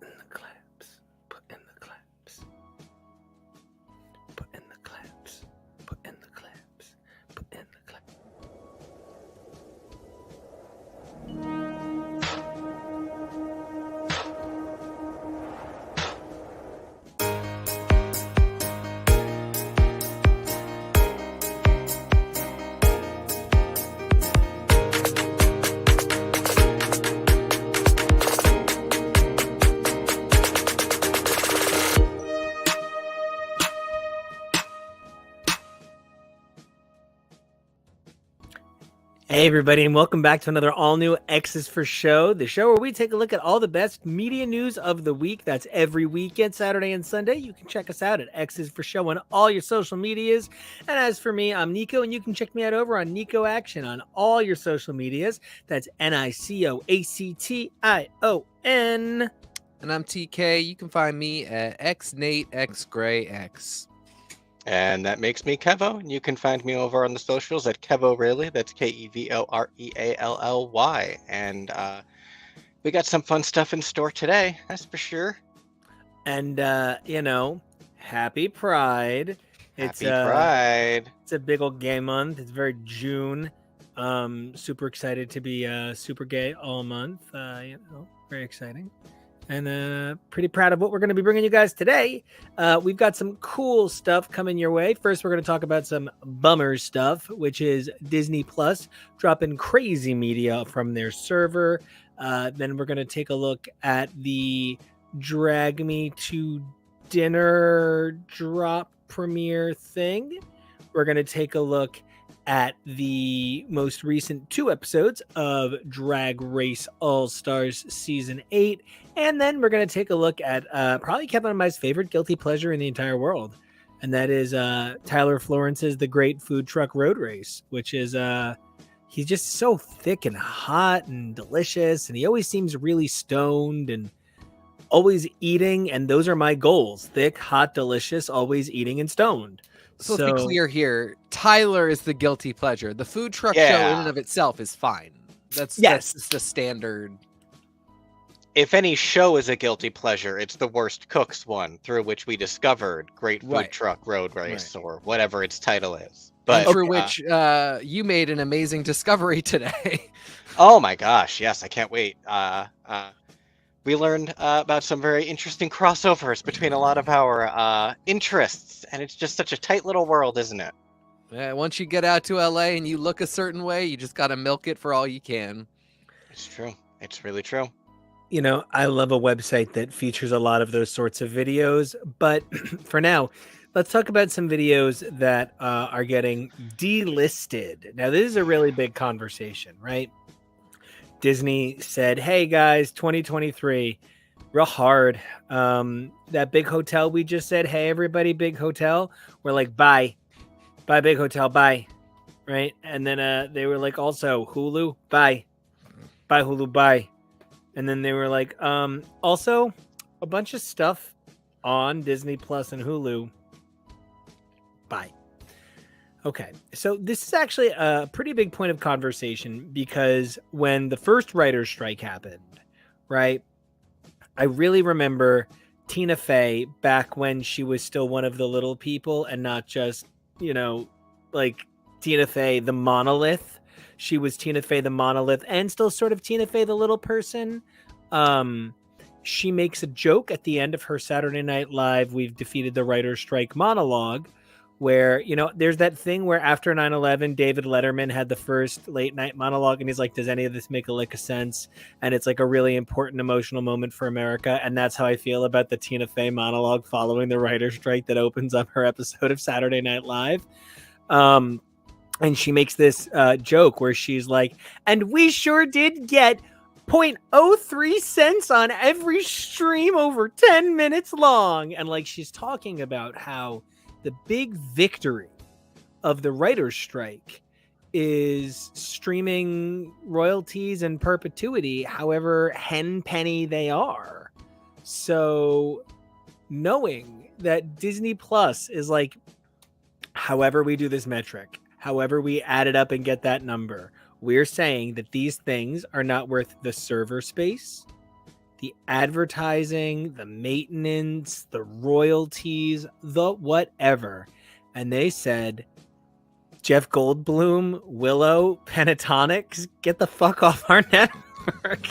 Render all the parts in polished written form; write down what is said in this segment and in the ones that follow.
in the claps. Put in the claps. Put in the claps. Put in the claps. Put in the claps. Hey everybody, and welcome back to another all-new X's for Show, the show where we take a look at all the best media news of the week. That's every weekend, Saturday and Sunday. You can check us out at X's for Show on all your social medias. And as for me, I'm Nico, and you can check me out over on Nico Action on all your social medias. That's NICOACTION. And I'm TK. You can find me at XNateXGrayX. And that makes me Kevo. And you can find me over on the socials at Kevo Rayleigh. That's KEVOREALLY. And we got some fun stuff in store today, that's for sure. And, happy Pride. Happy Pride. It's a big old gay month. It's very June. Super excited to be super gay all month. Very exciting. And pretty proud of what we're going to be bringing you guys today. We've got some cool stuff coming your way. First, we're going to talk about some bummer stuff, which is Disney Plus dropping crazy media from their server. Then we're going to take a look at the Drag Me to Dinner drop premiere thing. We're going to take a look at the most recent 2 episodes of Drag Race All-Stars Season 8. And then we're going to take a look at probably Kevin and I's favorite guilty pleasure in the entire world. And that is Tyler Florence's The Great Food Truck Road Race, which is he's just so thick and hot and delicious. And he always seems really stoned and always eating. And those are my goals. Thick, hot, delicious, always eating and stoned. So let's be clear here. Tyler is the guilty pleasure. The food truck show in and of itself is fine. That's just the standard. If any show is a guilty pleasure, it's the Worst Cooks one, through which we discovered Great Food Truck Road Race, or whatever its title is. But through which you made an amazing discovery today. Oh my gosh, yes, I can't wait. We learned about some very interesting crossovers between a lot of our interests, and it's just such a tight little world, isn't it? Yeah, once you get out to LA and you look a certain way, you just got to milk it for all you can. It's true. It's really true. You know, I love a website that features a lot of those sorts of videos, but for now, let's talk about some videos that are getting delisted. Now, this is a really big conversation, right? Disney said, hey guys, 2023, real hard. That big hotel we just said, hey everybody, big hotel. We're like, bye, big hotel, bye. Right. And then they were like, also Hulu, bye, Hulu, bye. And then they were like, also a bunch of stuff on Disney Plus and Hulu, bye. Okay, so this is actually a pretty big point of conversation because when the first writer's strike happened, right, I really remember Tina Fey back when she was still one of the little people and not just, like Tina Fey the monolith. She was Tina Fey the monolith and still sort of Tina Fey the little person. She makes a joke at the end of her Saturday Night Live We've Defeated the Writer's Strike monologue where, there's that thing where after 9/11, David Letterman had the first late night monologue and he's like, does any of this make a lick of sense? And it's like a really important emotional moment for America. And that's how I feel about the Tina Fey monologue following the writer's strike that opens up her episode of Saturday Night Live. And she makes this joke where she's like, and we sure did get 0.03 cents on every stream over 10 minutes long. And like, she's talking about how the big victory of the writer's strike is streaming royalties in perpetuity, however henpenny they are. So knowing that Disney Plus is like, however we do this metric, however we add it up and get that number, we're saying that these things are not worth the server space, the advertising, the maintenance, the royalties, the whatever. And they said, Jeff Goldblum, Willow, Pentatonics, get the fuck off our network.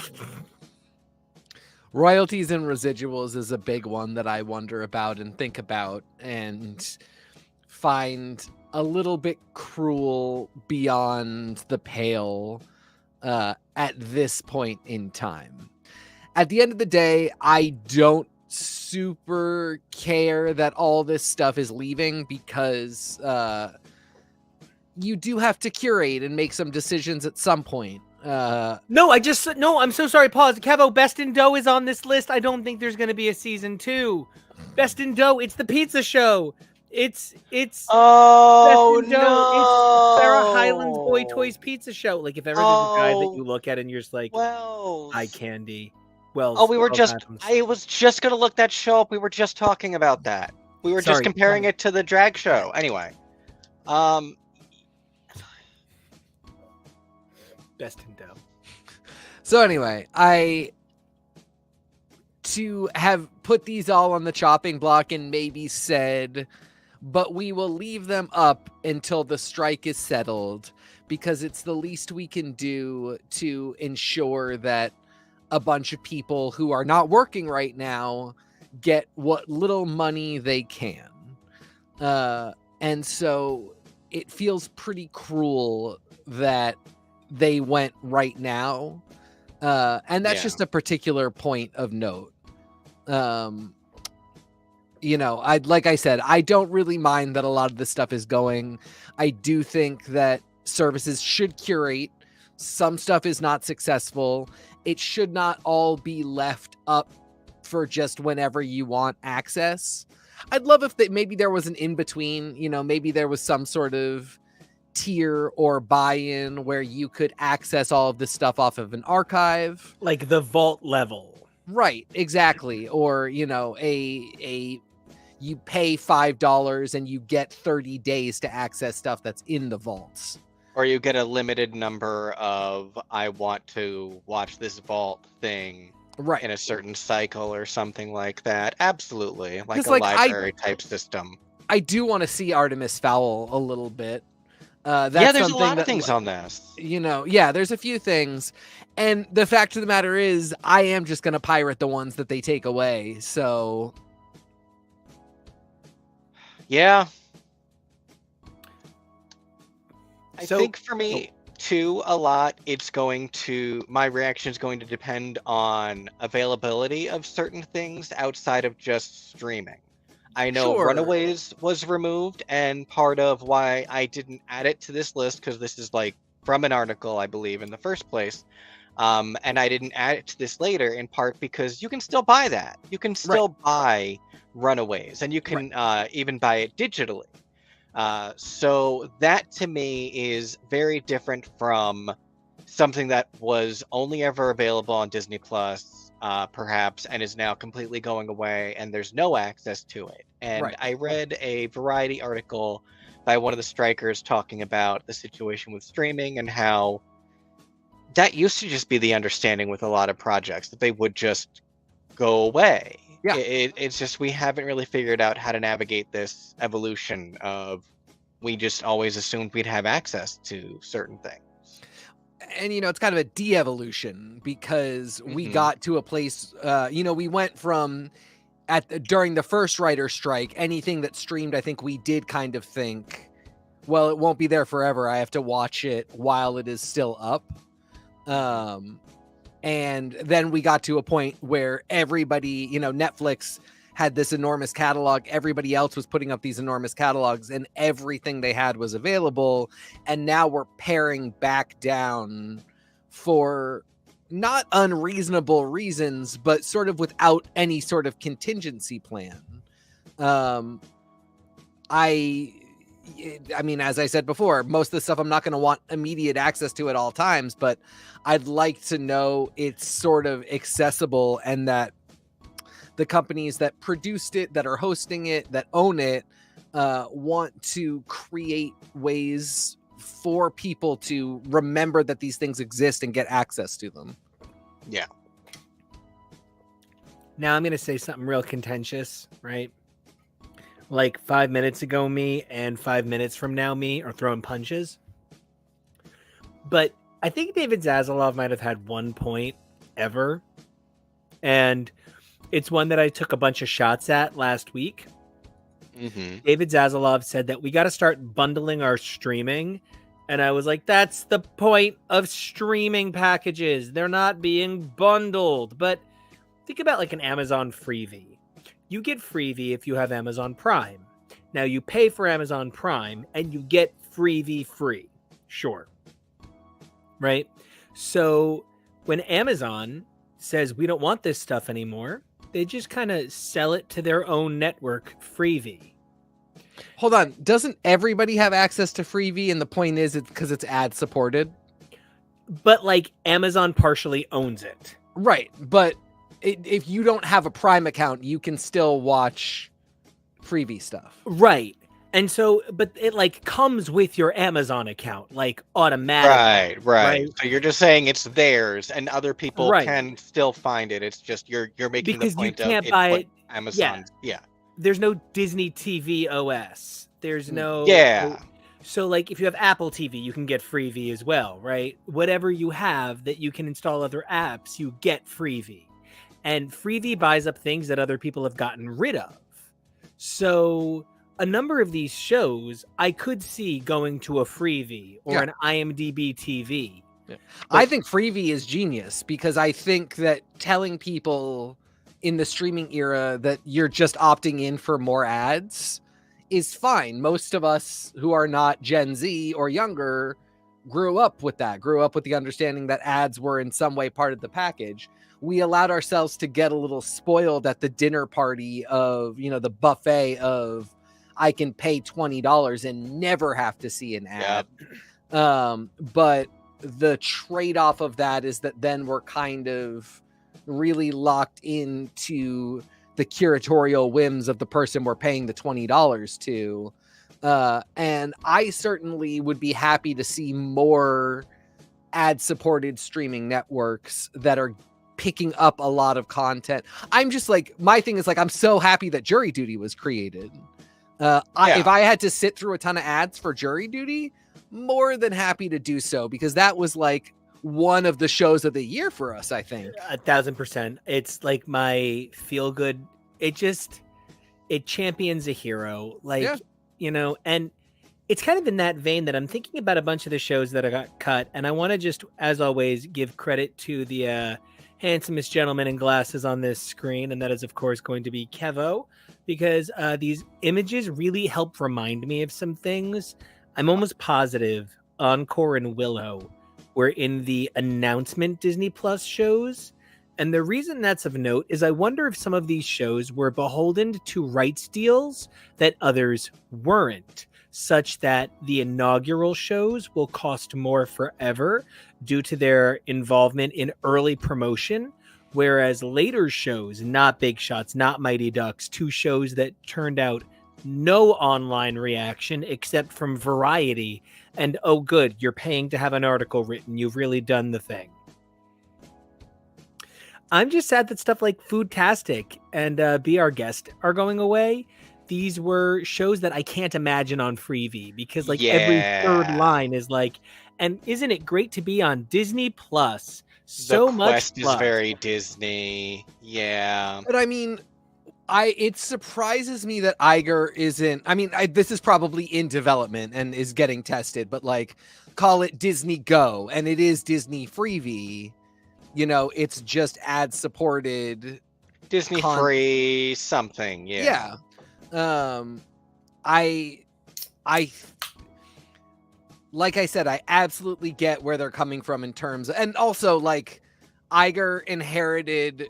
Royalties and residuals is a big one that I wonder about and think about and find a little bit cruel beyond the pale at this point in time. At the end of the day, I don't super care that all this stuff is leaving because you do have to curate and make some decisions at some point. No, I'm so sorry. Pause. Kevo, Best in Dough is on this list. I don't think there's going to be a season 2. Best in Dough, it's the pizza show. It's Oh, Best in Dough. no. It's Sarah Hyland's Boy Toys pizza show. Like, if ever there's a guy that you look at and you're just like, eye candy. Well, I was just going to look that show up. We were just talking about that. We were just comparing it to the drag show. Anyway. Best in Dough. So anyway, to have put these all on the chopping block and maybe said, but we will leave them up until the strike is settled because it's the least we can do to ensure that a bunch of people who are not working right now get what little money they can. And so it feels pretty cruel that they went right now. And that's just a particular point of note. Like I said, I don't really mind that a lot of this stuff is going. I do think that services should curate. Some stuff is not successful. It should not all be left up for just whenever you want access. I'd love if maybe there was an in-between, maybe there was some sort of tier or buy-in where you could access all of this stuff off of an archive, like the vault level, right? Exactly. Or you pay $5 and you get 30 days to access stuff that's in the vaults, or you get a limited number of I want to watch this vault thing right in a certain cycle or something like that. Absolutely, like a library type system. I do want to see Artemis Fowl a little bit. There's a lot of things on this. There's a few things. And the fact of the matter is, I am just going to pirate the ones that they take away. So. Yeah. I think for me, too, a lot, my reaction is going to depend on availability of certain things outside of just streaming. I know Runaways was removed, and part of why I didn't add it to this list, because this is like from an article, I believe, in the first place, and I didn't add it to this later, in part because you can still buy that. You can still buy Runaways, and you can even buy it digitally. So that, to me, is very different from something that was only ever available on Disney Plus, perhaps, and is now completely going away, and there's no access to it. And I read a Variety article by one of the strikers talking about the situation with streaming and how that used to just be the understanding with a lot of projects, that they would just go away. Yeah. It's just we haven't really figured out how to navigate this evolution of we just always assumed we'd have access to certain things. And, it's kind of a de-evolution because we got to a place, we went from during the first writer strike, anything that streamed, I think we did kind of think, well, it won't be there forever. I have to watch it while it is still up. And then we got to a point where everybody, Netflix had this enormous catalog. Everybody else was putting up these enormous catalogs and everything they had was available. And now we're paring back down for not unreasonable reasons, but sort of without any sort of contingency plan. I mean, as I said before, most of the stuff I'm not going to want immediate access to at all times, but I'd like to know it's sort of accessible and that the companies that produced it, that are hosting it, that own it, want to create ways for people to remember that these things exist and get access to them. Yeah. Now I'm going to say something real contentious, right? Like 5 minutes ago, me and 5 minutes from now, me are throwing punches. But I think David Zaslav might have had one point ever. And it's one that I took a bunch of shots at last week. Mm-hmm. David Zaslav said that we got to start bundling our streaming. And I was like, that's the point of streaming packages. They're not being bundled. But think about like an Amazon freebie. You get freebie if you have Amazon Prime. Now you pay for Amazon Prime and you get freebie free. Sure. Right? So when Amazon says we don't want this stuff anymore, they just kind of sell it to their own network freebie. Hold on. Doesn't everybody have access to freebie? And the point is it's because it's ad supported. But like Amazon partially owns it. Right. But if you don't have a Prime account, you can still watch freebie stuff. Right. And so, but it like comes with your Amazon account, like automatically. Right. So you're just saying it's theirs, and other people Right. can still find it. It's just you're making Because the point you can't of buy what it. Amazon. Yeah. There's no Disney TV OS. There's no. Yeah. So like if you have Apple TV, you can get freebie as well, right? Whatever you have that you can install other apps, you get freebie. And freebie buys up things that other people have gotten rid of. So a number of these shows I could see going to a freebie or an IMDb TV. Yeah. I think freebie is genius because I think that telling people in the streaming era that you're just opting in for more ads is fine. Most of us who are not Gen Z or younger grew up with the understanding that ads were in some way part of the package. We allowed ourselves to get a little spoiled at the dinner party of, the buffet of I can pay $20 and never have to see an ad. Yep. But the trade-off of that is that then we're kind of really locked into the curatorial whims of the person we're paying the $20 to. And I certainly would be happy to see more ad-supported streaming networks that are picking up a lot of content. I'm just like, my thing is like, I'm so happy that Jury Duty was created. If I had to sit through a ton of ads for Jury Duty, more than happy to do so, because that was like one of the shows of the year for us, I think. 1,000%. It's like my feel good. It champions a hero. Like, and it's kind of in that vein that I'm thinking about a bunch of the shows that I got cut. And I want to just, as always, give credit to the handsomest gentleman in glasses on this screen. And that is, of course, going to be Kevo, because these images really help remind me of some things. I'm almost positive Encore and Willow were in the announcement Disney Plus shows. And the reason that's of note is I wonder if some of these shows were beholden to rights deals that others weren't, such that the inaugural shows will cost more forever due to their involvement in early promotion, whereas later shows, not Big Shots, not Mighty Ducks, two shows that turned out no online reaction except from Variety, and oh good, you're paying to have an article written, you've really done the thing. I'm just sad that stuff like Foodtastic and Be Our Guest are going away. These were shows that I can't imagine on Freevee, because like every third line is like, and isn't it great to be on Disney Plus? So much Quest is very Disney. Yeah. But I mean, it surprises me that Iger isn't, this is probably in development and is getting tested, but like call it Disney Go, and it is Disney Freevee. It's just ad supported Disney free something. Yeah. I like I said, I absolutely get where they're coming from in terms of, and also like Iger inherited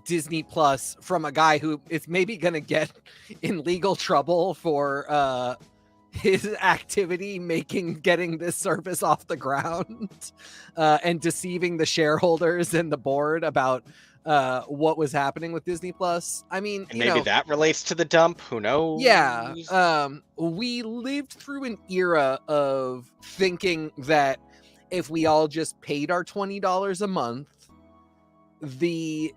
Disney Plus from a guy who is maybe going to get in legal trouble for his activity getting this service off the ground and deceiving the shareholders and the board about what was happening with Disney Plus. I mean, and maybe that relates to the dump. Who knows? Yeah. We lived through an era of thinking that if we all just paid our $20 a month, the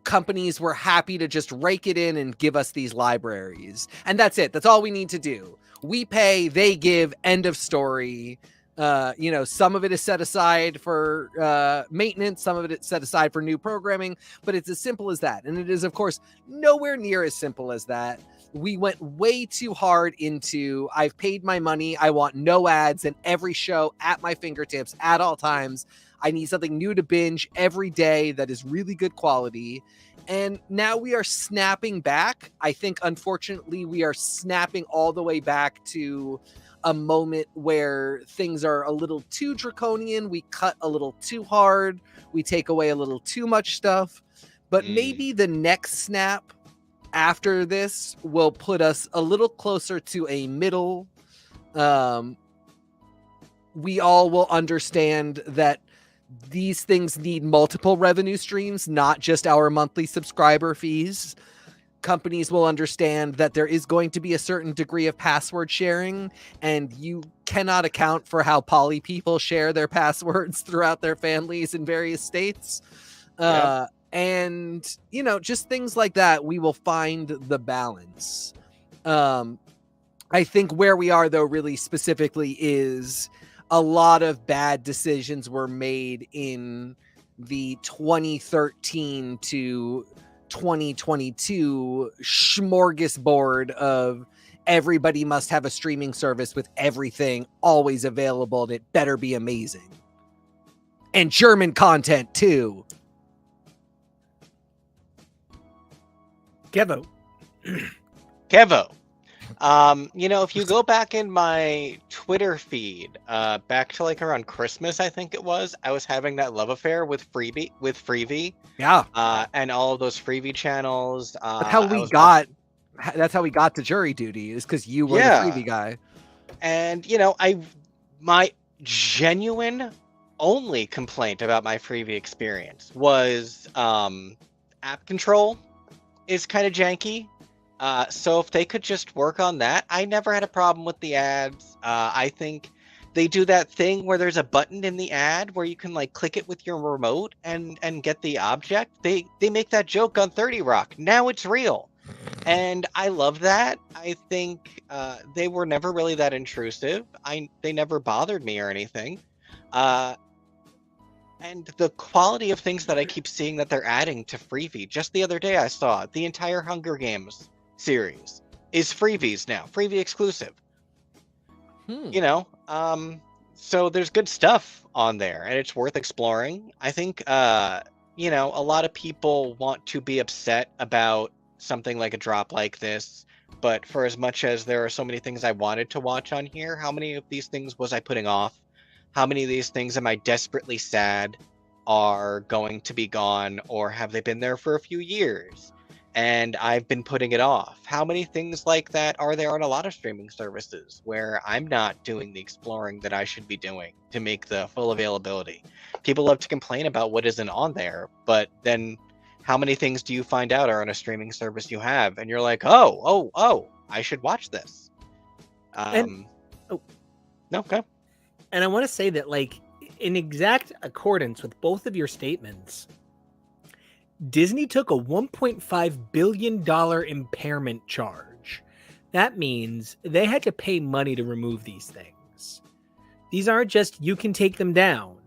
companies were happy to just rake it in and give us these libraries. And that's it. That's all we need to do. We pay, they give, end of story. Some of it is set aside for maintenance, some of it is set aside for new programming, but it's as simple as that. And it is, of course, nowhere near as simple as that. We went way too hard into, I've paid my money, I want no ads and every show at my fingertips at all times. I need something new to binge every day that is really good quality. And now we are snapping back. I think, unfortunately, we are snapping all the way back to a moment where things are a little too draconian. We cut a little too hard. We take away a little too much stuff. But maybe the next snap after this will put us a little closer to a middle. We all will understand that these things need multiple revenue streams, not just our monthly subscriber fees. Companies will understand that there is going to be a certain degree of password sharing, and you cannot account for how poly people share their passwords throughout their families in various states. Yep. And, just things like that, we will find the balance. I think where we are, though, really specifically is a lot of bad decisions were made in the 2013 to 2022 smorgasbord of everybody must have a streaming service with everything always available, and it better be amazing. And German content, too. Kevo. If you go back in my Twitter feed, back to like around Christmas, I think it was, I was having that love affair with Freevee. Yeah. And all of those Freevee channels. That's how we got to jury duty, is because you were the Freevee guy. And, my genuine only complaint about my Freevee experience was app control is kind of janky. So if they could just work on that, I never had a problem with the ads. I think they do that thing where there's a button in the ad where you can like click it with your remote and get the object. They make that joke on 30 Rock. Now it's real. And I love that. I think they were never really that intrusive. They never bothered me or anything. And the quality of things that I keep seeing that they're adding to Freevee. Just the other day I saw the entire Hunger Games series is Freevees now. Freevee exclusive. So there's good stuff on there and it's worth exploring. I think, a lot of people want to be upset about something like a drop like this, but for as much as there are so many things I wanted to watch on here, how many of these things was I putting off? How many of these things am I desperately sad are going to be gone, or have they been there for a few years and I've been putting it off? How many things like that are there on a lot of streaming services where I'm not doing the exploring that I should be doing to make the full availability? People love to complain about what isn't on there, but then how many things do you find out are on a streaming service you have and you're like, oh, I should watch this? Okay. And I want to say that, like, in exact accordance with both of your statements, Disney took a $1.5 billion impairment charge. That means they had to pay money to remove these things. These aren't just, you can take them down.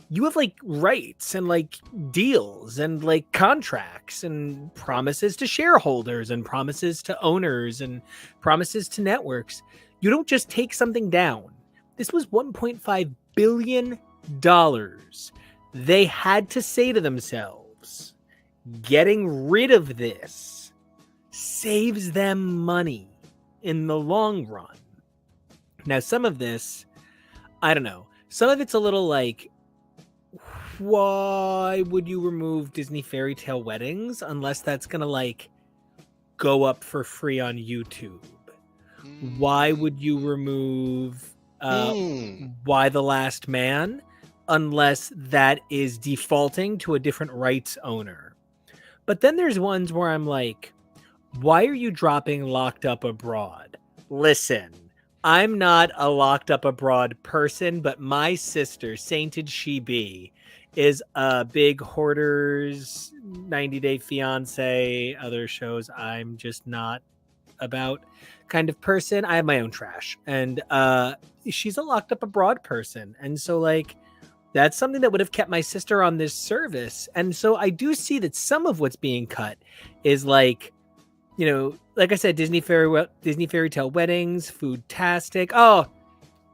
You have, like, rights and, like, deals and, like, contracts and promises to shareholders and promises to owners and promises to networks. You don't just take something down. This was $1.5 billion. They had to say to themselves, getting rid of this saves them money in the long run. Now, some of this, I don't know. Some of it's a little like, why would you remove Disney Fairy Tale Weddings unless that's going to, like, go up for free on YouTube? Why would you remove Why the Last Man unless that is defaulting to a different rights owner? But then there's ones where I'm like, why are you dropping Locked Up Abroad? Listen, I'm not a Locked Up Abroad person, but my sister, Sainted She Be, is a big Hoarders, 90 Day Fiance, other shows I'm just not about kind of person. I have my own trash, and she's a locked up abroad person, and so like that's something that would have kept my sister on this service. And so I do see that some of what's being cut is like, you know, like I said, Disney fairy tale weddings, foodtastic. Oh,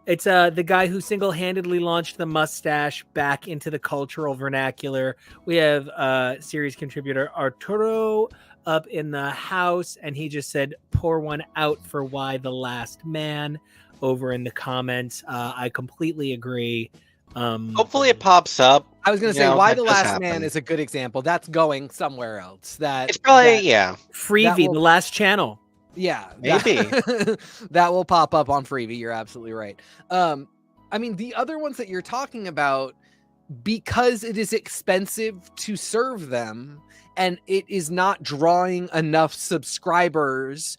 it's the guy who single-handedly launched the mustache back into the cultural vernacular. We have series contributor Arturo up in the house, and he just said, pour one out for Why the Last Man over in the comments. I completely agree. Hopefully it pops up. I was going to say, Why the Last Man is a good example. That's going somewhere else. It's probably, Freevee, the last channel. Yeah, maybe that will pop up on Freevee. You're absolutely right. I mean, the other ones that you're talking about, because it is expensive to serve them and it is not drawing enough subscribers,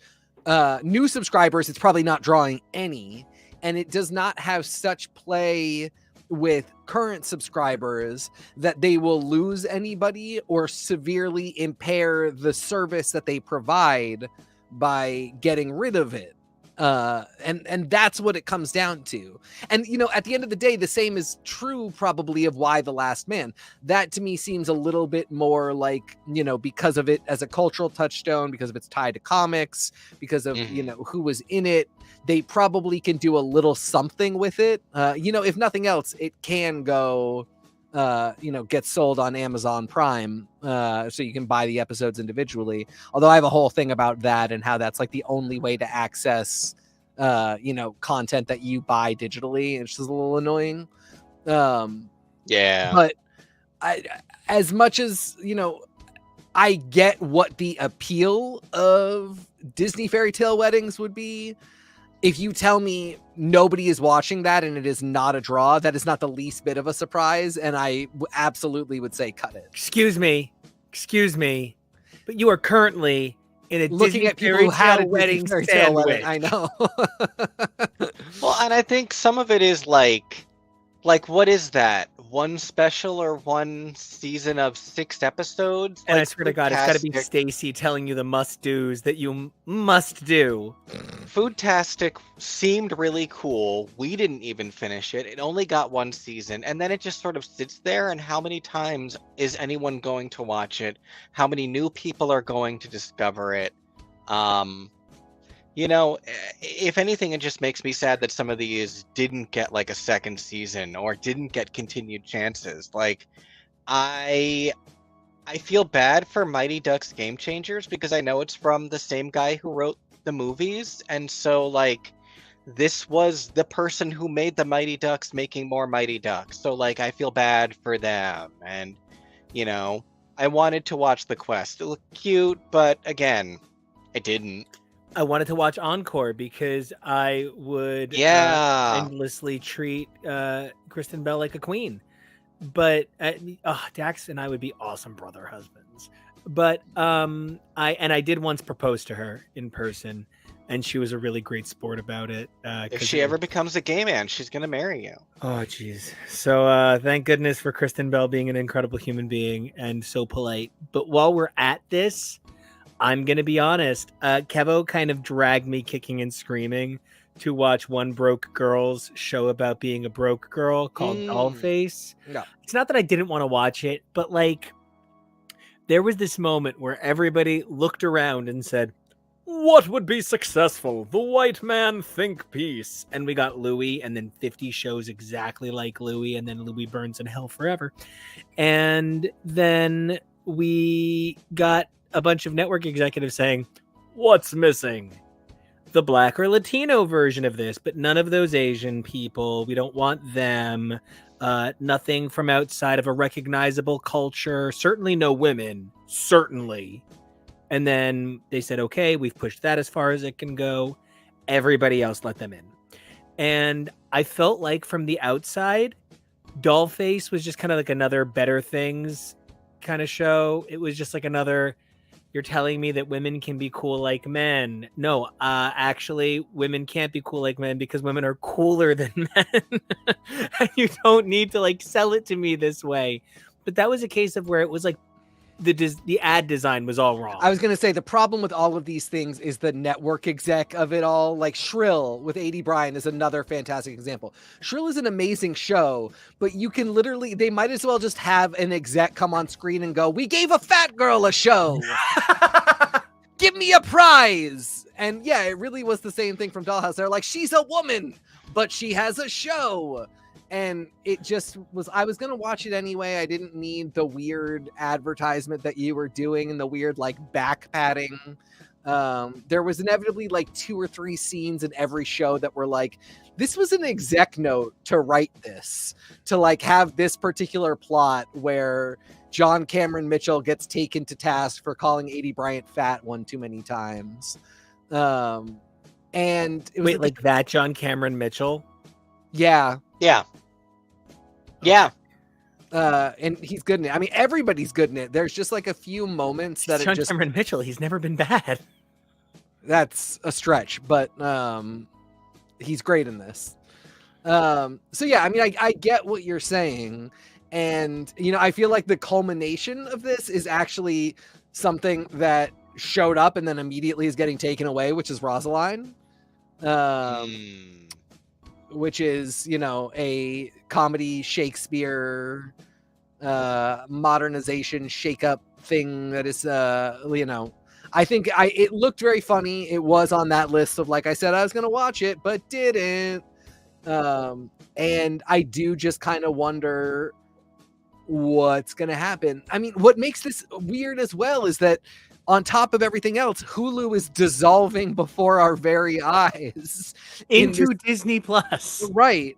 new subscribers, it's probably not drawing any, and it does not have such play with current subscribers that they will lose anybody or severely impair the service that they provide by getting rid of it. And that's what it comes down to. And, you know, at the end of the day, the same is true probably of Why the Last Man. That to me seems a little bit more like, you know, because of it as a cultural touchstone, because of its tie to comics, because of, you know, who was in it, they probably can do a little something with it. You know, if nothing else, it can go, you know, get sold on Amazon Prime, so you can buy the episodes individually. Although I have a whole thing about that and how that's like the only way to access, you know, content that you buy digitally. It's just a little annoying. Yeah. But as much as, you know, I get what the appeal of Disney fairy tale weddings would be. If you tell me nobody is watching that and it is not a draw, that is not the least bit of a surprise. And I absolutely would say cut it. Excuse me, but you are currently in a looking Disney at people who had a wedding fairy tale wedding. sandwich. I know. Well, and I think some of it is like what is that? One special or one season of 6 episodes? And like, I swear to God, it's got to be Stacy telling you the must-dos that you must do. Foodtastic seemed really cool. We didn't even finish it. It only got 1 season, and then it just sort of sits there, and how many times is anyone going to watch it? How many new people are going to discover it? You know, if anything, it just makes me sad that some of these didn't get like a 2nd season or didn't get continued chances. Like, I feel bad for Mighty Ducks Game Changers because I know it's from the same guy who wrote the movies, and so like this was the person who made the Mighty Ducks making more Mighty Ducks. So like I feel bad for them, and you know, I wanted to watch The Quest. It looked cute, but again, I didn't. I wanted to watch Encore because I would endlessly treat Kristen Bell like a queen. But Dax and I would be awesome brother husbands. But I did once propose to her in person, and she was a really great sport about it. If she ever becomes a gay man, she's gonna marry you. Oh, jeez. So thank goodness for Kristen Bell being an incredible human being and so polite. But while we're at this, I'm going to be honest. Kevo kind of dragged me kicking and screaming to watch one broke girl's show about being a broke girl called Dollface. No. It's not that I didn't want to watch it, but like there was this moment where everybody looked around and said, what would be successful? The white man think peace. And we got Louis and then 50 shows exactly like Louis, and then Louis burns in hell forever. And then we got a bunch of network executives saying, what's missing? The Black or Latino version of this, but none of those Asian people. We don't want them. Nothing from outside of a recognizable culture. Certainly no women. Certainly. And then they said, okay, we've pushed that as far as it can go. Everybody else let them in. And I felt like from the outside, Dollface was just kind of like another Better Things kind of show. It was just like another You're telling me that women can be cool like men. No, actually, women can't be cool like men because women are cooler than men. And you don't need to like sell it to me this way. But that was a case of where it was like the ad design was all wrong. I was going to say the problem with all of these things is the network exec of it all. Like Shrill with A.D. Bryan is another fantastic example. Shrill is an amazing show, but you can literally, they might as well just have an exec come on screen and go, we gave a fat girl a show. Give me a prize. And yeah, it really was the same thing from Dollhouse. They're like, she's a woman, but she has a show. And it just was, I was going to watch it anyway. I didn't need the weird advertisement that you were doing and the weird like back padding. There was inevitably like 2 or 3 scenes in every show that were like, this was an exec note to write this, to like have this particular plot where John Cameron Mitchell gets taken to task for calling A.D. Bryant fat one too many times. And it was wait, like that John Cameron Mitchell? Yeah. Yeah. Yeah. And he's good in it. I mean, everybody's good in it. There's just like a few moments that John Cameron Mitchell, he's never been bad. That's a stretch, but he's great in this. So yeah, I mean, I get what you're saying. And, you know, I feel like the culmination of this is actually something that showed up and then immediately is getting taken away, which is Rosaline. Which is, you know, a comedy Shakespeare modernization shake-up thing that is, you know, I think it looked very funny. It was on that list of, like I said, I was going to watch it, but didn't. And I do just kind of wonder what's going to happen. I mean, what makes this weird as well is that on top of everything else, Hulu is dissolving before our very eyes into Disney Plus. Right.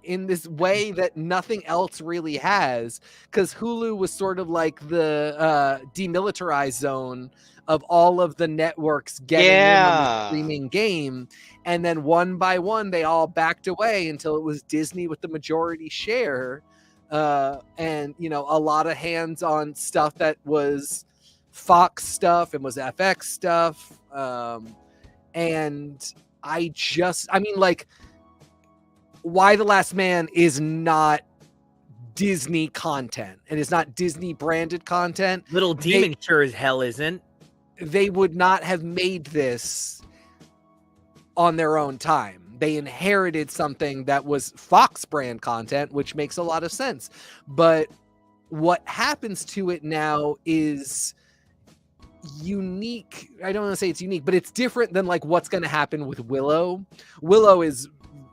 In this way that nothing else really has, because Hulu was sort of like the demilitarized zone of all of the networks getting in on the streaming game. And then one by one, they all backed away until it was Disney with the majority share. And, you know, a lot of hands on stuff that was Fox stuff and was FX stuff. And I mean, like, Why the Last Man is not Disney content and it's not Disney branded content. Little Demon sure as hell isn't. They would not have made this on their own time. They inherited something that was Fox brand content, which makes a lot of sense. But what happens to it now is unique. I don't want to say it's unique, but it's different than like what's going to happen with Willow. Willow is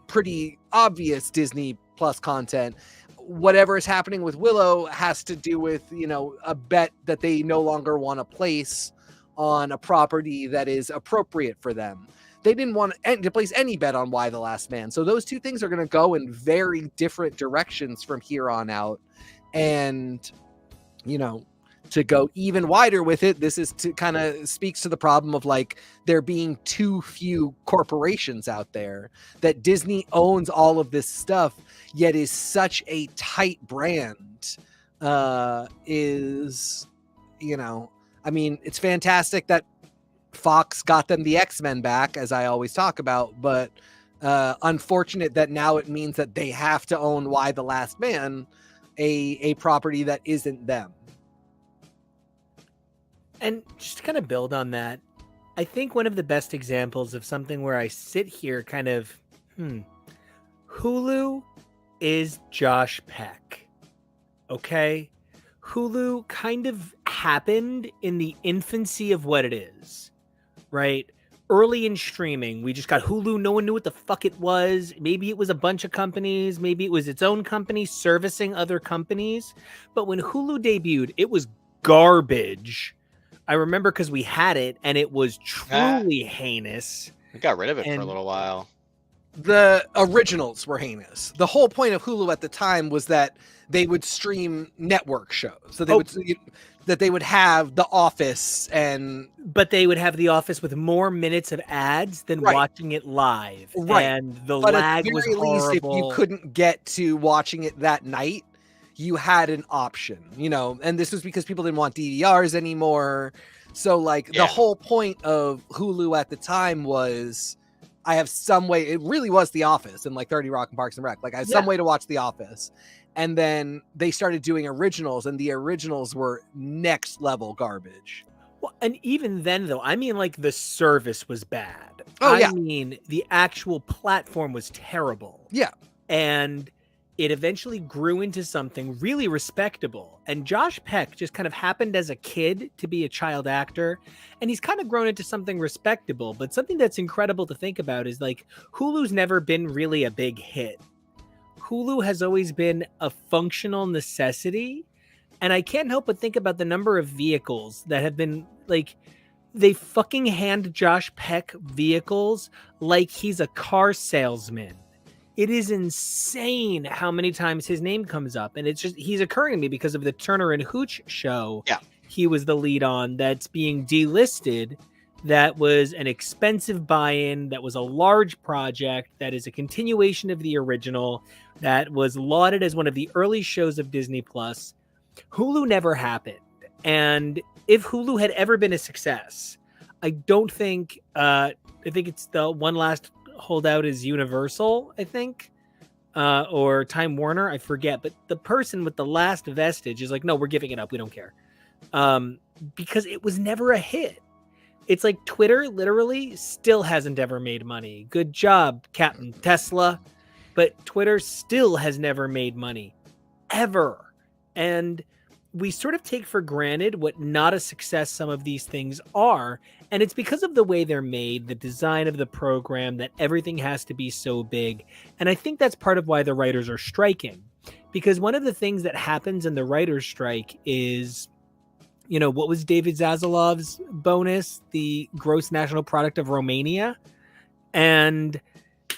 pretty obvious Disney Plus content. Whatever is happening with Willow has to do with, you know, a bet that they no longer want to place on a property that is appropriate for them. They didn't want to place any bet on Why the Last Man. So those two things are going to go in very different directions from here on out. And, you know, to go even wider with it, this is to kind of speaks to the problem of like there being too few corporations out there, that Disney owns all of this stuff, yet is such a tight brand. Is, you know, I mean, it's fantastic that Fox got them the X-Men back, as I always talk about, but unfortunate that now it means that they have to own Why the Last Man, a property that isn't them. And just to kind of build on that, I think one of the best examples of something where I sit here kind of, Hulu is Josh Peck. Okay? Hulu kind of happened in the infancy of what it is, right? Early in streaming, we just got Hulu. No one knew what the fuck it was. Maybe it was a bunch of companies. Maybe it was its own company servicing other companies. But when Hulu debuted, it was garbage. I remember because we had it and it was truly heinous. We got rid of it for a little while. The originals were heinous. The whole point of Hulu at the time was that they would stream network shows. So they would have The Office but they would have The Office with more minutes of ads than watching it live. Right. And the lag was horrible. Least, if you couldn't get to watching it that night, you had an option, and this was because people didn't want DVRs anymore. So like the whole point of Hulu at the time was I have some way, it really was The Office and like 30 Rock and Parks and Rec. Like I have some way to watch The Office. And then they started doing originals, and the originals were next level garbage. Well, and even then, though, I mean, like, the service was bad. I mean, the actual platform was terrible. Yeah. And it eventually grew into something really respectable. And Josh Peck just kind of happened as a kid to be a child actor. And he's kind of grown into something respectable. But something that's incredible to think about is, like, Hulu's never been really a big hit. Hulu has always been a functional necessity. And I can't help but think about the number of vehicles that have been, like, they fucking hand Josh Peck vehicles like he's a car salesman. It is insane how many times his name comes up. And it's just, he's occurring to me because of the Turner and Hooch show. Yeah. He was the lead on that's being delisted. That was an expensive buy-in. That was a large project. That is a continuation of the original. That was lauded as one of the early shows of Disney Plus. Hulu never happened. And if Hulu had ever been a success, I don't think, I think it's the one last holdout is Universal, I think, or Time Warner, I forget. But the person with the last vestige is like, no, we're giving it up. We don't care. Because it was never a hit. It's like Twitter literally still hasn't ever made money. Good job, Captain Tesla. But Twitter still has never made money. Ever. And we sort of take for granted what not a success some of these things are. And it's because of the way they're made, the design of the program, that everything has to be so big. And I think that's part of why the writers are striking. Because one of the things that happens in the writers' strike is, what was David Zaslav's bonus? The gross national product of Romania. And,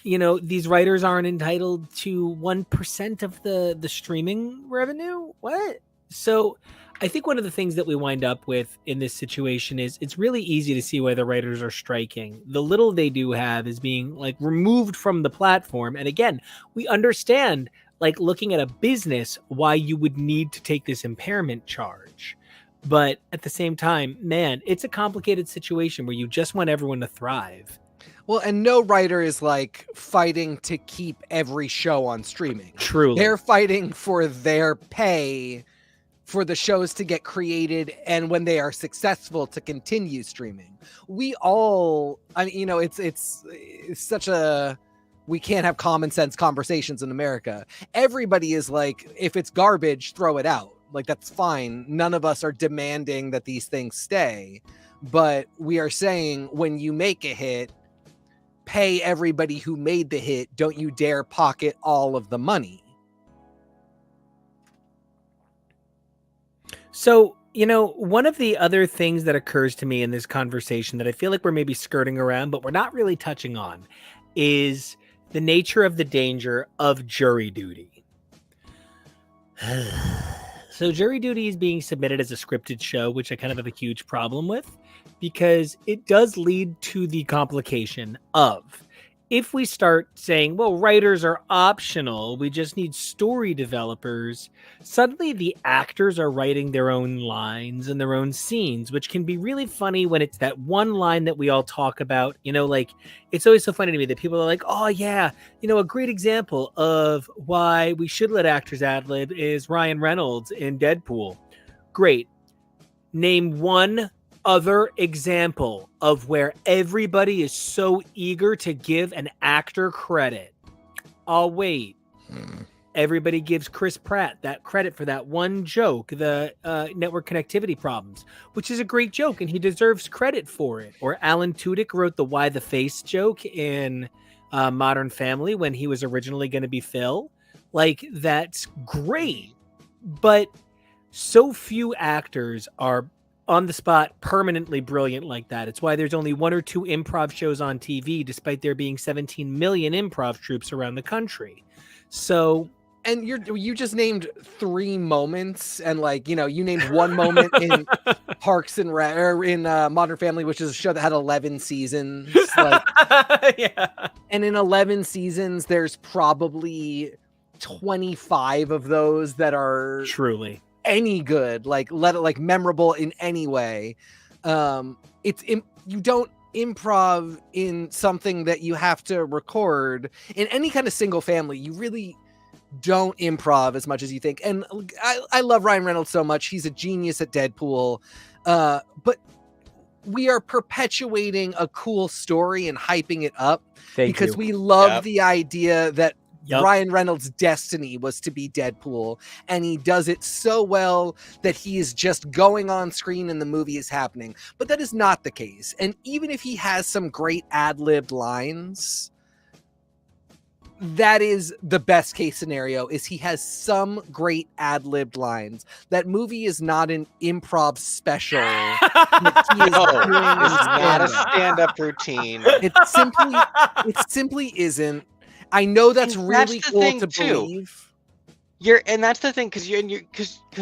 these writers aren't entitled to 1% of the streaming revenue. What? So I think one of the things that we wind up with in this situation is it's really easy to see why the writers are striking. The little they do have is being like removed from the platform. And again, we understand, like, looking at a business, why you would need to take this impairment charge. But at the same time, man, it's a complicated situation where you just want everyone to thrive. Well, and no writer is like fighting to keep every show on streaming. Truly. They're fighting for their pay for the shows to get created, and when they are successful, to continue streaming. We all, it's such a, we can't have common sense conversations in America. Everybody is like, if it's garbage, throw it out. Like, that's fine. None of us are demanding that these things stay, but we are saying, when you make a hit, pay everybody who made the hit. Don't you dare pocket all of the money. So, one of the other things that occurs to me in this conversation that I feel like we're maybe skirting around, but we're not really touching on, is the nature of the danger of jury duty. So jury duty is being submitted as a scripted show, which I kind of have a huge problem with, because it does lead to the complication of, if we start saying, well, writers are optional, we just need story developers, suddenly the actors are writing their own lines and their own scenes, which can be really funny when it's that one line that we all talk about. Like, it's always so funny to me that people are like, oh yeah, a great example of why we should let actors ad-lib is Ryan Reynolds in Deadpool. Great. Name one other example of where everybody is so eager to give an actor credit. I'll wait. Everybody gives Chris Pratt that credit for that one joke, the network connectivity problems, which is a great joke, and he deserves credit for it. Or Alan Tudyk wrote the "Why the Face" joke in Modern Family when he was originally going to be Phil. Like, that's great, but so few actors are on the spot permanently brilliant like that. It's why there's only 1 or 2 improv shows on TV, despite there being 17 million improv troops around the country. So, and you just named 3 moments, and you named one moment in Parks and Rec, or in Modern Family, which is a show that had 11 seasons. Yeah. And in 11 seasons, there's probably 25 of those that are Truly. any good, like memorable in any way. You don't improv in something that you have to record in any kind of single family. You really don't improv as much as you think. And I love Ryan Reynolds so much. He's a genius at Deadpool. But we are perpetuating a cool story and hyping it up because we love the idea that Ryan Reynolds' destiny was to be Deadpool, and he does it so well that he is just going on screen and the movie is happening. But that is not the case. And even if he has some great ad-libbed lines, that is the best case scenario, is he has some great ad-libbed lines. That movie is not an improv special. It's not a stand-up routine. It simply isn't. I know that's really cool to believe. And that's the thing, because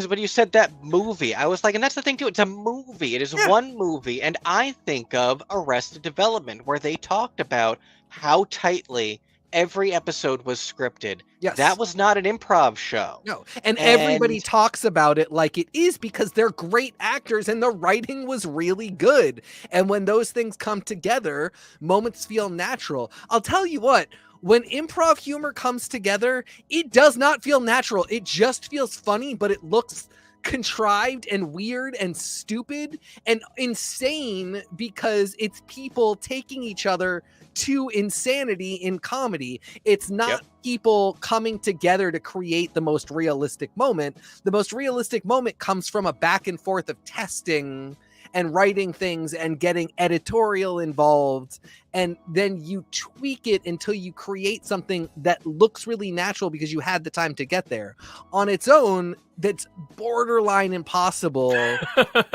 when you said that movie, I was like, and that's the thing too. It's a movie. It is one movie, and I think of Arrested Development, where they talked about how tightly every episode was scripted. Yes. That was not an improv show. No. And everybody talks about it like it is because they're great actors and the writing was really good. And when those things come together, moments feel natural. I'll tell you what, when improv humor comes together, it does not feel natural. It just feels funny, but it looks contrived and weird and stupid and insane because it's people taking each other to insanity in comedy. It's not people coming together to create the most realistic moment. The most realistic moment comes from a back and forth of testing and writing things and getting editorial involved. And then you tweak it until you create something that looks really natural because you had the time to get there. On its own, that's borderline impossible,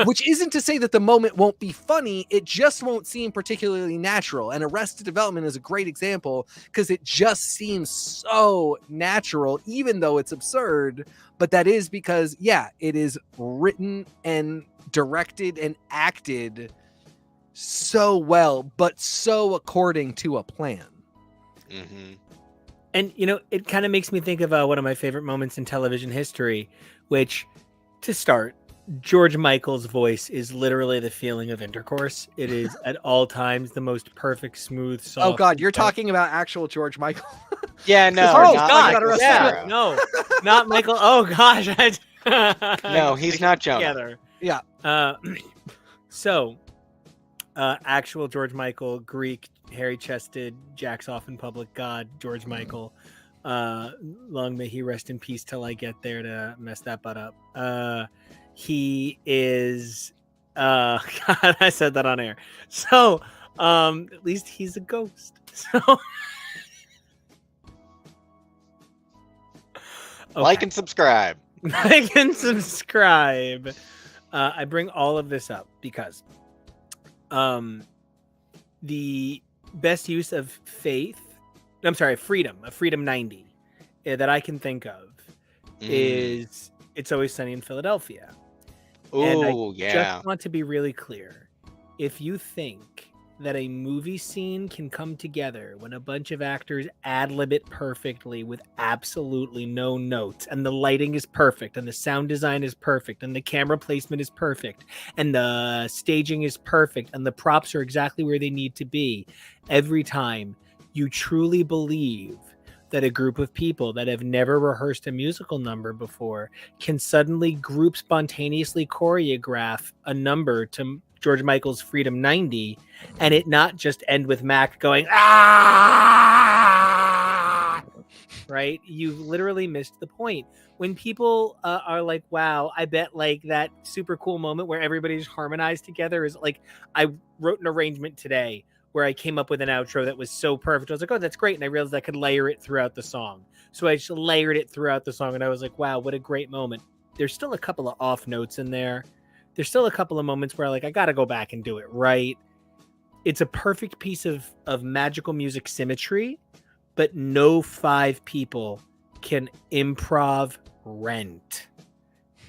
which isn't to say that the moment won't be funny. It just won't seem particularly natural. And Arrested Development is a great example because it just seems so natural, even though it's absurd. But that is because, it is written and directed and acted so well, but so according to a plan. Mm-hmm. And, it kind of makes me think of one of my favorite moments in television history, which, to start, George Michael's voice is literally the feeling of intercourse. It is at all times the most perfect, smooth, soft. Oh, God, you're talking about actual George Michael. Yeah, no. No, not Michael. Oh, gosh. No, he's not Jonah. Together. Yeah. So, actual George Michael, Greek, hairy-chested, jacks off in public god, George Michael. Long may he rest in peace till I get there to mess that butt up. He is... God, I said that on air. So, at least he's a ghost. So... Okay. Like and subscribe. Like and subscribe. I bring all of this up because the best use of freedom 90 that I can think of is It's Always Sunny in Philadelphia. Oh, just want to be really clear. If you think that a movie scene can come together when a bunch of actors ad-lib it perfectly with absolutely no notes, and the lighting is perfect, and the sound design is perfect, and the camera placement is perfect, and the staging is perfect, and the props are exactly where they need to be, every time you truly believe that a group of people that have never rehearsed a musical number before can suddenly spontaneously choreograph a number to George Michael's Freedom 90 and it not just end with Mac going, ah, right? You literally missed the point. When people are like, wow, I bet like that super cool moment where everybody's harmonized together is like, I wrote an arrangement today where I came up with an outro that was so perfect. I was like, oh, that's great. And I realized I could layer it throughout the song. So I just layered it throughout the song. And I was like, wow, what a great moment. There's still a couple of off notes in there. There's still a couple of moments where like, I got to go back and do it right. It's a perfect piece of magical music symmetry, but no 5 people can improv Rent.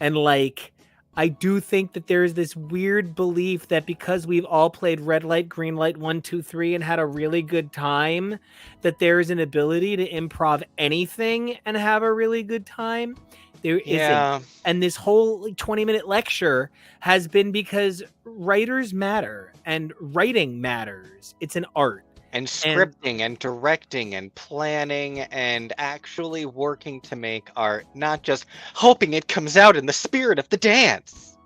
And like, I do think that there is this weird belief that because we've all played red light, green light, 1, 2, 3, and had a really good time, that there is an ability to improv anything and have a really good time. There isn't. And this whole 20-minute lecture has been because writers matter and writing matters. It's an art. And scripting and directing and planning and actually working to make art, not just hoping it comes out in the spirit of the dance.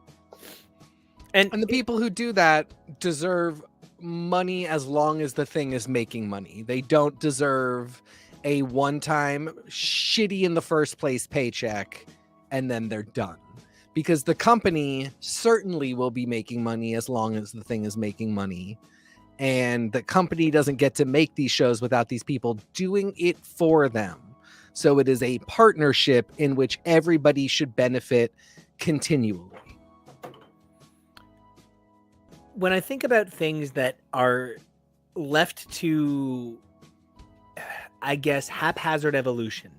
And the people who do that deserve money as long as the thing is making money. They don't deserve a one-time shitty in the first place paycheck and then they're done. Because the company certainly will be making money as long as the thing is making money. And the company doesn't get to make these shows without these people doing it for them. So it is a partnership in which everybody should benefit continually. When I think about things that are left to, I guess, haphazard evolution,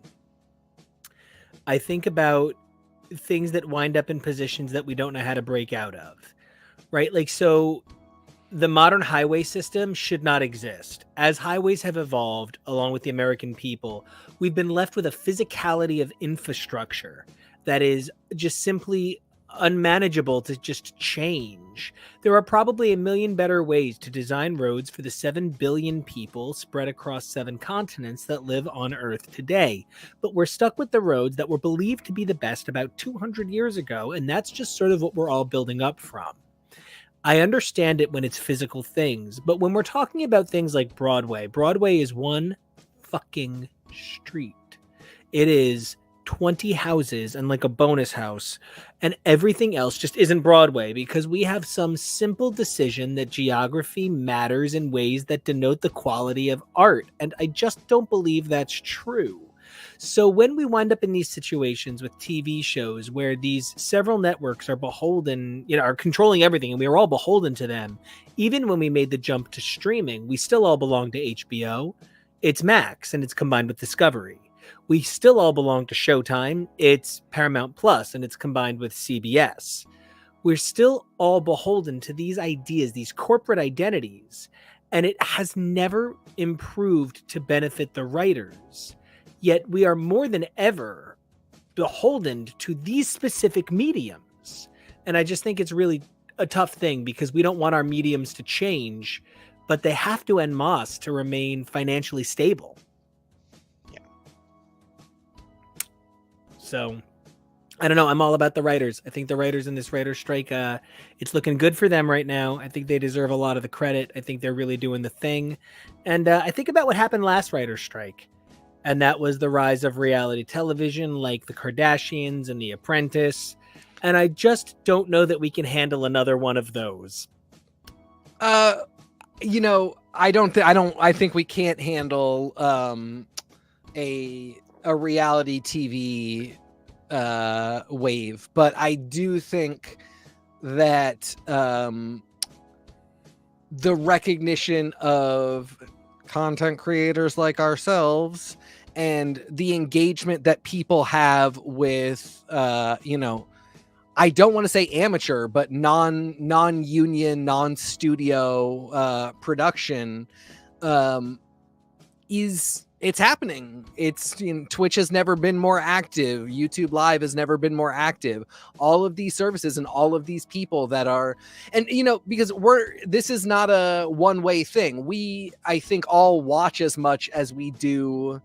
I think about things that wind up in positions that we don't know how to break out of, right? Like, so the modern highway system should not exist. As highways have evolved along with the American people, we've been left with a physicality of infrastructure that is just simply unmanageable to just change. There are probably a million better ways to design roads for the 7 billion people spread across 7 continents that live on Earth today. But we're stuck with the roads that were believed to be the best about 200 years ago, and that's just sort of what we're all building up from. I understand it when it's physical things, but when we're talking about things like Broadway, Broadway is one fucking street. It is 20 houses and like a bonus house, and everything else just isn't Broadway because we have some simple decision that geography matters in ways that denote the quality of art, and I just don't believe that's true. So when we wind up in these situations with TV shows where these several networks are beholden, are controlling everything, and we are all beholden to them, even when we made the jump to streaming, we still all belong to HBO. It's Max, and it's combined with Discovery. We still all belong to Showtime. It's Paramount Plus, and it's combined with CBS. We're still all beholden to these ideas, these corporate identities, and it has never improved to benefit the writers. Yet we are more than ever beholden to these specific mediums. And I just think it's really a tough thing because we don't want our mediums to change, but they have to en masse to remain financially stable. So, I don't know. I'm all about the writers. I think the writers in this writer's strike, it's looking good for them right now. I think they deserve a lot of the credit. I think they're really doing the thing. And I think about what happened last writer's strike. And that was the rise of reality television like The Kardashians and The Apprentice. And I just don't know that we can handle another one of those. I think we can't handle a reality TV wave, but I do think that the recognition of content creators like ourselves and the engagement that people have with I don't want to say amateur, but non-union, non-studio production it's happening. Twitch has never been more active. YouTube Live has never been more active. All of these services and all of these people that are, and because this is not a one-way thing. I think all watch as much as we do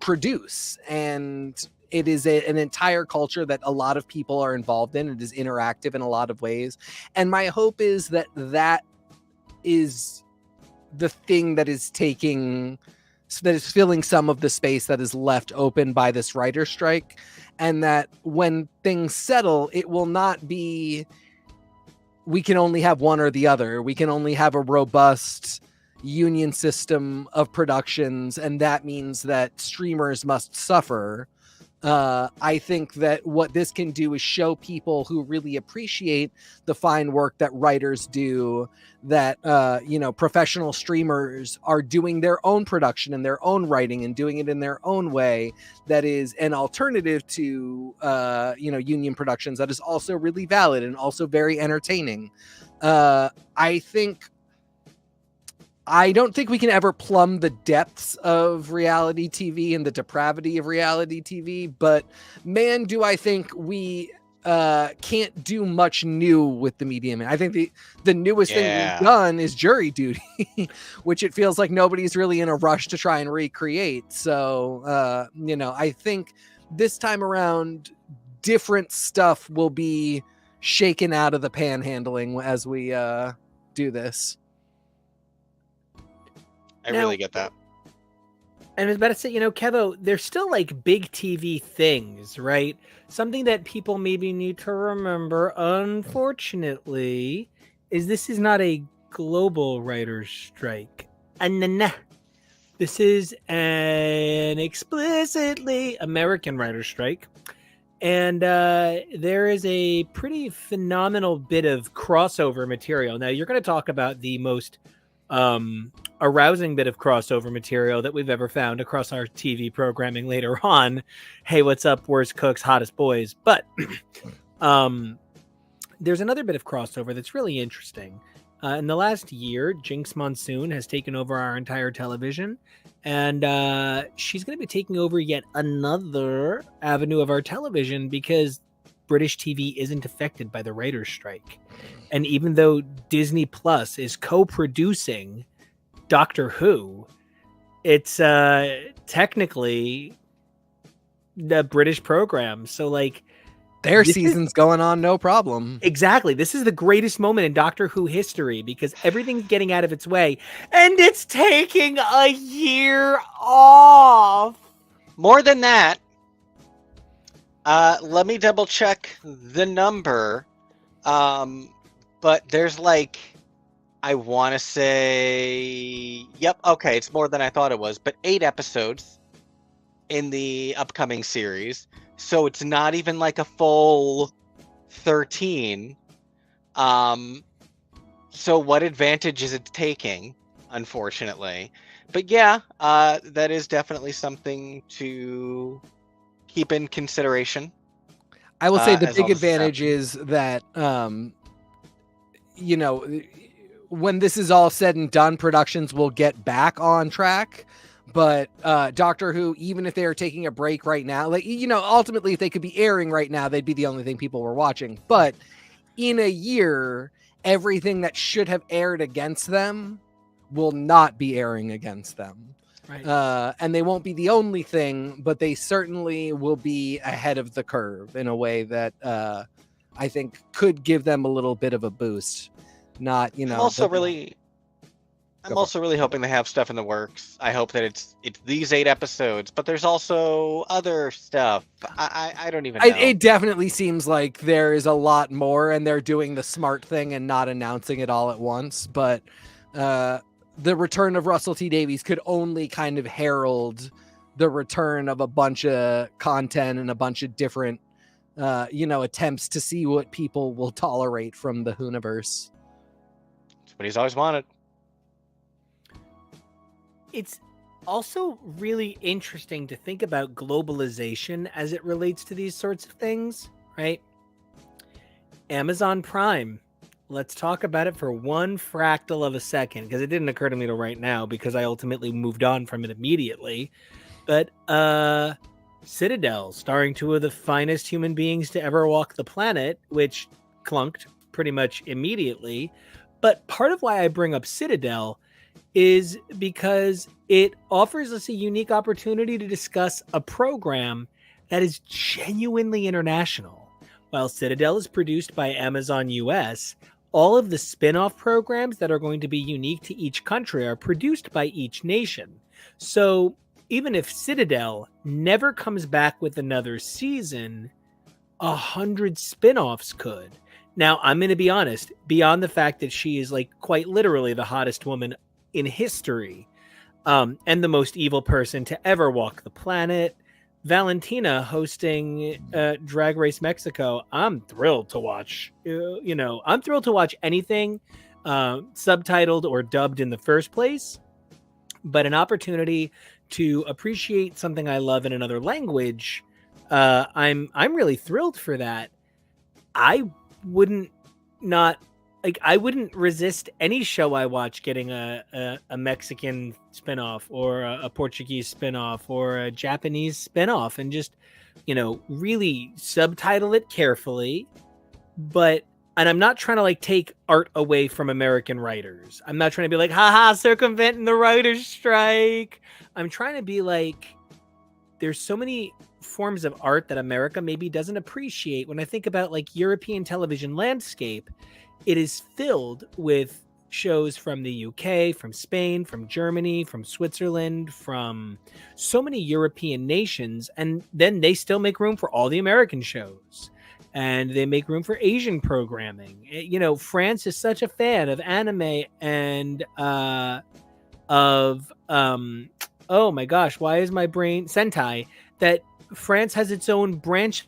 produce, and it is an entire culture that a lot of people are involved in. It is interactive in a lot of ways, and my hope is that is the thing that is filling some of the space that is left open by this writer strike, and that when things settle, it will not be we can only have one or the other. We can only have a robust union system of productions, and that means that streamers must suffer. I think that what this can do is show people who really appreciate the fine work that writers do, that professional streamers are doing their own production and their own writing and doing it in their own way, that is an alternative to union productions, that is also really valid and also very entertaining. I don't think we can ever plumb the depths of reality TV and the depravity of reality TV, but man, do I think we can't do much new with the medium. I think the newest thing we've done is Jury Duty, which it feels like nobody's really in a rush to try and recreate. So, I think this time around, different stuff will be shaken out of the panhandling as we do this. I really get that. And I was about to say, Kevo, there's still like big TV things, right? Something that people maybe need to remember, unfortunately, is this is not a global writer's strike. This is an explicitly American writer's strike. And there is a pretty phenomenal bit of crossover material. Now, you're going to talk about the most arousing bit of crossover material that we've ever found across our TV programming later on. Hey, what's up, worst cooks, hottest boys? But there's another bit of crossover that's really interesting. In the last year, Jinx Monsoon has taken over our entire television, and she's going to be taking over yet another avenue of our television because British TV isn't affected by the writer's strike. And even though Disney Plus is co-producing Doctor Who, it's technically the British program. So like their season's going on no problem. Exactly. This is the greatest moment in Doctor Who history because everything's getting out of its way and it's taking a year off. More than that, let me double check the number. But there's like, I want to say, yep, okay, it's more than I thought it was, but 8 episodes in the upcoming series. So it's not even like a full 13. So what advantage is it taking, unfortunately? But yeah, that is definitely something to keep in consideration. I will say the big advantage is that, when this is all said and done, productions will get back on track. But Doctor Who, even if they are taking a break right now, ultimately, if they could be airing right now, they'd be the only thing people were watching. But in a year, everything that should have aired against them will not be airing against them. Right. And they won't be the only thing, but they certainly will be ahead of the curve in a way that I think could give them a little bit of a boost. Not, I'm also really hoping they have stuff in the works. I hope that it's these 8 episodes, but there's also other stuff. I don't even know. It definitely seems like there is a lot more, and they're doing the smart thing and not announcing it all at once. But the return of Russell T Davies could only kind of herald the return of a bunch of content and a bunch of different, attempts to see what people will tolerate from the Whoniverse. That's what he's always wanted. It's also really interesting to think about globalization as it relates to these sorts of things, right? Amazon Prime. Let's talk about it for one fractal of a second, because it didn't occur to me till right now, because I ultimately moved on from it immediately. But Citadel, starring 2 of the finest human beings to ever walk the planet, which clunked pretty much immediately. But part of why I bring up Citadel is because it offers us a unique opportunity to discuss a program that is genuinely international. While Citadel is produced by Amazon US, all of the spin-off programs that are going to be unique to each country are produced by each nation. So even if Citadel never comes back with another season, 100 spin-offs could. Now, I'm going to be honest, beyond the fact that she is like quite literally the hottest woman in history, and the most evil person to ever walk the planet, Valentina hosting Drag Race Mexico, I'm thrilled to watch. I'm thrilled to watch anything subtitled or dubbed in the first place, but an opportunity to appreciate something I love in another language, I'm really thrilled for that. I wouldn't not I wouldn't resist any show I watch getting a Mexican spinoff or a Portuguese spinoff or a Japanese spinoff, and just, really subtitle it carefully. And I'm not trying to take art away from American writers. I'm not trying to be like, haha, circumventing the writer's strike. I'm trying to be like, there's so many forms of art that America maybe doesn't appreciate. When I think about European television landscape, it is filled with shows from the UK, from Spain, from Germany, from Switzerland, from so many European nations. And then they still make room for all the American shows. And they make room for Asian programming. France is such a fan of anime and oh my gosh, why is my brain Sentai, that France has its own branch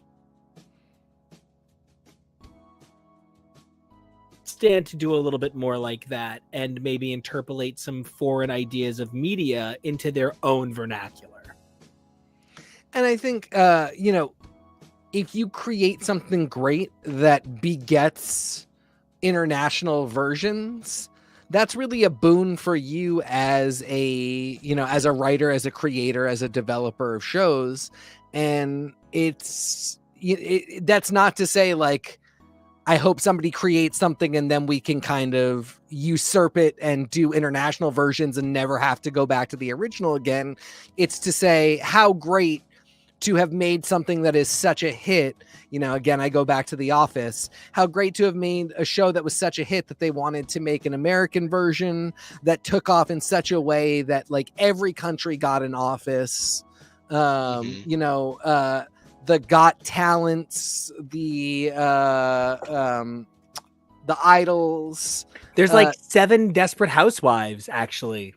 stand to do a little bit more like that, and maybe interpolate some foreign ideas of media into their own vernacular. And I think, if you create something great that begets international versions, that's really a boon for you as a writer, as a creator, as a developer of shows. And that's not to say I hope somebody creates something and then we can kind of usurp it and do international versions and never have to go back to the original again. It's to say how great to have made something that is such a hit. Again, I go back to The Office. How great to have made a show that was such a hit that they wanted to make an American version that took off in such a way that every country got an Office. The Got Talents, the Idols. There's 7 Desperate Housewives, actually.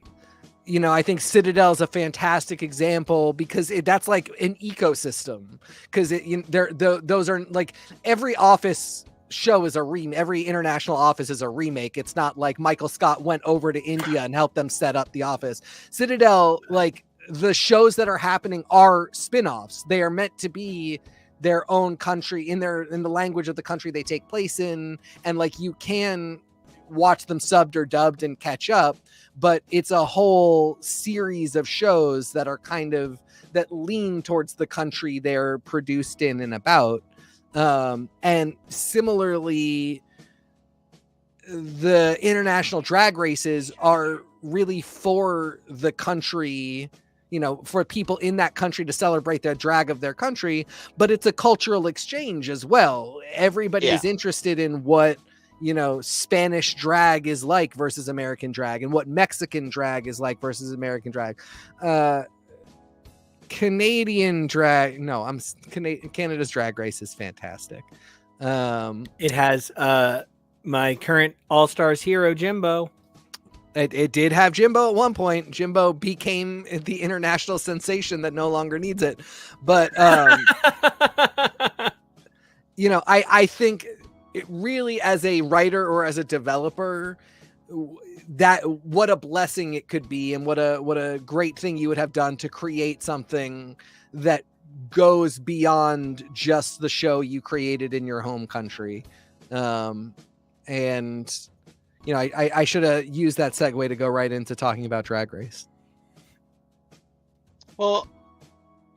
I think Citadel is a fantastic example because that's like an ecosystem. Because those are every Office show is every international Office is a remake. It's not like Michael Scott went over to India and helped them set up the Office. Citadel, the shows that are happening are spin-offs. They are meant to be their own country in the language of the country they take place in, and you can watch them subbed or dubbed and catch up, but it's a whole series of shows that are that lean towards the country they're produced in and about. And similarly, the international drag races are really for the country, for people in that country to celebrate the drag of their country, but it's a cultural exchange as well. Everybody is interested in what, Spanish drag is like versus American drag, and what Mexican drag is like versus American drag. Canadian drag. No, Canada's drag race is fantastic. It has my current All-Stars hero, Jimbo. It did have Jimbo at one point. Jimbo became the international sensation that no longer needs it. But, I think it really, as a writer or as a developer, that what a blessing it could be, and what a great thing you would have done to create something that goes beyond just the show you created in your home country. I should have used that segue to go right into talking about Drag Race. Well,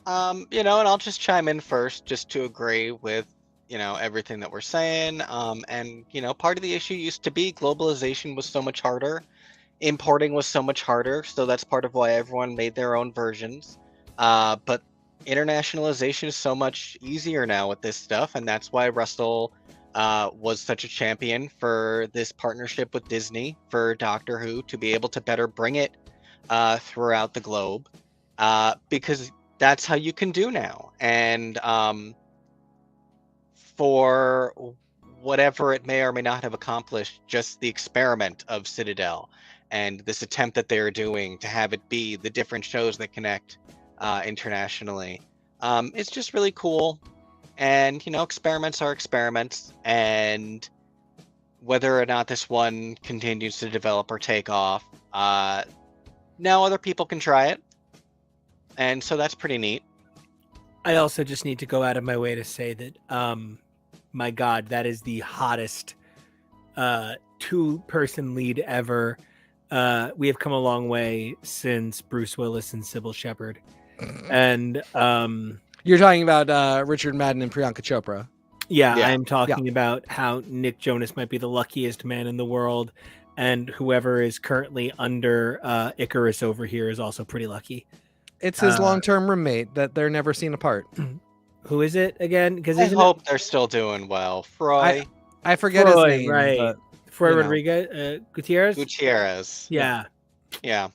and I'll just chime in first just to agree with, everything that we're saying. And, part of the issue used to be globalization was so much harder. Importing was so much harder. So that's part of why everyone made their own versions. But internationalization is so much easier now with this stuff. And that's why Russell was such a champion for this partnership with Disney for Doctor Who, to be able to better bring it throughout the globe, because that's how you can do now. And for whatever it may or may not have accomplished, just the experiment of Citadel and this attempt that they're doing to have it be the different shows that connect internationally, It's just really cool. And, experiments are experiments. And whether or not this one continues to develop or take off, now other people can try it. And so that's pretty neat. I also just need to go out of my way to say that, my God, that is the hottest 2-person lead ever. We have come a long way since Bruce Willis and Sybil Shepherd. And you're talking about Richard Madden and Priyanka Chopra. Yeah, I'm talking about how Nick Jonas might be the luckiest man in the world, and whoever is currently under Icarus over here is also pretty lucky. It's his long-term roommate that they're never seen apart. Who is it again? Because I hope they're still doing well. Froy. I forget his name. Right. But, Froy Rodriguez? Gutierrez? Gutierrez. Yeah. Yeah.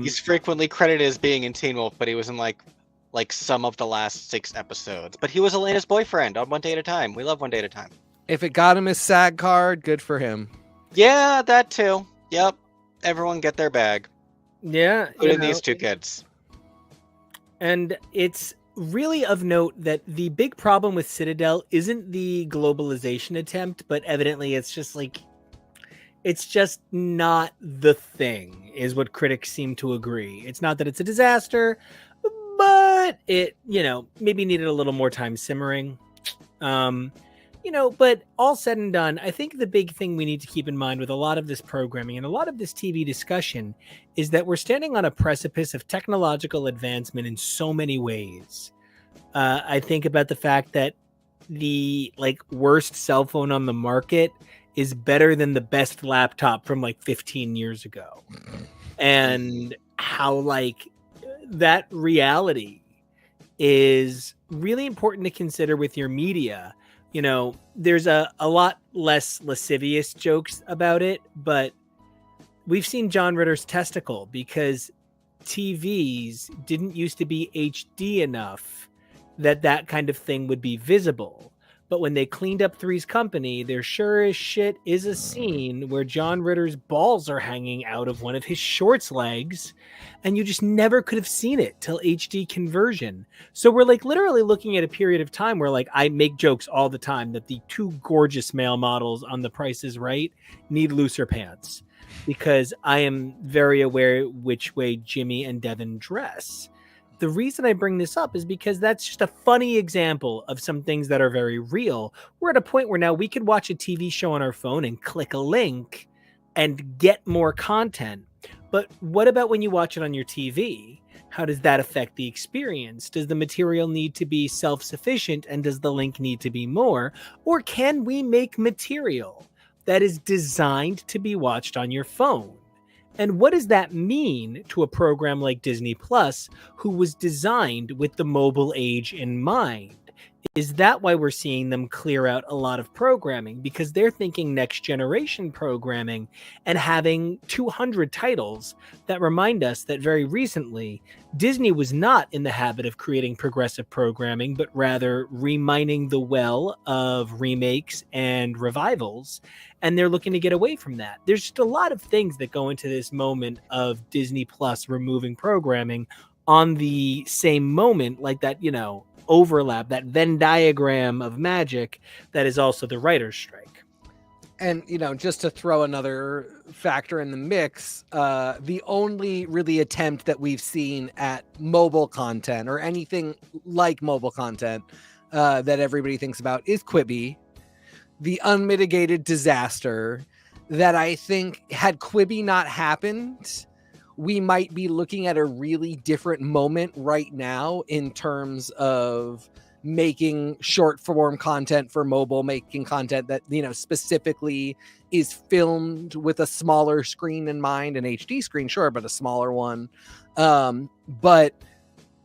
He's frequently credited as being in Teen Wolf, but he was in like some of the last 6 episodes. But he was Elena's boyfriend on One Day at a Time. We love One Day at a Time. If it got him his SAG card, good for him. Yeah, that too. Yep. Everyone get their bag. Yeah. Including these 2 kids. And it's really of note that the big problem with Citadel isn't the globalization attempt, but evidently it's just not the thing, is what critics seem to agree. It's not that it's a disaster, but it, maybe needed a little more time simmering. But all said and done, I think the big thing we need to keep in mind with a lot of this programming and a lot of this TV discussion is that we're standing on a precipice of technological advancement in so many ways. I think about the fact that the worst cell phone on the market is better than the best laptop from 15 years ago. And how that reality is really important to consider with your media. There's a lot less lascivious jokes about it, but we've seen John Ritter's testicle because TVs didn't used to be HD enough that kind of thing would be visible. But when they cleaned up Three's Company, there sure as shit is a scene where John Ritter's balls are hanging out of one of his shorts legs, and you just never could have seen it till HD conversion. So we're literally looking at a period of time where I make jokes all the time that the 2 gorgeous male models on The Price is Right need looser pants, because I am very aware which way Jimmy and Devin dress. The reason I bring this up is because that's just a funny example of some things that are very real. We're at a point where now we could watch a TV show on our phone and click a link and get more content. But what about when you watch it on your TV? How does that affect the experience? Does the material need to be self-sufficient, and does the link need to be more? Or can we make material that is designed to be watched on your phone? And what does that mean to a program like Disney Plus, who was designed with the mobile age in mind? Is that why we're seeing them clear out a lot of programming? Because they're thinking next generation programming and having 200 titles that remind us that very recently, Disney was not in the habit of creating progressive programming, but rather remining the well of remakes and revivals. And they're looking to get away from that. There's just a lot of things that go into this moment of Disney Plus removing programming on the same moment, like that, overlap, that Venn diagram of magic that is also the writer's strike. And, just to throw another factor in the mix, the only really attempt that we've seen at mobile content or anything like mobile content that everybody thinks about is Quibi, the unmitigated disaster that I think had Quibi not happened, we might be looking at a really different moment right now in terms of making short form content for mobile, making content that, specifically is filmed with a smaller screen in mind, an HD screen, sure, but a smaller one. But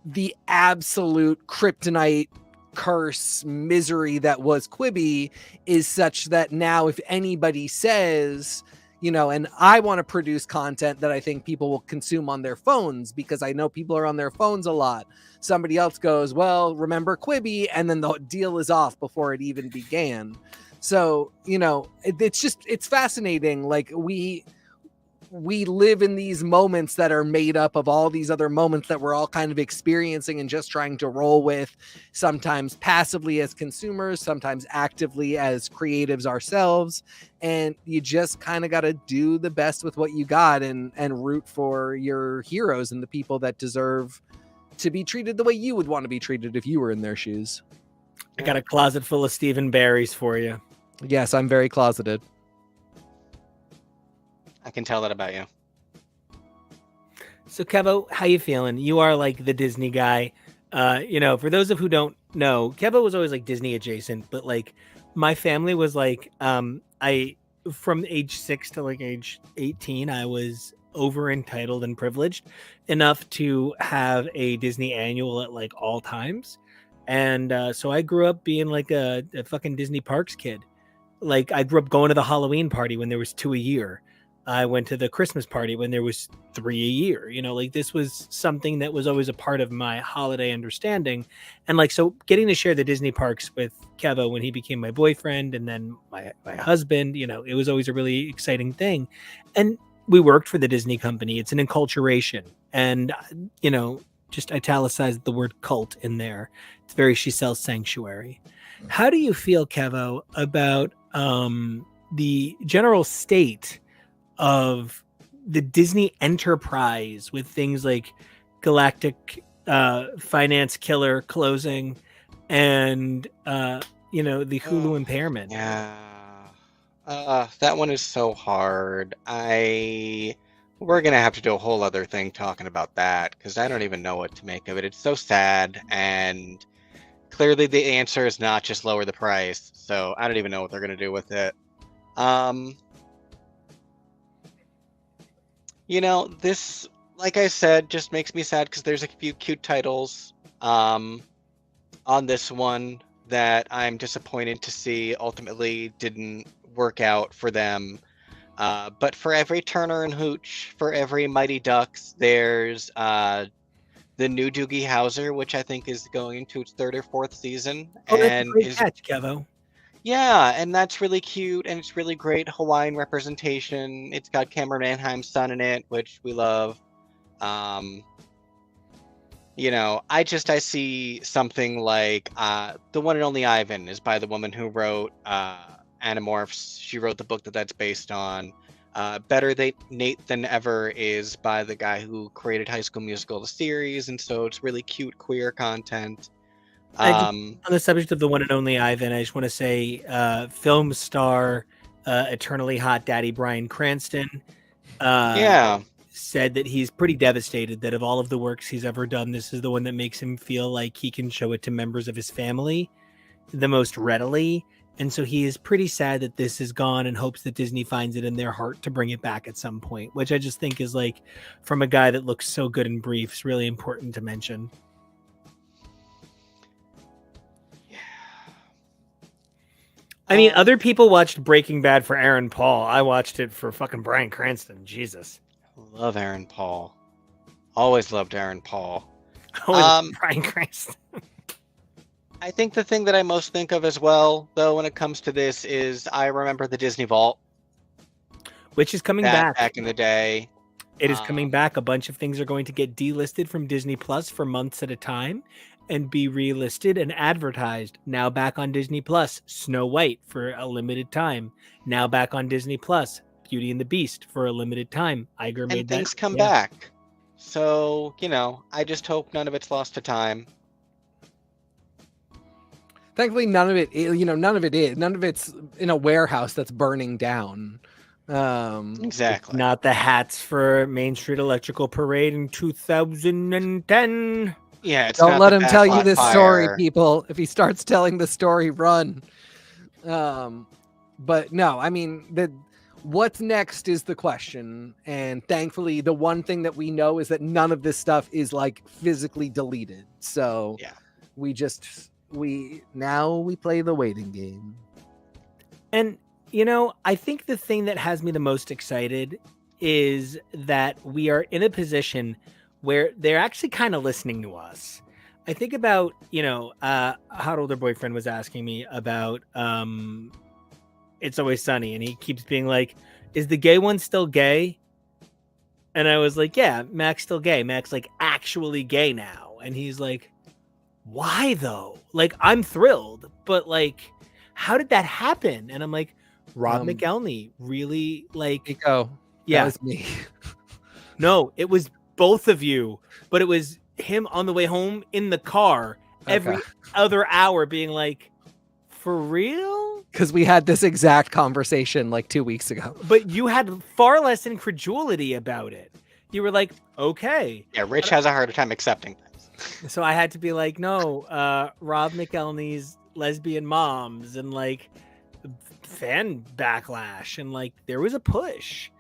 the absolute kryptonite curse misery that was Quibi is such that now if anybody says, and I want to produce content that I think people will consume on their phones because I know people are on their phones a lot. Somebody else goes, well, remember Quibi? And then the deal is off before it even began. So, it's fascinating. we live in these moments that are made up of all these other moments that we're all kind of experiencing and just trying to roll with, sometimes passively as consumers, sometimes actively as creatives ourselves. And you just kind of got to do the best with what you got and root for your heroes and the people that deserve to be treated the way you would want to be treated if you were in their shoes. I got a closet full of Stephen Barrys for you. Yes, I'm very closeted. I can tell that about you. So Kevo, how you feeling? You are like the Disney guy. For those of who don't know, Kevo was always like Disney adjacent, but like my family was like, I from age 6 to like age 18, I was over entitled and privileged enough to have a Disney annual at like all times. And so I grew up being like a fucking Disney Parks kid. Like I grew up going to the Halloween party when there was 2 a year. I went to the Christmas party when there was 3 a year. Like this was something that was always a part of my holiday understanding. And like, so getting to share the Disney parks with Kevo when he became my boyfriend and then my husband, it was always a really exciting thing. And we worked for the Disney company. It's an enculturation. And, just italicized the word cult in there. It's very, she sells sanctuary. How do you feel, Kevo, about the general state of the Disney enterprise with things like Galactic Finance Killer closing and the Hulu impairment? Yeah. That one is so hard. We're gonna have to do a whole other thing talking about that because I don't even know what to make of it. It's so sad, and clearly the answer is not just lower the price. So I don't even know what they're gonna do with it. This, like I said, just makes me sad because there's a few cute titles on this one that I'm disappointed to see ultimately didn't work out for them. But for every Turner and Hooch, for every Mighty Ducks, there's the new Doogie Howser, which I think is going into its 3rd or 4th season. Oh, that's a great catch, Kevo. Yeah, and that's really cute, and it's really great Hawaiian representation. It's got Cameron Manheim's son in it, which we love. I see something like The One and Only Ivan is by the woman who wrote Animorphs. She wrote the book that's based on. Better Nate Than Ever is by the guy who created High School Musical, the series, and so it's really cute queer content. On the subject of The One and Only Ivan, I just want to say film star, eternally hot daddy Bryan Cranston said that he's pretty devastated that of all of the works he's ever done, this is the one that makes him feel like he can show it to members of his family the most readily. And so he is pretty sad that this is gone and hopes that Disney finds it in their heart to bring it back at some point, which I just think is like, from a guy that looks so good in briefs, really important to mention. I mean, other people watched Breaking Bad for Aaron Paul. I watched it for fucking Bryan Cranston. Jesus. Love Aaron Paul. Always loved Aaron Paul. Bryan Cranston. I think the thing that I most think of as well, though, when it comes to this is I remember the Disney Vault. Which is coming back. Back in the day. It is coming back. A bunch of things are going to get delisted from Disney Plus for months at a time and be relisted and advertised. Now back on Disney Plus, Snow White for a limited time. Now back on Disney Plus, Beauty and the Beast for a limited time. Iger made and that. Things come back. So, I just hope none of it's lost to time. Thankfully, none of it is. None of it's in a warehouse that's burning down. Exactly. Not the hats for Main Street Electrical Parade in 2010. Yeah, don't let him tell you this story, people. If he starts telling the story, run. But no, I mean, what's next is the question. And thankfully, the one thing that we know is that none of this stuff is like physically deleted. So yeah, we play the waiting game. And I think the thing that has me the most excited is that we are in a position where they're actually kind of listening to us. I think about, Hot Older Boyfriend was asking me about It's Always Sunny, and he keeps being like, is the gay one still gay? And I was like, yeah, Mac's still gay. Mac's like actually gay now. And he's like, why though? Like, I'm thrilled, but like, how did that happen? And I'm like, Rob McElhenney really like, Nico, yeah, that was me. No, it was both of you, but it was him on the way home in the car every other hour being like, for real? Because we had this exact conversation like 2 weeks ago. But you had far less incredulity about it. You were like, okay. Yeah, Rich has a harder time accepting things. So I had to be like, no, Rob McElhenney's lesbian moms and like fan backlash. And like, there was a push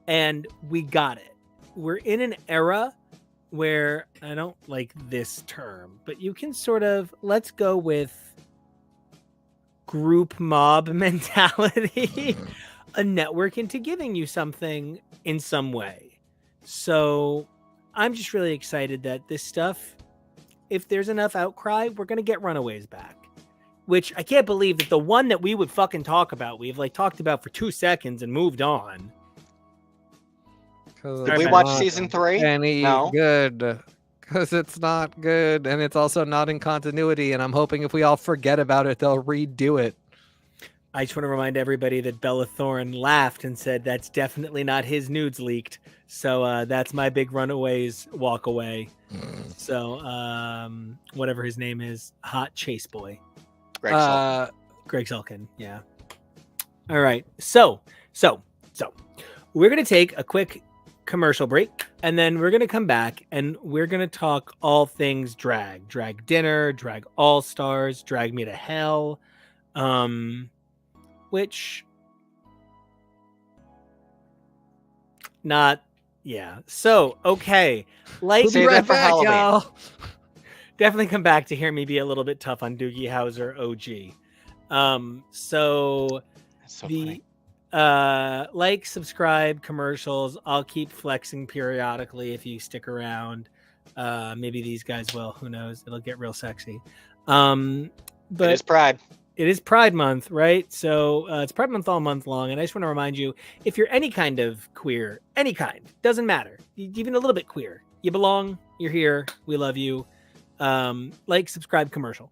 and we got it. We're in an era where I don't like this term, but you can sort of, let's go with group mob mentality, a network into giving you something in some way. So I'm just really excited that this stuff, if there's enough outcry, we're going to get Runaways back. Which I can't believe that the one that we would fucking talk about, we've like talked about for 2 seconds and moved on. Did we watch season 3? Any No. good. Because it's not good, and it's also not in continuity, and I'm hoping if we all forget about it, they'll redo it. I just want to remind everybody that Bella Thorne laughed and said that's definitely not his nudes leaked. So that's my big Runaways walk away. So whatever his name is, hot chase boy. Greg Sulkin. Greg Sulkin, yeah. All right, so we're gonna take a quick commercial break, and then we're gonna come back and we're gonna talk all things drag dinner, drag all stars, drag me to hell, which not yeah. So okay, like Save that for Halloween. Y'all. Definitely come back to hear me be a little bit tough on Doogie Howser OG. So That's so the funny. like, subscribe, commercials. I'll keep flexing periodically if you stick around. Maybe these guys will. Who knows? It'll get real sexy. But It is Pride. it is Pride Month, right? So it's Pride Month all month long. And I just want to remind you, if you're any kind of queer, any kind, doesn't matter, even a little bit queer, you belong, you're here, we love you. Like, subscribe, commercial.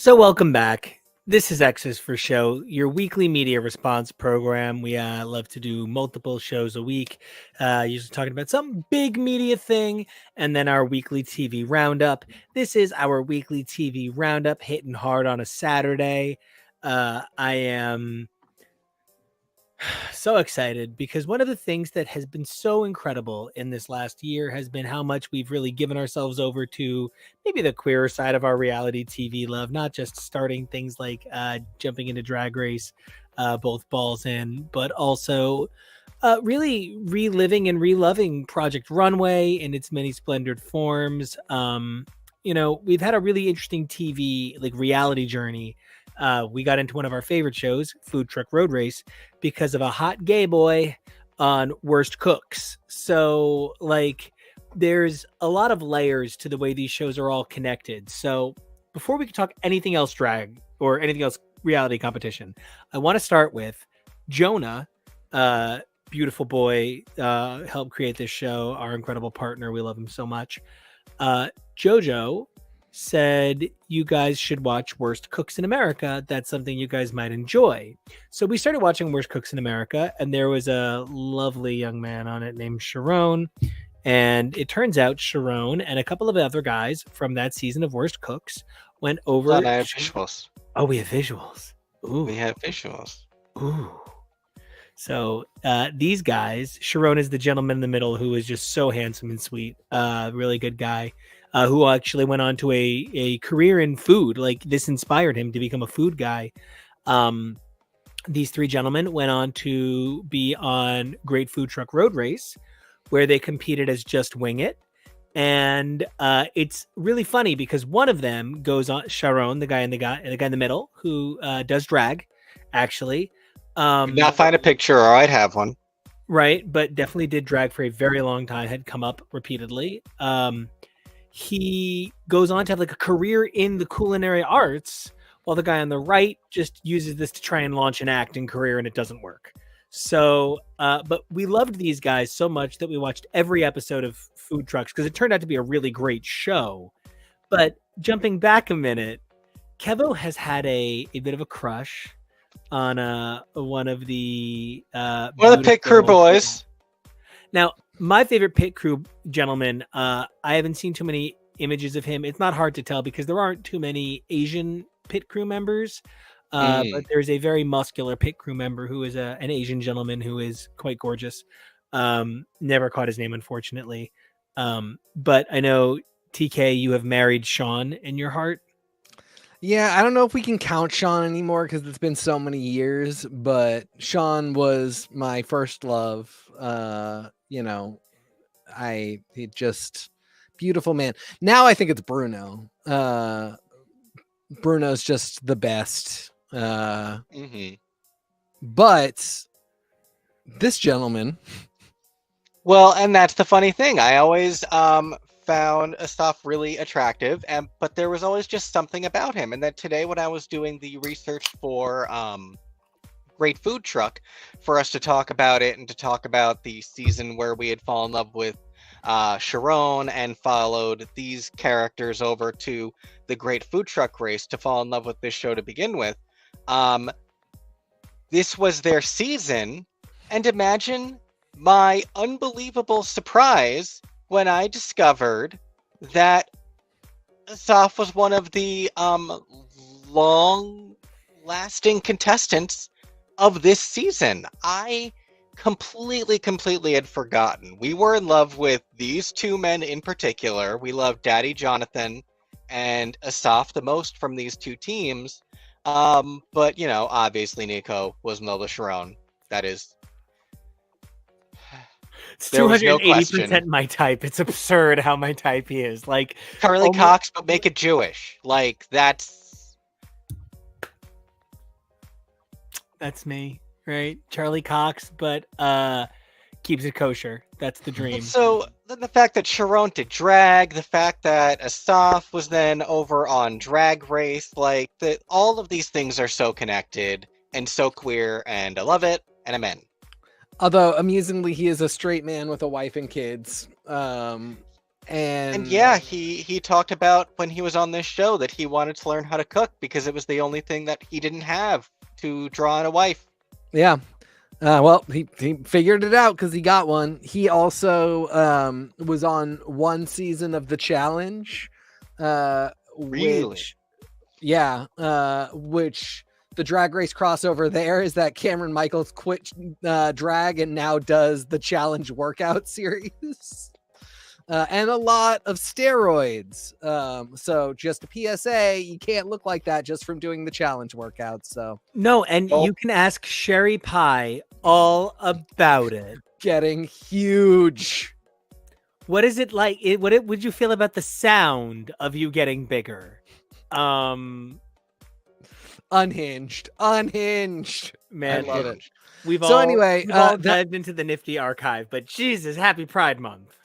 So welcome back. This is X's for Show, your weekly media response program. We love to do multiple shows a week, usually talking about some big media thing, and then our weekly TV roundup. This is our weekly TV roundup, hitting hard on a Saturday. I am so excited because one of the things that has been so incredible in this last year has been how much we've really given ourselves over to maybe the queer side of our reality TV love, not just starting things like jumping into Drag Race, both balls in, but also really reliving and reloving Project Runway in its many splendored forms. We've had a really interesting TV, like reality journey. We got into one of our favorite shows, Food Truck Road Race, because of a hot gay boy on Worst Cooks. So, there's a lot of layers to the way these shows are all connected. So, before we can talk anything else drag or anything else reality competition, I want to start with Jonah, beautiful boy, helped create this show, our incredible partner. We love him so much. Jojo said you guys should watch Worst Cooks in America. That's something you guys might enjoy. So we started watching Worst Cooks in America, and there was a lovely young man on it named Sharon. And it turns out Sharon and a couple of other guys from that season of Worst Cooks went over. I have visuals. Oh, we have visuals. Ooh. We have visuals. Ooh. So these guys, Sharon is the gentleman in the middle who is just so handsome and sweet, really good guy, who actually went on to a career in food. Like, this inspired him to become a food guy. These three gentlemen went on to be on Great Food Truck Road Race, where they competed as Just Wing It. And it's really funny because one of them goes on, Sharon, the guy in the middle, who does drag, actually. Could not find a picture, or I'd have one. Right, but definitely did drag for a very long time, had come up repeatedly. He goes on to have like a career in the culinary arts, while the guy on the right just uses this to try and launch an acting career, and it doesn't work. So, but we loved these guys so much that we watched every episode of Food Trucks because it turned out to be a really great show. But jumping back a minute, Kevo has had a bit of a crush on one of the Pit Crew boys. Now, my favorite Pit Crew gentleman, I haven't seen too many images of him. It's not hard to tell because there aren't too many Asian Pit Crew members. But there's a very muscular Pit Crew member who is an Asian gentleman who is quite gorgeous. Never caught his name, unfortunately. But I know, TK, you have married Sean in your heart. Yeah, I don't know if we can count Sean anymore because it's been so many years, but Sean was my first love. He just beautiful man. Now I think it's Bruno. Bruno's just the best. But this gentleman. Well, and that's the funny thing. I always found Asaf really attractive, but there was always just something about him. And then today, when I was doing the research for Great Food Truck, for us to talk about it and to talk about the season where we had fallen in love with Sharon and followed these characters over to the Great Food Truck Race to fall in love with this show to begin with, this was their season. And imagine my unbelievable surprise when I discovered that Asaf was one of the long-lasting contestants of this season. I completely had forgotten. We were in love with these two men in particular. We loved Daddy Jonathan and Asaf the most from these two teams. But, obviously Nico was Nola Sharon. That is... It's 280% my type. It's absurd how my type he is. Like Charlie Cox, but make it Jewish. Like, that's me, right? Charlie Cox, but keeps it kosher. That's the dream. So the fact that Sharon did drag, the fact that Asaf was then over on Drag Race, like that, all of these things are so connected and so queer, and I love it, and I'm in. Although, amusingly, he is a straight man with a wife and kids. And yeah, he talked about when he was on this show that he wanted to learn how to cook because it was the only thing that he didn't have to draw on a wife. Yeah. Well, he figured it out because he got one. He also was on one season of The Challenge. Really? Which the Drag Race crossover there is that Cameron Michaels quit drag and now does the Challenge workout series. And a lot of steroids. So just a PSA, you can't look like that just from doing the challenge workouts. So no, and you can ask Sherry Pie all about it. Getting huge. What is it like? What would you feel about the sound of you getting bigger? Unhinged. Man, I love it. We've So all anyway, dived into the nifty archive, but Jesus, happy Pride Month.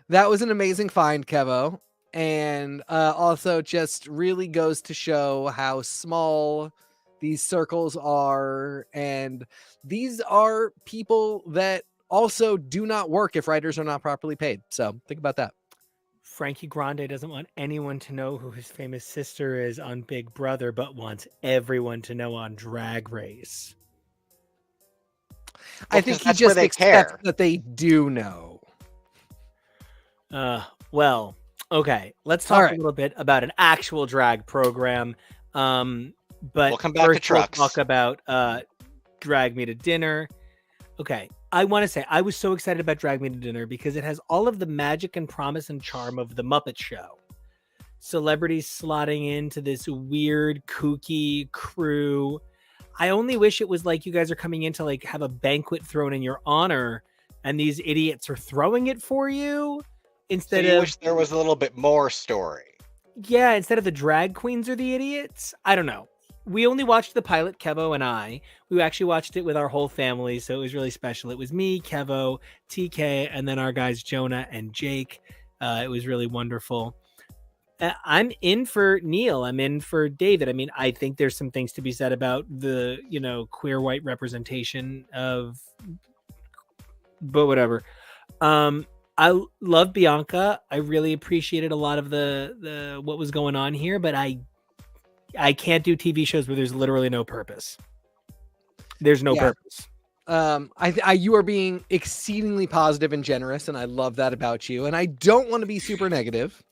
That was an amazing find, Kevo. And also just really goes to show how small these circles are. And these are people that also do not work if writers are not properly paid. So think about that. Frankie Grande doesn't want anyone to know who his famous sister is on Big Brother, but wants everyone to know on Drag Race. I think he just expects that they do know. Well, okay. Let's talk a little bit about an actual drag program. But we'll come back to trucks. We'll talk about Drag Me to Dinner. Okay. I want to say I was so excited about Drag Me to Dinner because it has all of the magic and promise and charm of the Muppet Show. Celebrities slotting into this weird, kooky crew. I only wish it was like you guys are coming in to like have a banquet thrown in your honor and these idiots are throwing it for you. Instead of wish there was a little bit more story. Yeah, instead of the drag queens are the idiots. I don't know. We only watched the pilot, Kevo and I. We actually watched it with our whole family, so it was really special. It was me, Kevo, TK, and then our guys Jonah and Jake. It was really wonderful. I'm in for Neil. I'm in for David. I mean, I think there's some things to be said about the, queer white representation of, but whatever. I love Bianca. I really appreciated a lot of the what was going on here, but I can't do TV shows where there's literally no purpose. There's no purpose. You are being exceedingly positive and generous, and I love that about you. And I don't want to be super negative.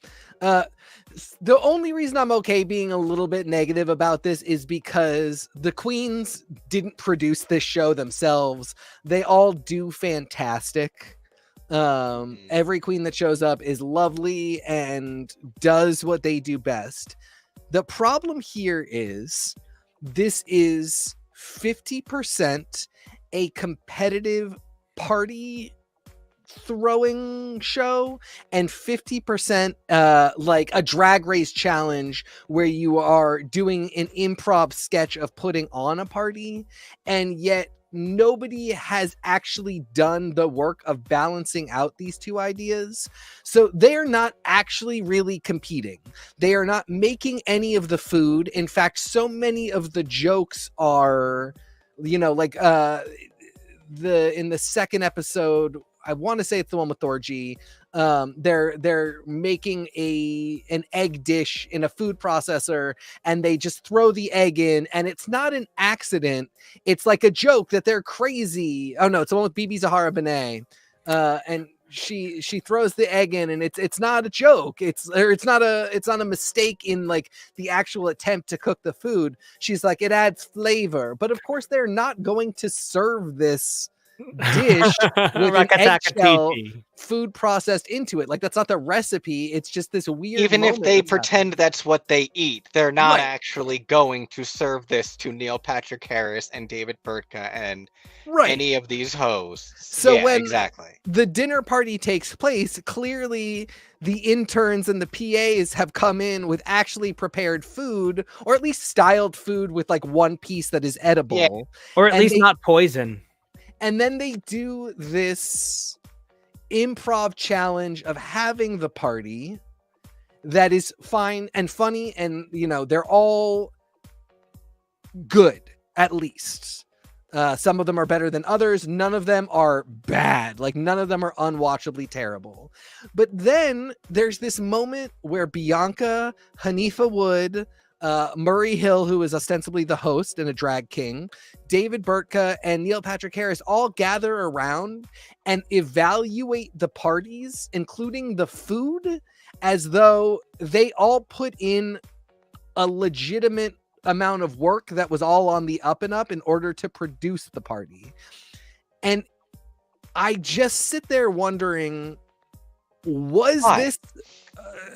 The only reason I'm okay being a little bit negative about this is because the queens didn't produce this show themselves. They all do fantastic. Every queen that shows up is lovely and does what they do best. The problem here is this is 50% a competitive party throwing show and 50% like a drag race challenge where you are doing an improv sketch of putting on a party, and yet nobody has actually done the work of balancing out these two ideas. So they are not actually really competing. They are not making any of the food. In fact, so many of the jokes are, in the second episode, I want to say it's the one with Thorgy. They're making an egg dish in a food processor, and they just throw the egg in, and it's not an accident. It's like a joke that they're crazy. Oh no, it's the one with Bibi Zahara Benet, and she throws the egg in, and it's not a joke. It's not a mistake in like the actual attempt to cook the food. She's like, it adds flavor, but of course they're not going to serve this dish with an eggshell food processed into it. Like, that's not the recipe. It's just this weird. Even if they pretend that's what they eat, they're not actually going to serve this to Neil Patrick Harris and David Bertka and any of these hosts. So when the dinner party takes place, clearly the interns and the PAs have come in with actually prepared food, or at least styled food with like one piece that is edible, or at least not poison. And then they do this improv challenge of having the party that is fine and funny, and they're all good at least. Some of them are better than others. None of them are bad. Like, none of them are unwatchably terrible. But then there's this moment where Bianca, Hanifa Wood, Murray Hill, who is ostensibly the host and a drag king, David Burtka, and Neil Patrick Harris all gather around and evaluate the parties, including the food, as though they all put in a legitimate amount of work that was all on the up and up in order to produce the party. And I just sit there wondering, was this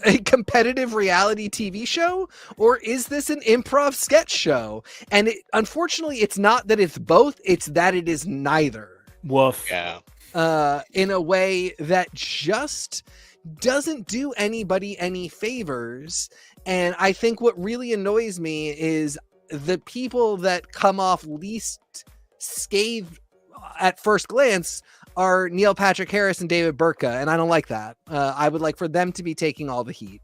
a competitive reality TV show, or is this an improv sketch show? And unfortunately, it's not that it's both, it's that it is neither. Woof. Yeah. In a way that just doesn't do anybody any favors. And I think what really annoys me is the people that come off least scathed at first glance are Neil Patrick Harris and David Burtka, and I don't like that. I would like for them to be taking all the heat.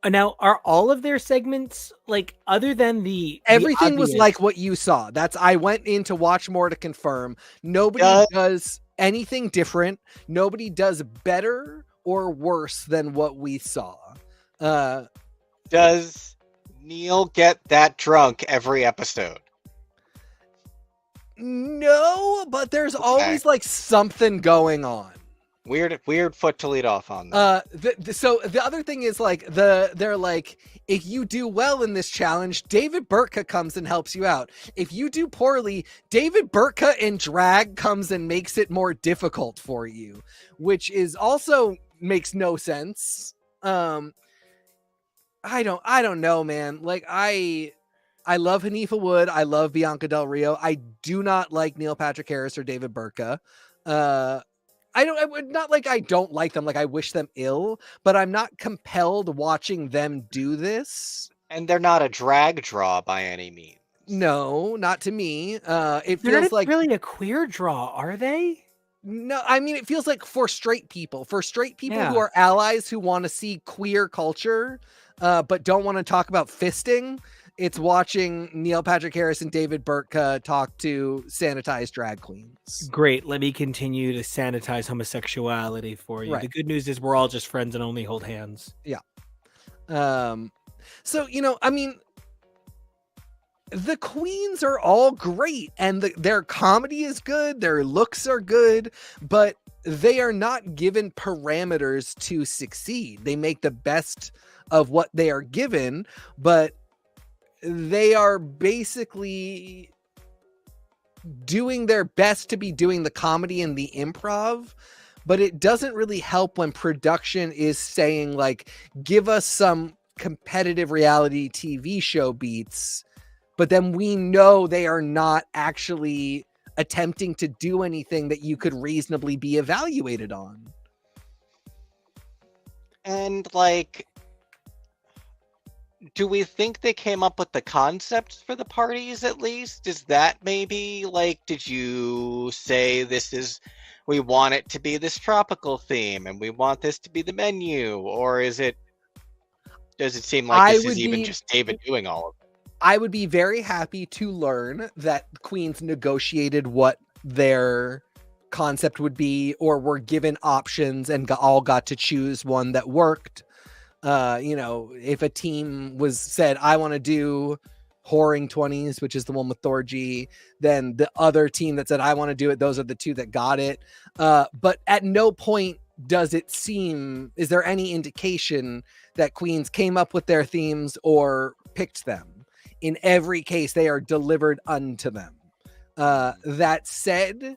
Now, are all of their segments, like, other than everything was like what you saw? I went in to watch more to confirm. Nobody does anything different. Nobody does better or worse than what we saw. Does Neil get that drunk every episode? No, but there's always like something going on. Weird foot to lead off on that. So the other thing is like they're like, if you do well in this challenge, David Burtka comes and helps you out. If you do poorly, David Burtka in drag comes and makes it more difficult for you, which is also makes no sense. I don't know, man. Like, I love Hanifa Wood. I love Bianca Del Rio. I do not like Neil Patrick Harris or David Burtka. I would not like, I don't like them. Like, I wish them ill, but I'm not compelled watching them do this. And they're not a drag draw by any means. No, not to me. It They're feels not like really a queer draw, are they? No, I mean, it feels like for straight people who Yeah. are allies who want to see queer culture, but don't want to talk about fisting. It's watching Neil Patrick Harris and David Burtka talk to sanitized drag queens. Great. Let me continue to sanitize homosexuality for you. Right. The good news is we're all just friends and only hold hands. Yeah. So, I mean, the queens are all great and their comedy is good. Their looks are good, but they are not given parameters to succeed. They make the best of what they are given, but they are basically doing their best to be doing the comedy and the improv, but it doesn't really help when production is saying, like, give us some competitive reality TV show beats, but then we know they are not actually attempting to do anything that you could reasonably be evaluated on. And, like, do we think they came up with the concepts for the parties at least? Is that maybe, like, did you say we want it to be this tropical theme and we want this to be the menu? Or does it seem like this is even just David doing all of it? I would be very happy to learn that Queens negotiated what their concept would be, or were given options and all got to choose one that worked. If a team said, I want to do Whoring 20s, which is the one with Thorgy, then the other team that said, I want to do it, those are the two that got it. But at no point is there any indication that Queens came up with their themes or picked them. In every case, they are delivered unto them. That said,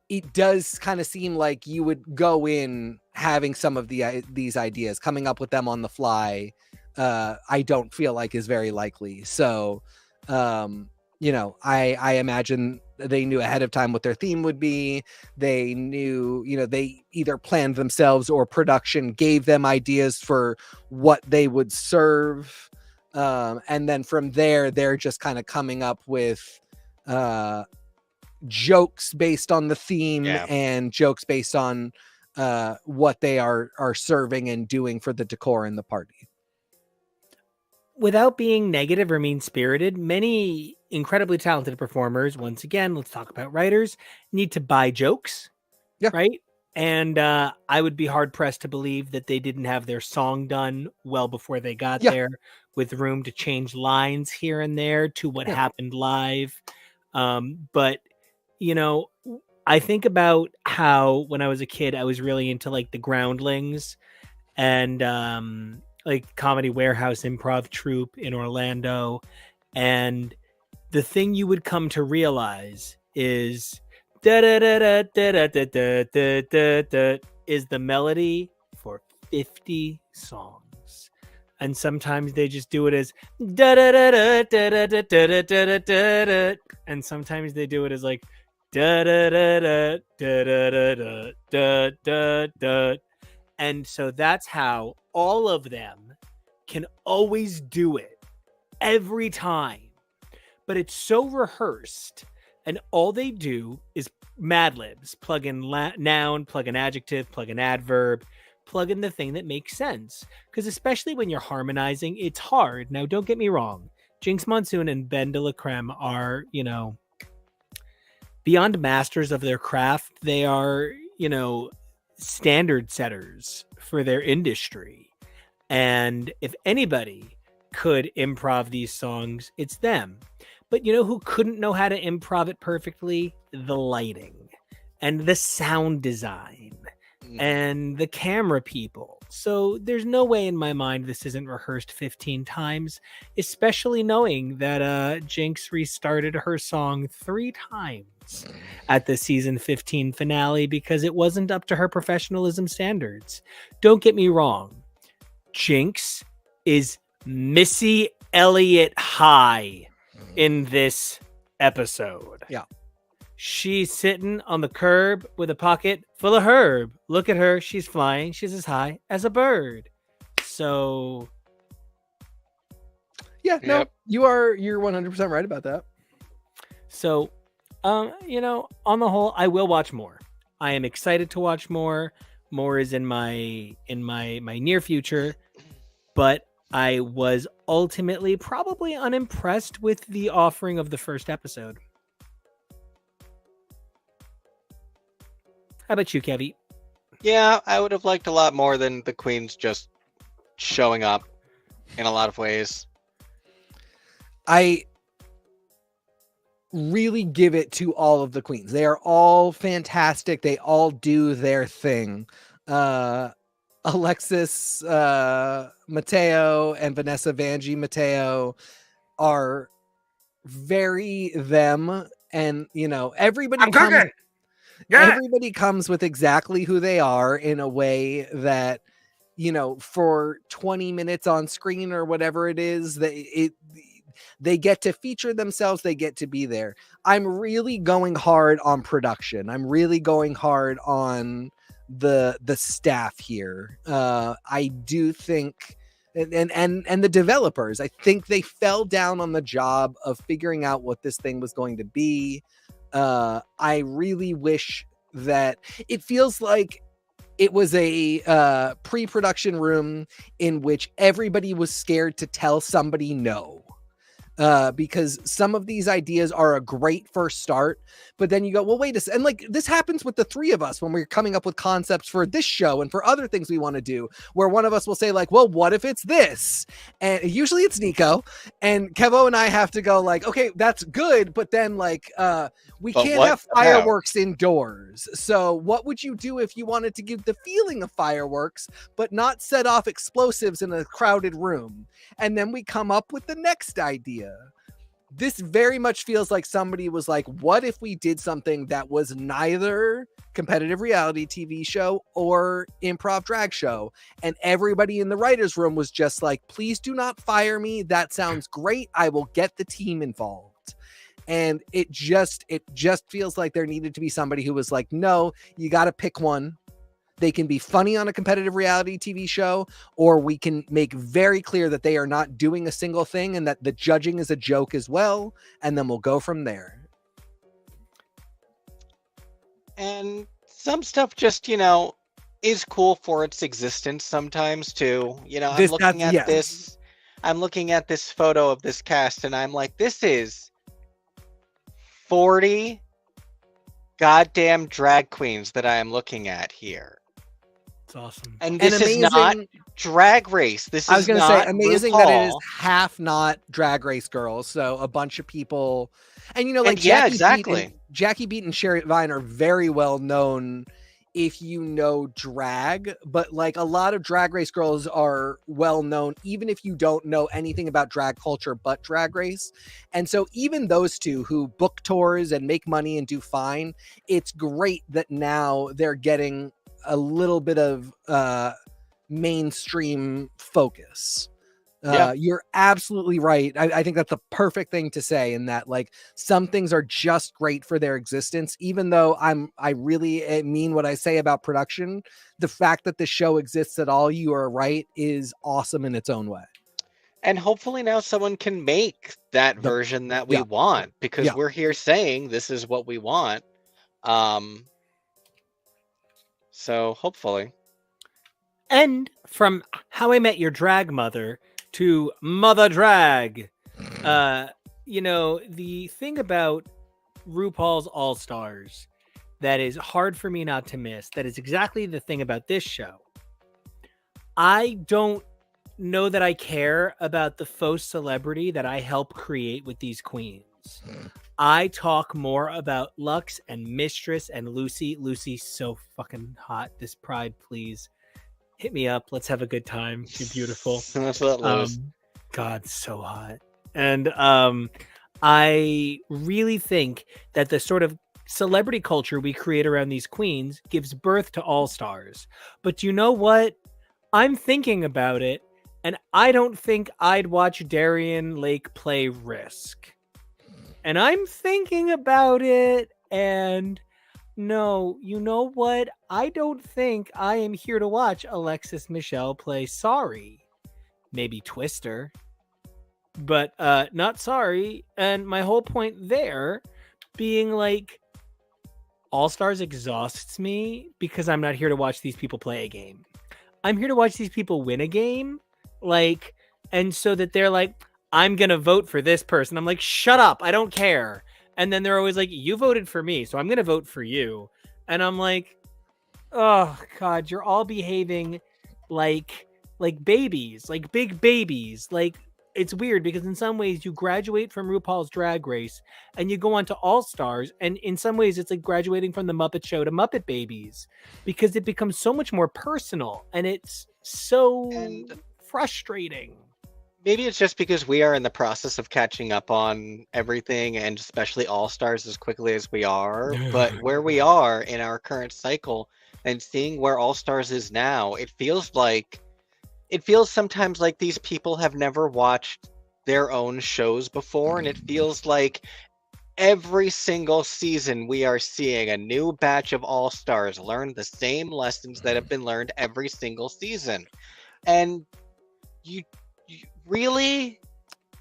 it does kind of seem like you would go in having some of these ideas, coming up with them on the fly. I don't feel like is very likely. So, I imagine they knew ahead of time what their theme would be. They knew, they either planned themselves or production gave them ideas for what they would serve. And then from there, they're just kind of coming up with jokes based on the theme and jokes based on what they are serving and doing for the decor in the party. without being negative or mean-spirited, many incredibly talented performers, once again, let's talk about writers, need to buy jokes, right? And I would be hard-pressed to believe that they didn't have their song done well before they got there, with room to change lines here and there to what happened live. But, you know, I think about how when I was a kid, I was really into like the Groundlings and like Comedy Warehouse improv troupe in Orlando. And the thing you would come to realize is da da da da da da da da da da is the melody for 50 songs. And sometimes they just do it as da da da da da da da da da da, and sometimes they do it as like da da da da da da da da da da. And so that's how all of them can always do it every time. But it's so rehearsed, and all they do is Mad Libs, plug in noun, plug in adjective, plug in adverb, plug in the thing that makes sense. Because especially when you're harmonizing, it's hard. Now, don't get me wrong. Jinx Monsoon and Ben de la Creme are, you know, beyond masters of their craft. They are, you know, standard setters for their industry. And if anybody could improv these songs, it's them. But you know who couldn't know how to improv it perfectly? The lighting and the sound design and the camera people. So there's no way in my mind this isn't rehearsed 15 times, especially knowing that Jinx restarted her song 3 times at the season 15 finale because it wasn't up to her professionalism standards. Don't get me wrong. Jinx is Missy Elliott high in this episode. Yeah. She's sitting on the curb with a pocket full of herb. Look at her. She's flying. She's as high as a bird. So yeah, no, you're 100% right about that. So you know, on the whole, I will watch more. I am excited to watch more. More is in my near future, but I was ultimately probably unimpressed with the offering of the first episode. How about you, Kevy? Yeah, I would have liked a lot more than the queens just showing up in a lot of ways. I really give it to all of the queens. They are all fantastic. They all do their thing. Alexis Mateo and Vanessa Vanjie Mateo are very them, and you know, everybody comes with exactly who they are in a way that, you know, for 20 minutes on screen or whatever it is, they get to feature themselves. They get to be there. I'm really going hard on production. I'm really going hard on the staff here. I do think, and the developers, I think they fell down on the job of figuring out what this thing was going to be. I really wish that it feels like it was a pre-production room in which everybody was scared to tell somebody no. Because some of these ideas are a great first start, but then you go, well, wait a second. And like this happens with the three of us when we're coming up with concepts for this show and for other things we want to do, where one of us will say like, well, what if it's this? And usually it's Nico, and Kevo and I have to go like, okay, that's good. But then like, we can't have fireworks indoors. So what would you do if you wanted to give the feeling of fireworks, but not set off explosives in a crowded room? And then we come up with the next idea. This very much feels like somebody was like, what if we did something that was neither competitive reality TV show or improv drag show? And everybody in the writer's room was just like, please do not fire me. That sounds great. I will get the team involved. And it just feels like there needed to be somebody who was like, no, you got to pick one. They can be funny on a competitive reality TV show, or we can make very clear that they are not doing a single thing and that the judging is a joke as well. And then we'll go from there. And some stuff just, you know, is cool for its existence sometimes too. You know, I'm looking at this I'm looking at this photo of this cast and I'm like, this is 40 goddamn drag queens that I am looking at here. It's awesome. And And this is not Drag Race. This I was is going to say, not amazing RuPaul. that it is half not Drag Race girls. So a bunch of people, and you know, like yeah, exactly. Jackie Beat and Sherry Vine are very well known if you know drag, but like a lot of Drag Race girls are well known even if you don't know anything about drag culture but Drag Race. And so even those two who book tours and make money and do fine, it's great that now they're getting a little bit of mainstream focus. You're absolutely right. I think that's the perfect thing to say, in that like some things are just great for their existence, even though I really mean what I say about production. The fact that the show exists at all, you are right, is awesome in its own way. And hopefully now someone can make that version that we want, because we're here saying this is what we want. So hopefully. And from How I Met Your Drag Mother to Mother Drag, you know, the thing about RuPaul's All Stars that is hard for me not to miss, that is exactly the thing about this show. I don't know that I care about the faux celebrity that I help create with these queens. I talk more about Lux and Mistress and Lucy. Lucy's so fucking hot. This Pride, please. Hit me up. Let's have a good time. You're beautiful. God, so hot. And I really think that the sort of celebrity culture we create around these queens gives birth to All Stars. But you know what? I'm thinking about it, and I don't think I'd watch Darian Lake play Risk. And I'm thinking about it, and no, you know what? I don't think I am here to watch Alexis Michelle play Sorry. Maybe Twister, but not Sorry. And my whole point there being like, All Stars exhausts me because I'm not here to watch these people play a game. I'm here to watch these people win a game. Like, and so that they're like, I'm going to vote for this person. I'm like, shut up. I don't care. And then they're always like, you voted for me, so I'm going to vote for you. And I'm like, oh, God, you're all behaving like babies, like big babies. Like, it's weird because in some ways you graduate from RuPaul's Drag Race and you go on to All Stars. And in some ways it's like graduating from the Muppet Show to Muppet Babies, because it becomes so much more personal and it's so frustrating. Maybe it's just because we are in the process of catching up on everything, and especially All Stars, as quickly as we are. But where we are in our current cycle and seeing where All Stars is now, it feels sometimes like these people have never watched their own shows before. And it feels like every single season we are seeing a new batch of All Stars learn the same lessons that have been learned every single season. And you really,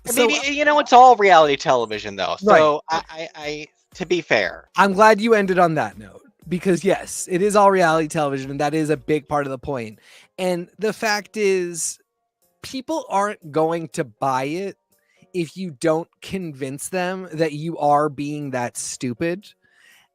so, maybe, you know, it's all reality television though. So right. I to be fair, I'm glad you ended on that note, because yes, it is all reality television, and that is a big part of the point. And the fact is, people aren't going to buy it if you don't convince them that you are being that stupid.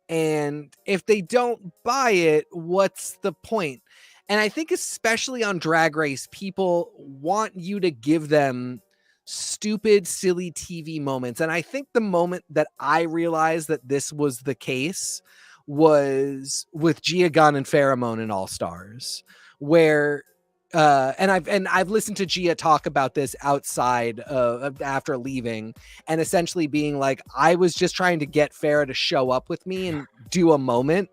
And if they don't buy it, what's the point? And I think especially on Drag Race, people want you to give them stupid, silly TV moments. And I think the moment that I realized that this was the case was with Gia Gunn and Pheromone in All Stars, where and I've listened to Gia talk about this outside after leaving, and essentially being like, I was just trying to get Farrah to show up with me and do a moment.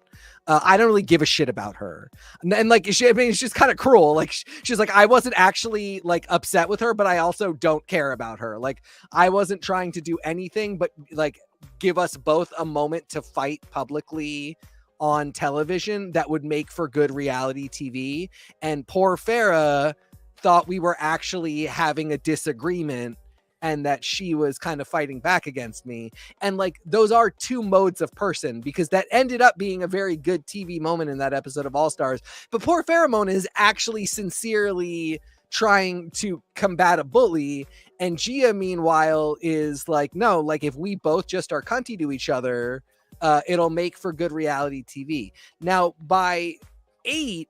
I don't really give a shit about her. And like, I mean, it's just kind of cruel. Like, she's like, I wasn't actually like upset with her, but I also don't care about her. Like, I wasn't trying to do anything but like give us both a moment to fight publicly on television that would make for good reality TV. And poor Farrah thought we were actually having a disagreement and that she was kind of fighting back against me. And like, those are two modes of person, because that ended up being a very good TV moment in that episode of All Stars. But poor Pheromone is actually sincerely trying to combat a bully, and Gia meanwhile is like, no, like if we both just are cunty to each other, it'll make for good reality TV. Now by 8,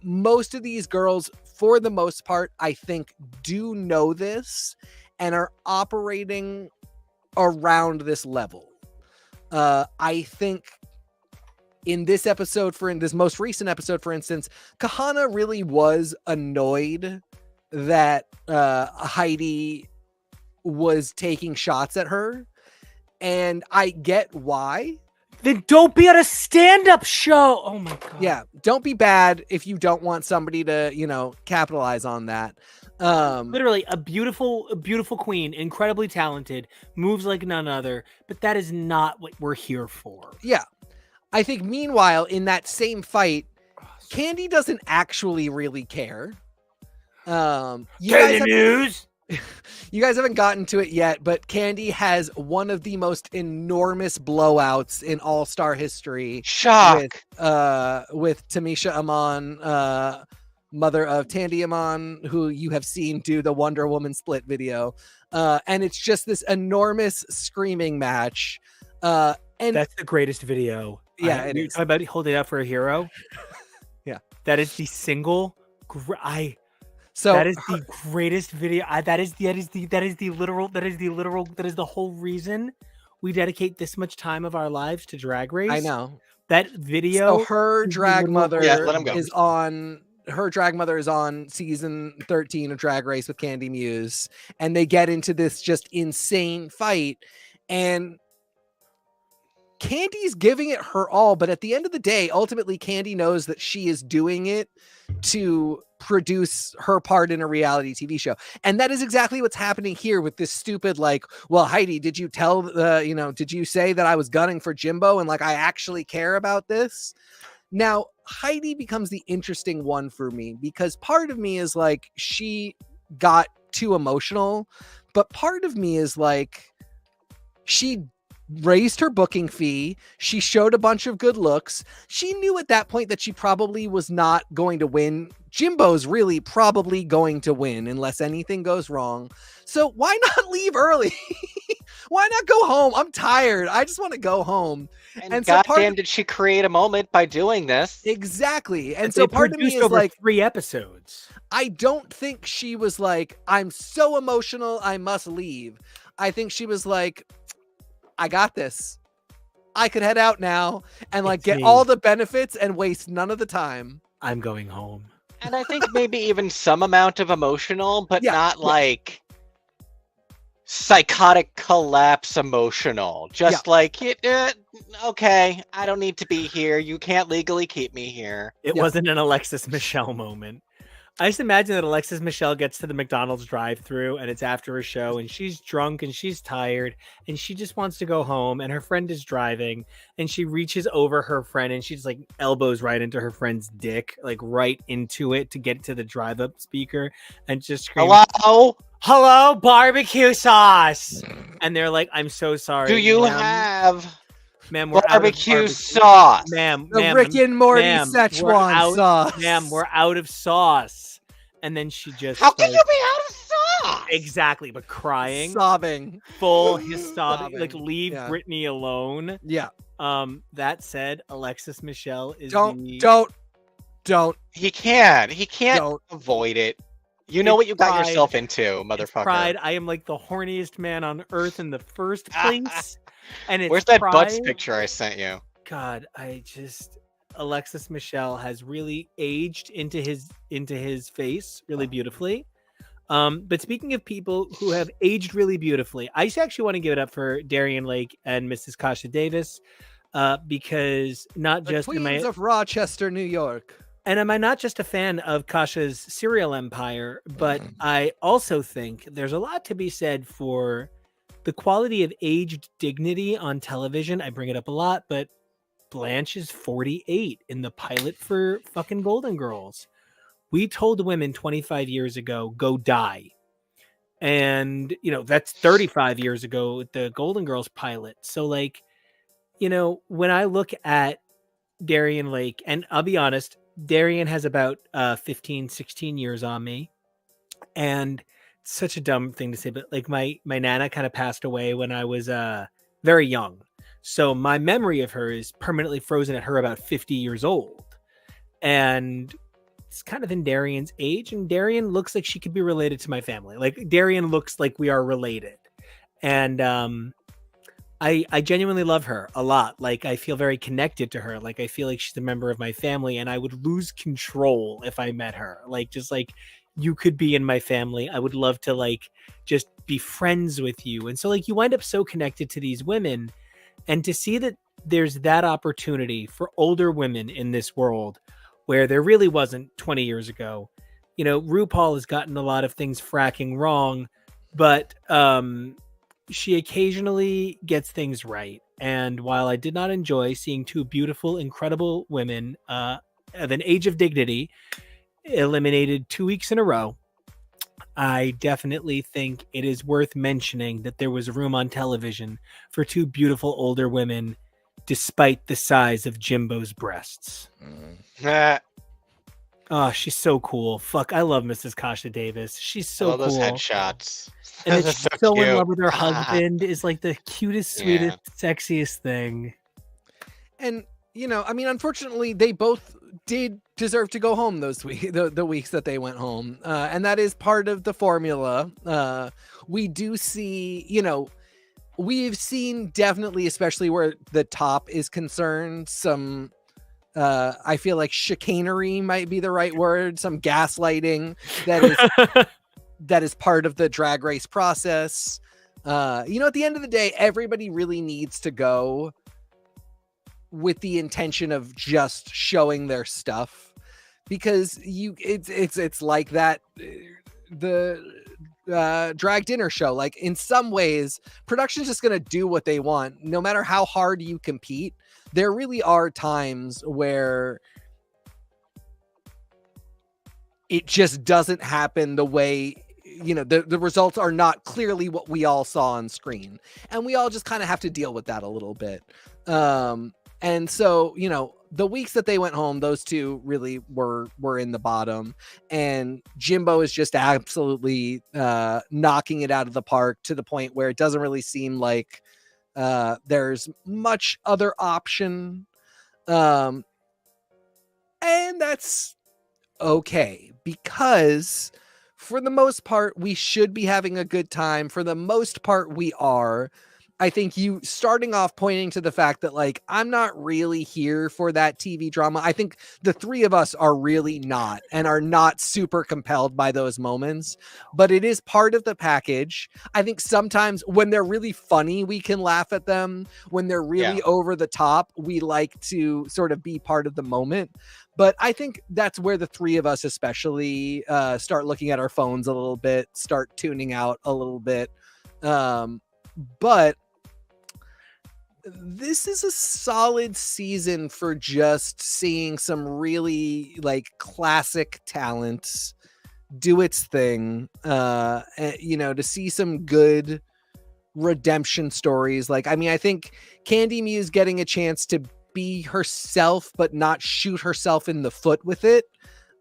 most of these girls, for the most part, I think do know this and are operating around this level. I think in this episode, in this most recent episode, for instance, Kahana really was annoyed that Heidi was taking shots at her. And I get why. Then don't be at a stand-up show. Oh my God. Yeah. Don't be bad if you don't want somebody to, capitalize on that. Literally a beautiful queen, incredibly talented, moves like none other, but that is not what we're here for. Yeah. I think meanwhile, in that same fight, Candy doesn't actually really care. News. You guys haven't gotten to it yet, but Candy has one of the most enormous blowouts in All-Star history. Shock. With Tamisha Aman, mother of Tandy Aman, who you have seen do the Wonder Woman split video. And it's just this enormous screaming match. And that's the greatest video. Yeah, you're talking about holding out for a hero. Yeah, that is the single. That is the greatest video. That is the whole reason we dedicate this much time of our lives to Drag Race. I know that video. So her drag mother is on. Her drag mother is on season 13 of Drag Race with Candy Muse, and they get into this just insane fight, and Candy's giving it her all, but at the end of the day, ultimately Candy knows that she is doing it to produce her part in a reality TV show. And that is exactly what's happening here with this stupid, like, well, Heidi, did you did you say that I was gunning for Jimbo and like I actually care about this? Now, Heidi becomes the interesting one for me because part of me is like she got too emotional, but part of me is like she raised her booking fee. She showed a bunch of good looks. She knew at that point that she probably was not going to win. Jimbo's really probably going to win unless anything goes wrong. So why not leave early? Why not go home? I'm tired. I just want to go home. And so goddamn, did she create a moment by doing this? Exactly. And so part of me is over like 3 episodes. I don't think she was like, I'm so emotional, I must leave. I think she was like, I got this. I could head out now and like get all the benefits and waste none of the time. I'm going home. And I think maybe even some amount of emotional, but not like psychotic collapse emotional. Just like, okay, I don't need to be here. You can't legally keep me here. It wasn't an Alexis Michelle moment. I just imagine that Alexis Michelle gets to the McDonald's drive-thru and it's after a show and she's drunk and she's tired and she just wants to go home and her friend is driving and she reaches over her friend and she's like elbows right into her friend's dick, like right into it to get to the drive-up speaker and just screams, Hello, barbecue sauce. And they're like, I'm so sorry. Do you have Ma'am, we're barbecue sauce? Ma'am, Rick and Morty Szechuan sauce. Ma'am, we're out of sauce. And then she just How can you be out of sauce? Exactly, but crying. Sobbing. Full sobbing. Like, leave Brittany alone. Yeah. That said, Alexis Michelle is Don't. He can't avoid it. You know what you got yourself into, motherfucker. Pride. I am like the horniest man on earth in the first place. And it's where's that butts picture I sent you? God, Alexis Michelle has really aged into his face really beautifully. But speaking of people who have aged really beautifully, I just actually want to give it up for Darian Lake and Mrs. Kasha Davis, because not just Queens of Rochester, New York. And am I not just a fan of Kasha's serial empire, but I also think there's a lot to be said for the quality of aged dignity on television. I bring it up a lot, but Blanche is 48 in the pilot for fucking Golden Girls. We told women 25 years ago, go die. And, that's 35 years ago with the Golden Girls pilot. So, like, when I look at Darian Lake, and I'll be honest, Darian has about 15, 16 years on me. And it's such a dumb thing to say, but like my nana kind of passed away when I was very young. So my memory of her is permanently frozen at her about 50 years old. And it's kind of in Darian's age, and Darian looks like she could be related to my family. Like Darian looks like we are related. And I genuinely love her a lot. Like I feel very connected to her. Like I feel like she's a member of my family, and I would lose control if I met her. Like just like you could be in my family. I would love to like just be friends with you. And so like you wind up so connected to these women, and to see that there's that opportunity for older women in this world where there really wasn't 20 years ago. You know, RuPaul has gotten a lot of things fracking wrong, but she occasionally gets things right. And while I did not enjoy seeing two beautiful, incredible women of an age of dignity eliminated 2 weeks in a row, I definitely think it is worth mentioning that there was room on television for two beautiful older women, despite the size of Jimbo's breasts. Oh, she's so cool. Fuck, I love Mrs. Kasha Davis. She's so I love cool. those headshots. And then That's she's so so in cute. love with her husband is like the cutest, sweetest, sexiest thing. And, you know, I mean, unfortunately, they both did deserve to go home those the weeks that they went home. And that is part of the formula. We do see, you know, we've seen definitely, especially where the top is concerned, some I feel like chicanery might be the right word, some gaslighting that is that is part of the Drag Race process. You know, at the end of the day, everybody really needs to go with the intention of just showing their stuff, because it's like that the drag dinner show. Like in some ways, production's just gonna do what they want, no matter how hard you compete. There really are times where it just doesn't happen the way, you know, the results are not clearly what we all saw on screen, and we all just kind of have to deal with that a little bit. And so, you know, the weeks that they went home, those two really were in the bottom, and Jimbo is just absolutely knocking it out of the park, to the point where it doesn't really seem like there's much other option. And that's okay, because for the most part, we should be having a good time. For the most part, we are. I think you starting off pointing to the fact that, like, I'm not really here for that TV drama. I think the three of us are really not, and are not super compelled by those moments, but it is part of the package. I think sometimes when they're really funny, we can laugh at them. When they're really over the top, we like to sort of be part of the moment. But I think that's where the three of us especially start looking at our phones a little bit, start tuning out a little bit. But this is a solid season for just seeing some really like classic talents do its thing. You know, to see some good redemption stories. Like, I mean, I think Candy Muse getting a chance to be herself but not shoot herself in the foot with it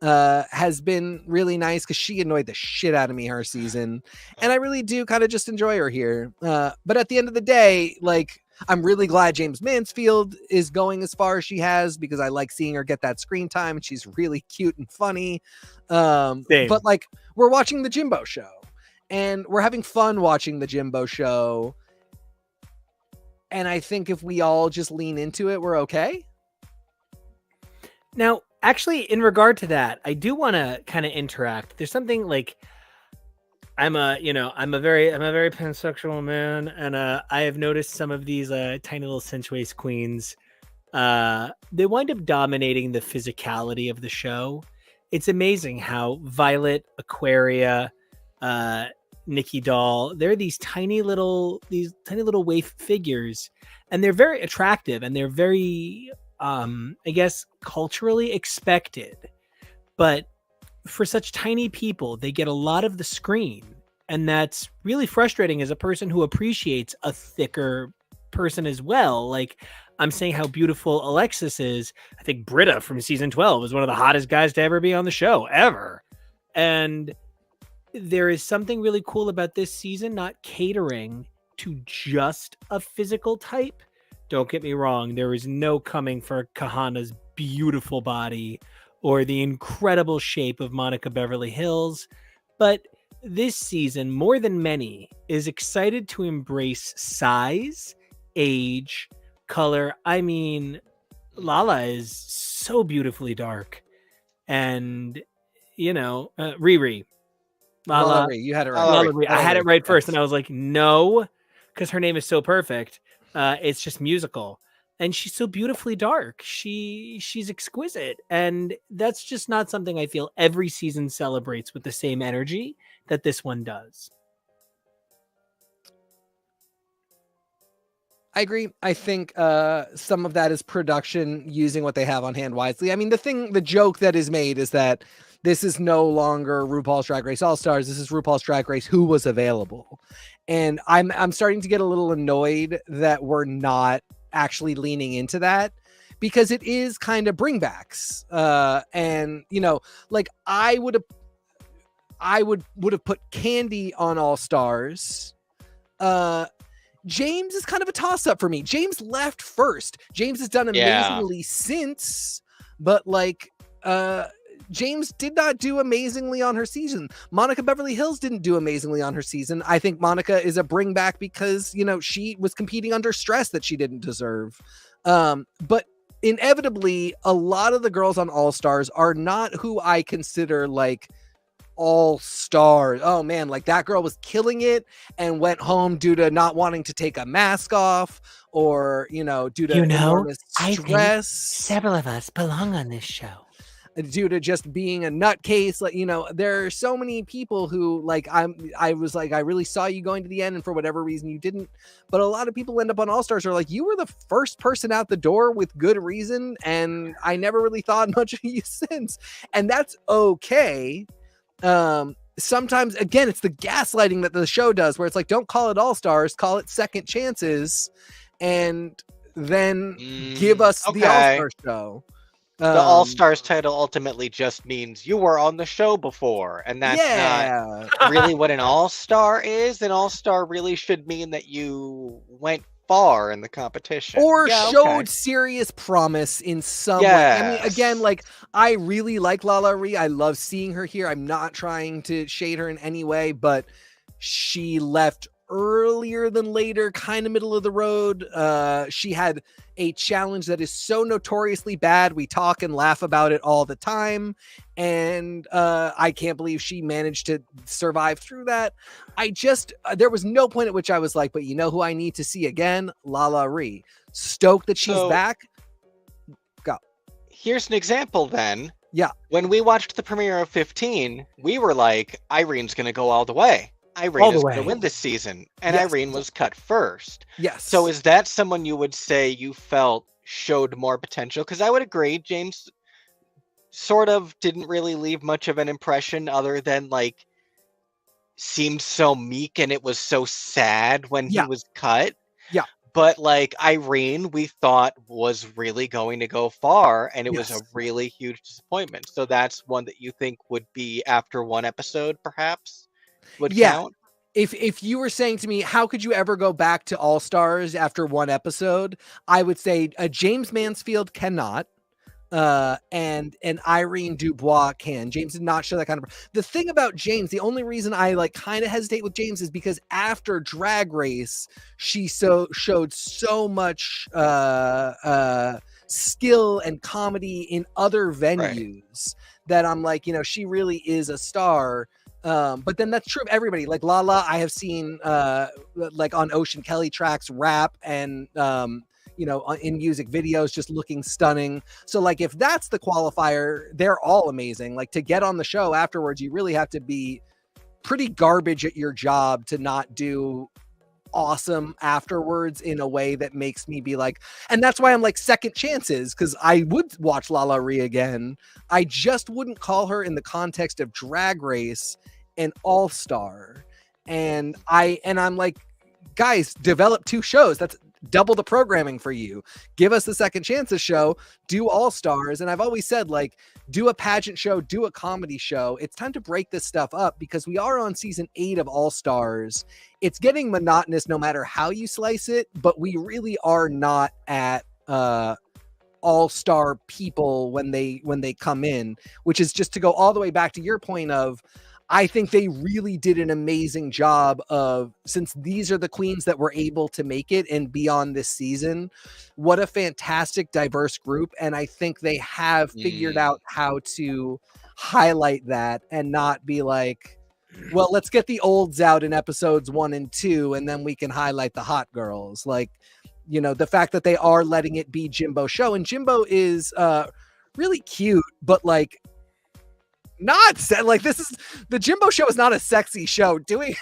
has been really nice, because she annoyed the shit out of me her season, and I really do kind of just enjoy her here. But at the end of the day, like, I'm really glad James Mansfield is going as far as she has, because I like seeing her get that screen time, and she's really cute and funny. But like, we're watching the Jimbo show, and we're having fun watching the Jimbo show, and I think if we all just lean into it, we're okay. Now, actually, in regard to that, I do want to kind of interact. There's something like, I'm a very pansexual man, and I have noticed some of these tiny little sensuous queens, they wind up dominating the physicality of the show. It's amazing how Violet, Aquaria, Nikki Doll, they're these tiny little waif figures, and they're very attractive, and they're very I guess culturally expected, but for such tiny people, they get a lot of the screen, and that's really frustrating as a person who appreciates a thicker person as well. Like, I'm saying how beautiful Alexis is. I think Britta from season 12 is one of the hottest guys to ever be on the show ever. And there is something really cool about this season not catering to just a physical type. Don't get me wrong, there is no coming for Kahana's beautiful body or the incredible shape of Monica Beverly Hills, but this season, more than many, is excited to embrace size, age, color. I mean, Lala is so beautifully dark. And, Riri. Lala Ree, you had it right. Lala Ree. I had it right first, and I was like, no, because her name is so perfect. It's just musical. And she's so beautifully dark. She's exquisite. And that's just not something I feel every season celebrates with the same energy that this one does. I agree. I think some of that is production using what they have on hand wisely. I mean, the joke that is made is that this is no longer RuPaul's Drag Race All-Stars. This is RuPaul's Drag Race Who Was Available. And I'm starting to get a little annoyed that we're not actually leaning into that, because it is kind of bringbacks. And like I would have put Candy on All-Stars. James is kind of a toss-up for me. James left first. James has done amazingly since, but James did not do amazingly on her season. Monica Beverly Hills didn't do amazingly on her season. I think Monica is a bring back because, she was competing under stress that she didn't deserve. But inevitably, a lot of the girls on All Stars are not who I consider all stars. Oh man, that girl was killing it and went home due to not wanting to take a mask off, or due to enormous stress. I think several of us belong on this show. Due to just being a nutcase. There are so many people who I was I really saw you going to the end, and for whatever reason you didn't. But a lot of people end up on All Stars are you were the first person out the door with good reason, and I never really thought much of you since. And that's okay. Sometimes again, it's the gaslighting that the show does, where it's don't call it All Stars, call it Second Chances, and then give us the All Star show. The All Stars title ultimately just means you were on the show before, and that's not really what an All Star is. An All Star really should mean that you went far in the competition, or showed serious promise in some way. I mean, again, I really like Lala Ree. I love seeing her here. I'm not trying to shade her in any way, but she left earlier than later, kind of middle of the road. She had a challenge that is so notoriously bad. We talk and laugh about it all the time. And I can't believe she managed to survive through that. There was no point at which I was but you know who I need to see again? Lala Ree. Stoked that she's back. Go. Here's an example then. Yeah. When we watched the premiere of 15, we were Irene's going to go all the way. Irene is going to win this season, and Irene was cut first. Yes. So is that someone you would say you felt showed more potential? Because I would agree, James sort of didn't really leave much of an impression other than seemed so meek, and it was so sad when he was cut. Yeah. But Irene, we thought was really going to go far, and it was a really huge disappointment. So that's one that you think would be after one episode, perhaps? Would count? If you were saying to me, how could you ever go back to All Stars after one episode? I would say James Mansfield cannot, and Irene Dubois can. James did not show that kind of. The thing about James, the only reason I kind of hesitate with James is because after Drag Race, she showed so much skill and comedy in other venues that I'm she really is a star. But then that's true of everybody. Lala, I have seen on Ocean Kelly tracks rap and in music videos just looking stunning. So if that's the qualifier, they're all amazing. To get on the show afterwards, you really have to be pretty garbage at your job to not do awesome afterwards in a way that makes me be and that's why I'm Second Chances, because I would watch Lala Ree again. I just wouldn't call her in the context of Drag Race an all-star. And I'm guys, develop two shows. double the programming for you. Give us the Second Chances show, do All Stars. And I've always said, like, do a pageant show, do a comedy show. It's time to break this stuff up because we are on season 8 of All Stars. It's getting monotonous no matter how you slice it, but we really are not at all-star people when they come in, which is just to go all the way back to your point of, I think they really did an amazing job of, since these are the queens that were able to make it and be on this season, what a fantastic diverse group. And I think they have figured out how to highlight that and not be like, well, let's get the olds out in episodes 1 and 2 and then we can highlight the hot girls. Like, you know, the fact that they are letting it be Jimbo's show, and Jimbo is really cute, but like not like, this is the Jimbo show is not a sexy show. Doing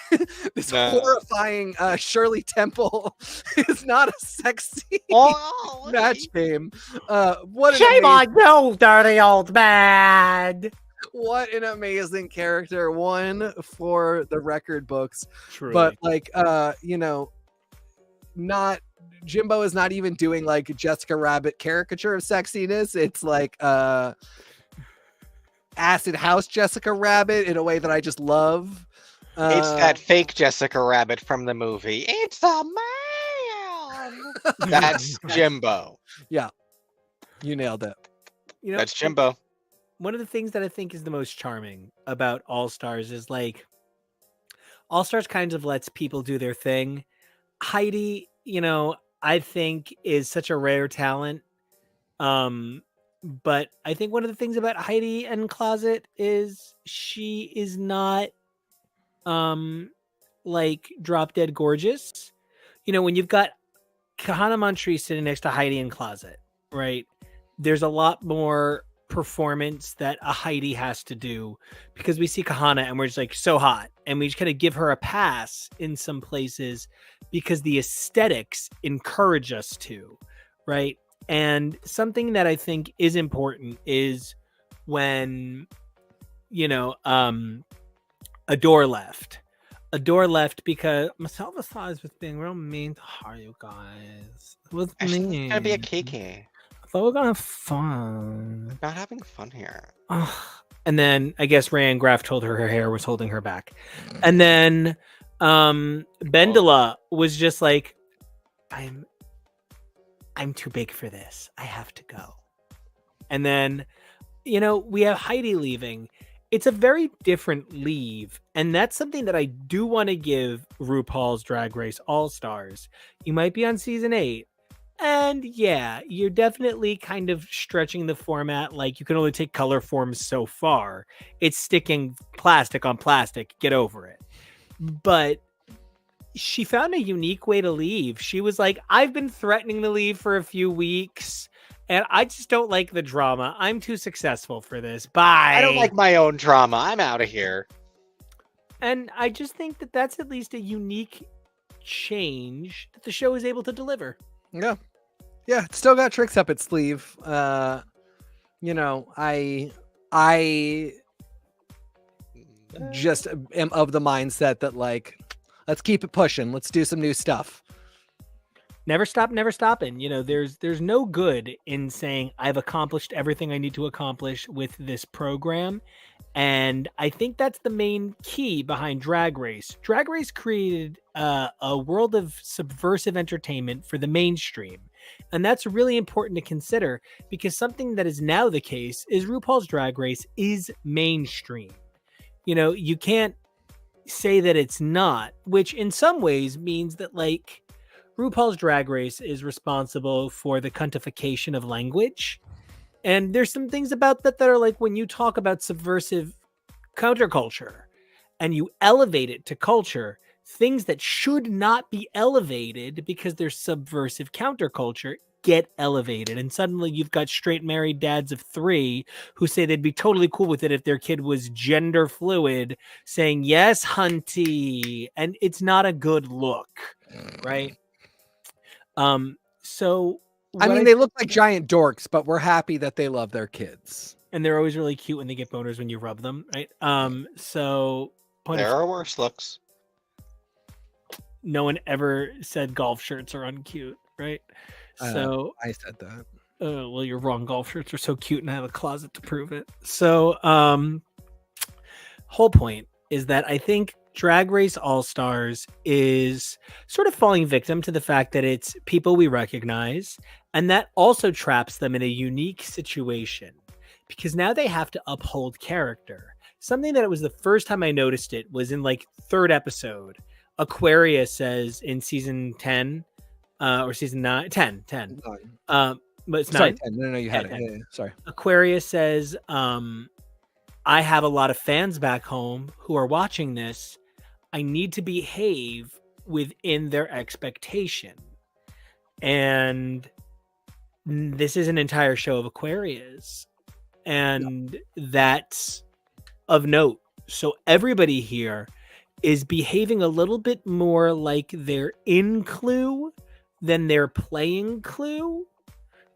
this horrifying Shirley Temple is not a sexy match game. What shame on you, dirty old man. What an amazing character, one for the record books. Truly. But like you know, not Jimbo is not even doing like Jessica Rabbit caricature of sexiness. It's like acid house Jessica Rabbit in a way that I just love. It's that fake Jessica Rabbit from the movie. It's a man. That's Jimbo. Yeah, you nailed it. You know, that's Jimbo. One of the things that I think is the most charming about All Stars is like All Stars kind of lets people do their thing. Heidi, you know, I think is such a rare talent. But I think one of the things about Heidi and Closet is she is not like drop dead gorgeous. You know, when you've got Kahana Montrese sitting next to Heidi in Closet, right? There's a lot more performance that a Heidi has to do because we see Kahana and we're just like so hot and we just kind of give her a pass in some places because the aesthetics encourage us to, right? And something that I think is important is when, you know, Adore left because Maselva size was being real mean to her, you guys. It was mean. It's gonna be a kiki. I thought we were gonna have fun. Not having fun here. And then I guess Ryan Graff told her hair was holding her back. And then Bendela was just like, I'm too big for this. I have to go. And then, you know, we have Heidi leaving. It's a very different leave. And that's something that I do want to give RuPaul's Drag Race All-Stars. You might be on season 8. And yeah, you're definitely kind of stretching the format. Like you can only take color forms so far. It's sticking plastic on plastic. Get over it. But she found a unique way to leave. She was like, I've been threatening to leave for a few weeks and I just don't like the drama. I'm too successful for this. Bye. I don't like my own drama. I'm out of here. And I just think that that's at least a unique change that the show is able to deliver. Yeah. Yeah. It's still got tricks up its sleeve. You know, I just am of the mindset that like, let's keep it pushing. Let's do some new stuff. Never stop, never stopping. You know, there's no good in saying I've accomplished everything I need to accomplish with this program. And I think that's the main key behind Drag Race. Drag Race created a world of subversive entertainment for the mainstream. And that's really important to consider because something that is now the case is RuPaul's Drag Race is mainstream. You know, you can't say that it's not, which in some ways means that like RuPaul's Drag Race is responsible for the cuntification of language. And there's some things about that are like when you talk about subversive counterculture and you elevate it to culture, things that should not be elevated because they're subversive counterculture get elevated. And suddenly you've got straight married dads of 3 who say they'd be totally cool with it if their kid was gender fluid, saying, yes, hunty. And it's not a good look, right? So I mean, they look like giant dorks, but we're happy that they love their kids. And they're always really cute when they get boners when you rub them, right? So there are worse looks. No one ever said golf shirts are uncute. right? So I said that. well, your wrong golf shirts are so cute, and I have a closet to prove it. So, whole point is that I think Drag Race All Stars is sort of falling victim to the fact that it's people we recognize, and that also traps them in a unique situation because now they have to uphold character. Something that it was the first time I noticed it was in like third episode. Aquarius says in season 10 or season 9, 10. But it's Sorry, 9. 10. No, you had it. Yeah, sorry. Aquarius says, I have a lot of fans back home who are watching this. I need to behave within their expectation. And this is an entire show of Aquarius. And that's of note. So everybody here is behaving a little bit more like they're in Clue than they're playing Clue.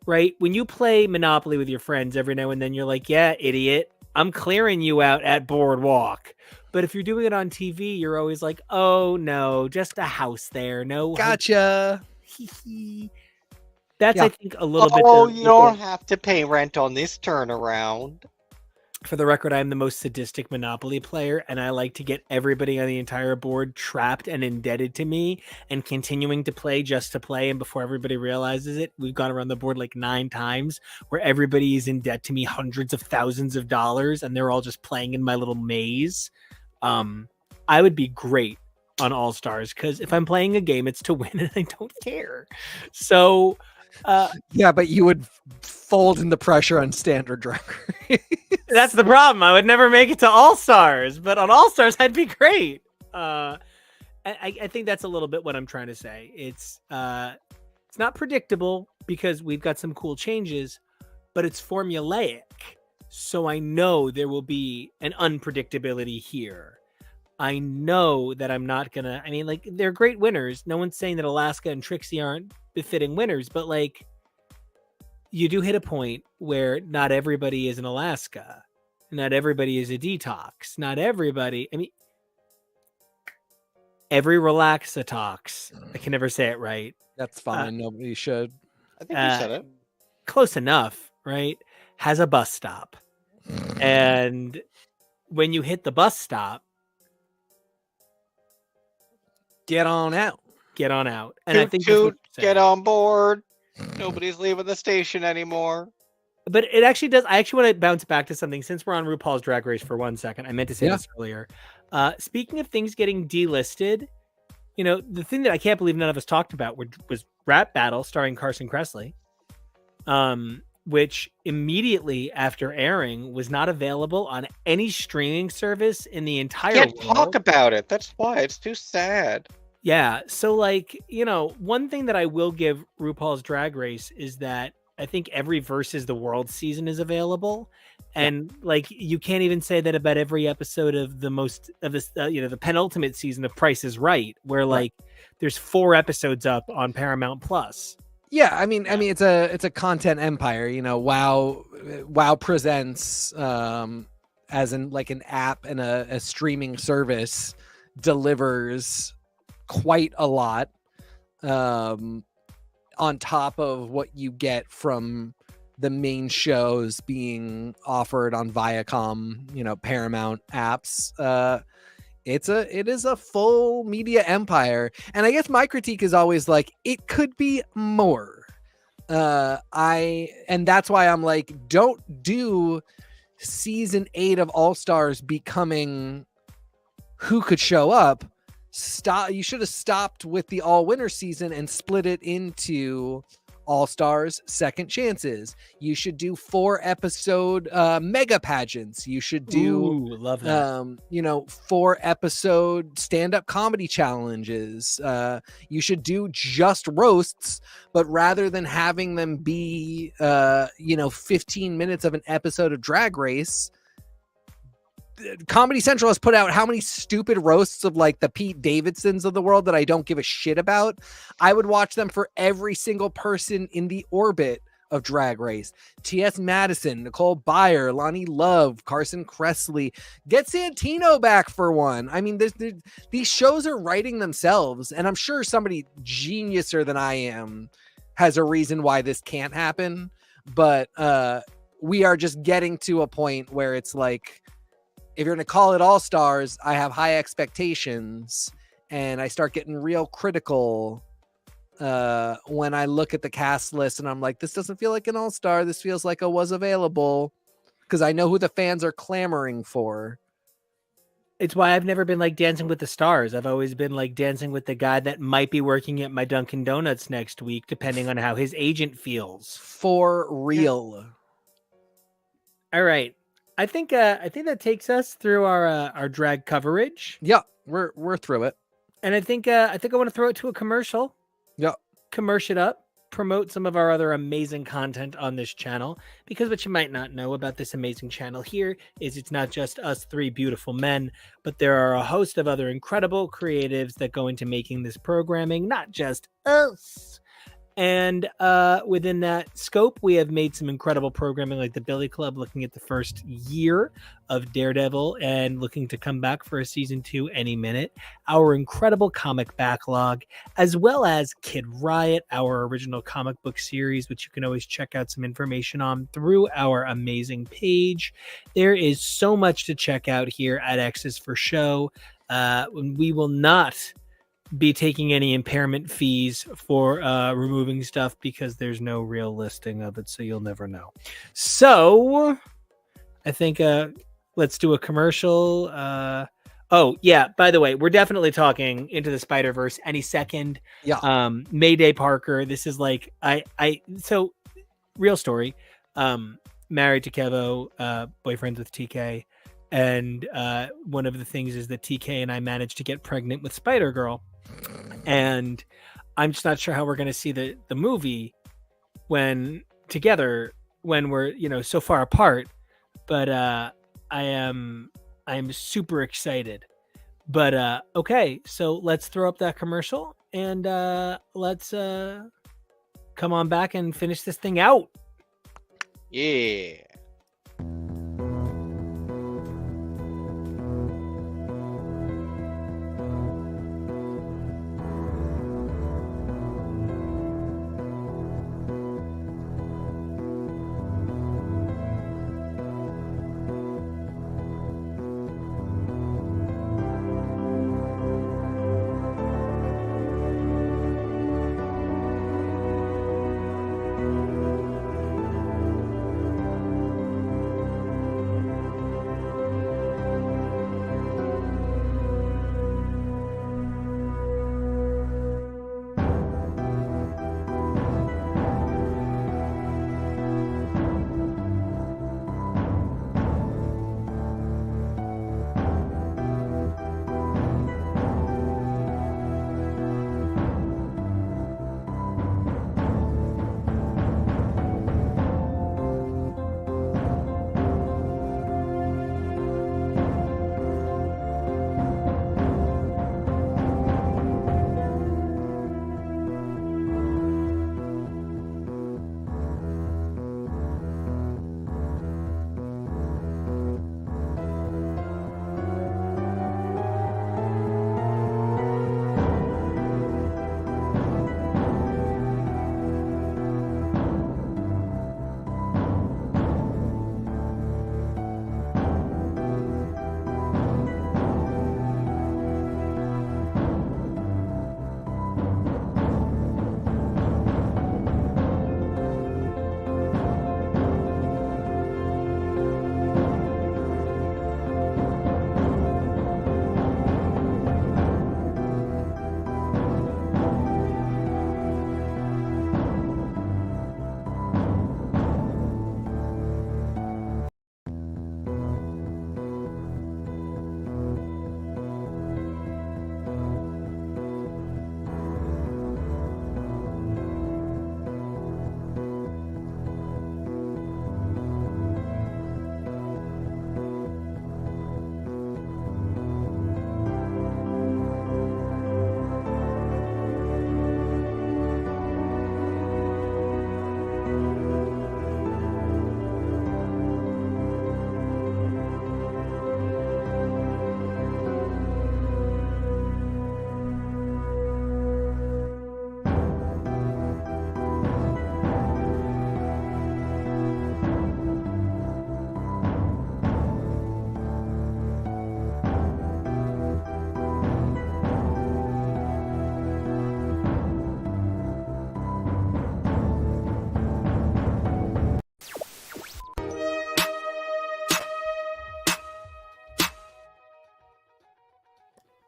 Right? When you play Monopoly with your friends every now and then, you're like, yeah, idiot, I'm clearing you out at Boardwalk. But if you're doing it on TV, you're always like, oh, no, just a house there. No. Gotcha. That's, I think, a little bit. Oh, you don't have to pay rent on this turnaround. For the record, I'm the most sadistic Monopoly player, and I like to get everybody on the entire board trapped and indebted to me and continuing to play just to play. And before everybody realizes it, we've gone around the board like 9 times where everybody is in debt to me hundreds of thousands of dollars, and they're all just playing in my little maze. I would be great on All Stars because if I'm playing a game, it's to win, and I don't care. So... yeah, but you would fold in the pressure on standard Drag Race. That's the problem. I would never make it to All Stars, but on All Stars, I'd be great. I think that's a little bit what I'm trying to say. It's not predictable because we've got some cool changes, but it's formulaic. So I know there will be an unpredictability here. I know that I'm not gonna. I mean, like, they're great winners. No one's saying that Alaska and Trixie aren't befitting winners, but like, you do hit a point where not everybody is an Alaska, not everybody is a Detox, not everybody. I mean, every Relaxatox. I can never say it right. That's fine. Nobody should. I think you said it. Close enough, right? Has a bus stop, and when you hit the bus stop, get on out. And I think that's what get on board. Nobody's leaving the station anymore. But it actually does. I actually want to bounce back to something since we're on RuPaul's Drag Race for 1 second. I meant to say this earlier. Speaking of things getting delisted, the thing that I can't believe none of us talked about was Rap Battle starring Carson Kressley, which immediately after airing was not available on any streaming service in the entire world. Can't talk about it. That's why. It's too sad. Yeah. So, like, one thing that I will give RuPaul's Drag Race is that I think every Versus the World season is available. And like, you can't even say that about every episode of the penultimate season of Price is Right, where like there's 4 episodes up on Paramount Plus. Yeah, I mean, it's a content empire. WoW presents as in like an app and a streaming service delivers quite a lot on top of what you get from the main shows being offered on Viacom, Paramount apps. It is a full media empire. And I guess my critique is always like, it could be more. And that's why I'm like, don't do season 8 of All Stars becoming who could show up. You should have stopped with the all winner season and split it into All Stars Second Chances. You should do 4 episode mega pageants. You should do love that. 4 episode stand-up comedy challenges. You should do just roasts, but rather than having them be 15 minutes of an episode of Drag Race, Comedy Central has put out how many stupid roasts of like the Pete Davidsons of the world that I don't give a shit about. I would watch them for every single person in the orbit of Drag Race. T.S. Madison, Nicole Byer, Lonnie Love, Carson Kressley. Get Santino back for one. I mean, these shows are writing themselves, and I'm sure somebody geniuser than I am has a reason why this can't happen, but we are just getting to a point where it's like, if you're going to call it All Stars, I have high expectations, and I start getting real critical when I look at the cast list and I'm like, this doesn't feel like an All Star. This feels like a was available, because I know who the fans are clamoring for. It's why I've never been like Dancing with the Stars. I've always been like dancing with the guy that might be working at my Dunkin' Donuts next week, depending on how his agent feels. For real. All right. I think that takes us through our drag coverage. Yeah, we're through it. And I think I want to throw it to a commercial. Yeah. Commercial it up. Promote some of our other amazing content on this channel, because what you might not know about this amazing channel here is it's not just us three beautiful men, but there are a host of other incredible creatives that go into making this programming, not just us. And within that scope, we have made some incredible programming like the Billy Club, looking at the first year of Daredevil and looking to come back for a season 2 any minute. Our incredible comic backlog, as well as Kid Riot, our original comic book series, which you can always check out some information on through our amazing page. There is so much to check out here at X's for Show. We will not be taking any impairment fees for removing stuff, because there's no real listing of it, so you'll never know. So I think let's do a commercial. Oh yeah, by the way, we're definitely talking Into the Spider-Verse any second. Yeah. Mayday Parker. This is like so real story. Married to Kevo, boyfriends with TK. And one of the things is that TK and I managed to get pregnant with Spider-Girl. And I'm just not sure how we're going to see the movie when together, when we're, so far apart. But I am super excited. But okay, so let's throw up that commercial and let's come on back and finish this thing out. Yeah.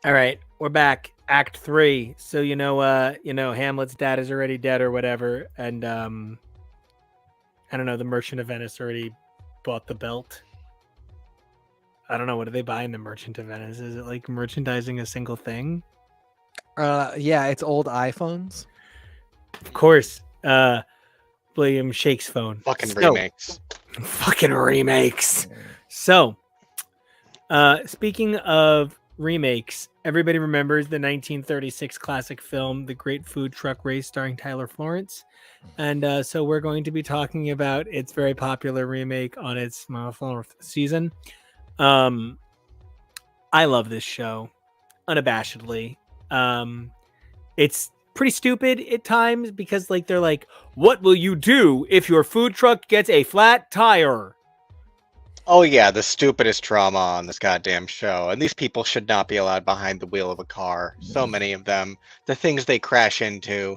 All right, we're back. Act 3. So Hamlet's dad is already dead or whatever, and I don't know, the Merchant of Venice already bought the belt. I don't know, what do they buy in the Merchant of Venice? Is it like merchandising a single thing? Yeah, it's old iPhones. Of course. William Shake's phone. Fucking remakes. Fucking remakes. So, speaking of remakes, everybody remembers the 1936 classic film, The Great Food Truck Race, starring Tyler Florence. And so we're going to be talking about its very popular remake on its 4th season. I love this show, unabashedly. It's pretty stupid at times because they're like, what will you do if your food truck gets a flat tire? Oh yeah, the stupidest trauma on this goddamn show. And these people should not be allowed behind the wheel of a car. So many of them. The things they crash into.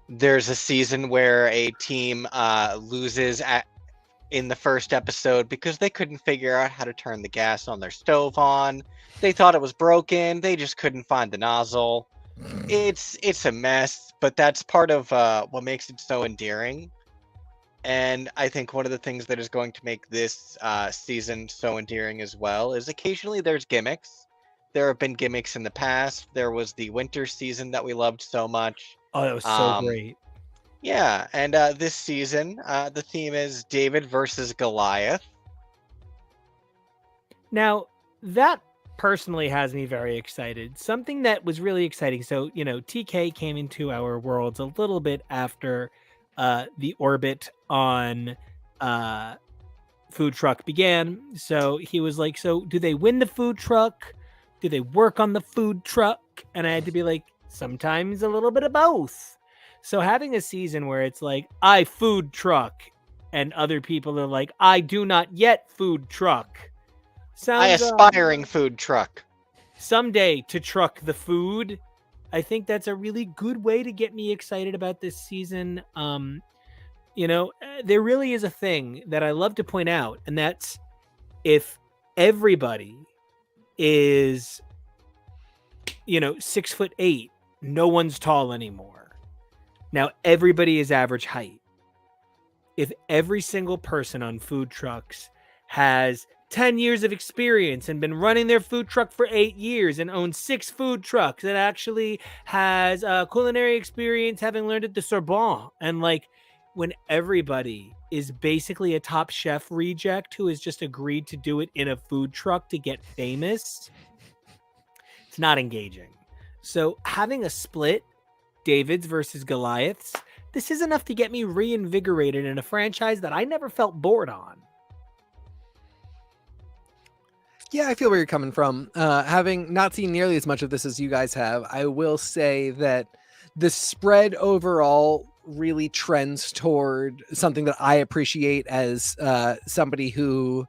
There's a season where a team loses in the first episode because they couldn't figure out how to turn the gas on their stove on. They thought it was broken. They just couldn't find the nozzle. It's a mess, but that's part of what makes it so endearing. And I think one of the things that is going to make this season so endearing as well is occasionally there's gimmicks. There have been gimmicks in the past. There was the winter season that we loved so much. Oh, that was so great. Yeah, and this season, the theme is David versus Goliath. Now, that personally has me very excited. Something that was really exciting. So, TK came into our worlds a little bit after the orbit on food truck began. So he was like, so do they win the food truck? Do they work on the food truck? And I had to be like, sometimes a little bit of both. So having a season where it's like, I food truck, and other people are like, I do not yet food truck. Sounds, aspiring food truck. Someday to truck the food. I think that's a really good way to get me excited about this season. There really is a thing that I love to point out, and that's if everybody is, 6'8", no one's tall anymore. Now everybody is average height. If every single person on food trucks has 10 years of experience and been running their food truck for 8 years and owns 6 food trucks and actually has culinary experience having learned at the Sorbonne, and when everybody is basically a Top Chef reject who has just agreed to do it in a food truck to get famous, it's not engaging. So having a split, Davids versus Goliaths, this is enough to get me reinvigorated in a franchise that I never felt bored on. Yeah, I feel where you're coming from. Having not seen nearly as much of this as you guys have, I will say that the spread overall really trends toward something that I appreciate as somebody who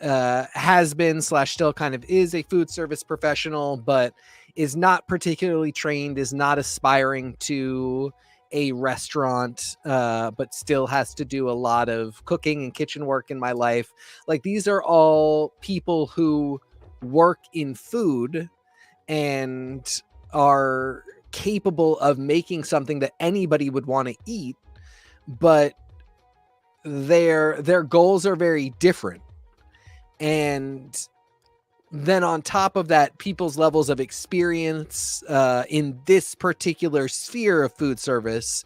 has been / still kind of is a food service professional, but is not particularly trained, is not aspiring to a restaurant, but still has to do a lot of cooking and kitchen work in my life. These are all people who work in food and are capable of making something that anybody would want to eat, but their goals are very different. And then on top of that, people's levels of experience in this particular sphere of food service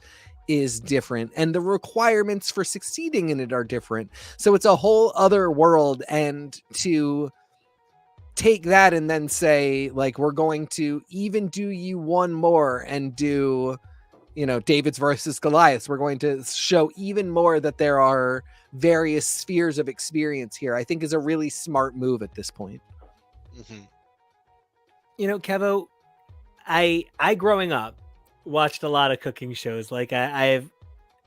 is different, and the requirements for succeeding in it are different. So it's a whole other world. And to take that and then say, we're going to even do you one more and do, David's versus Goliaths. We're going to show even more that there are various spheres of experience here, I think is a really smart move at this point. Mm-hmm. Kevo, I growing up watched a lot of cooking shows. I've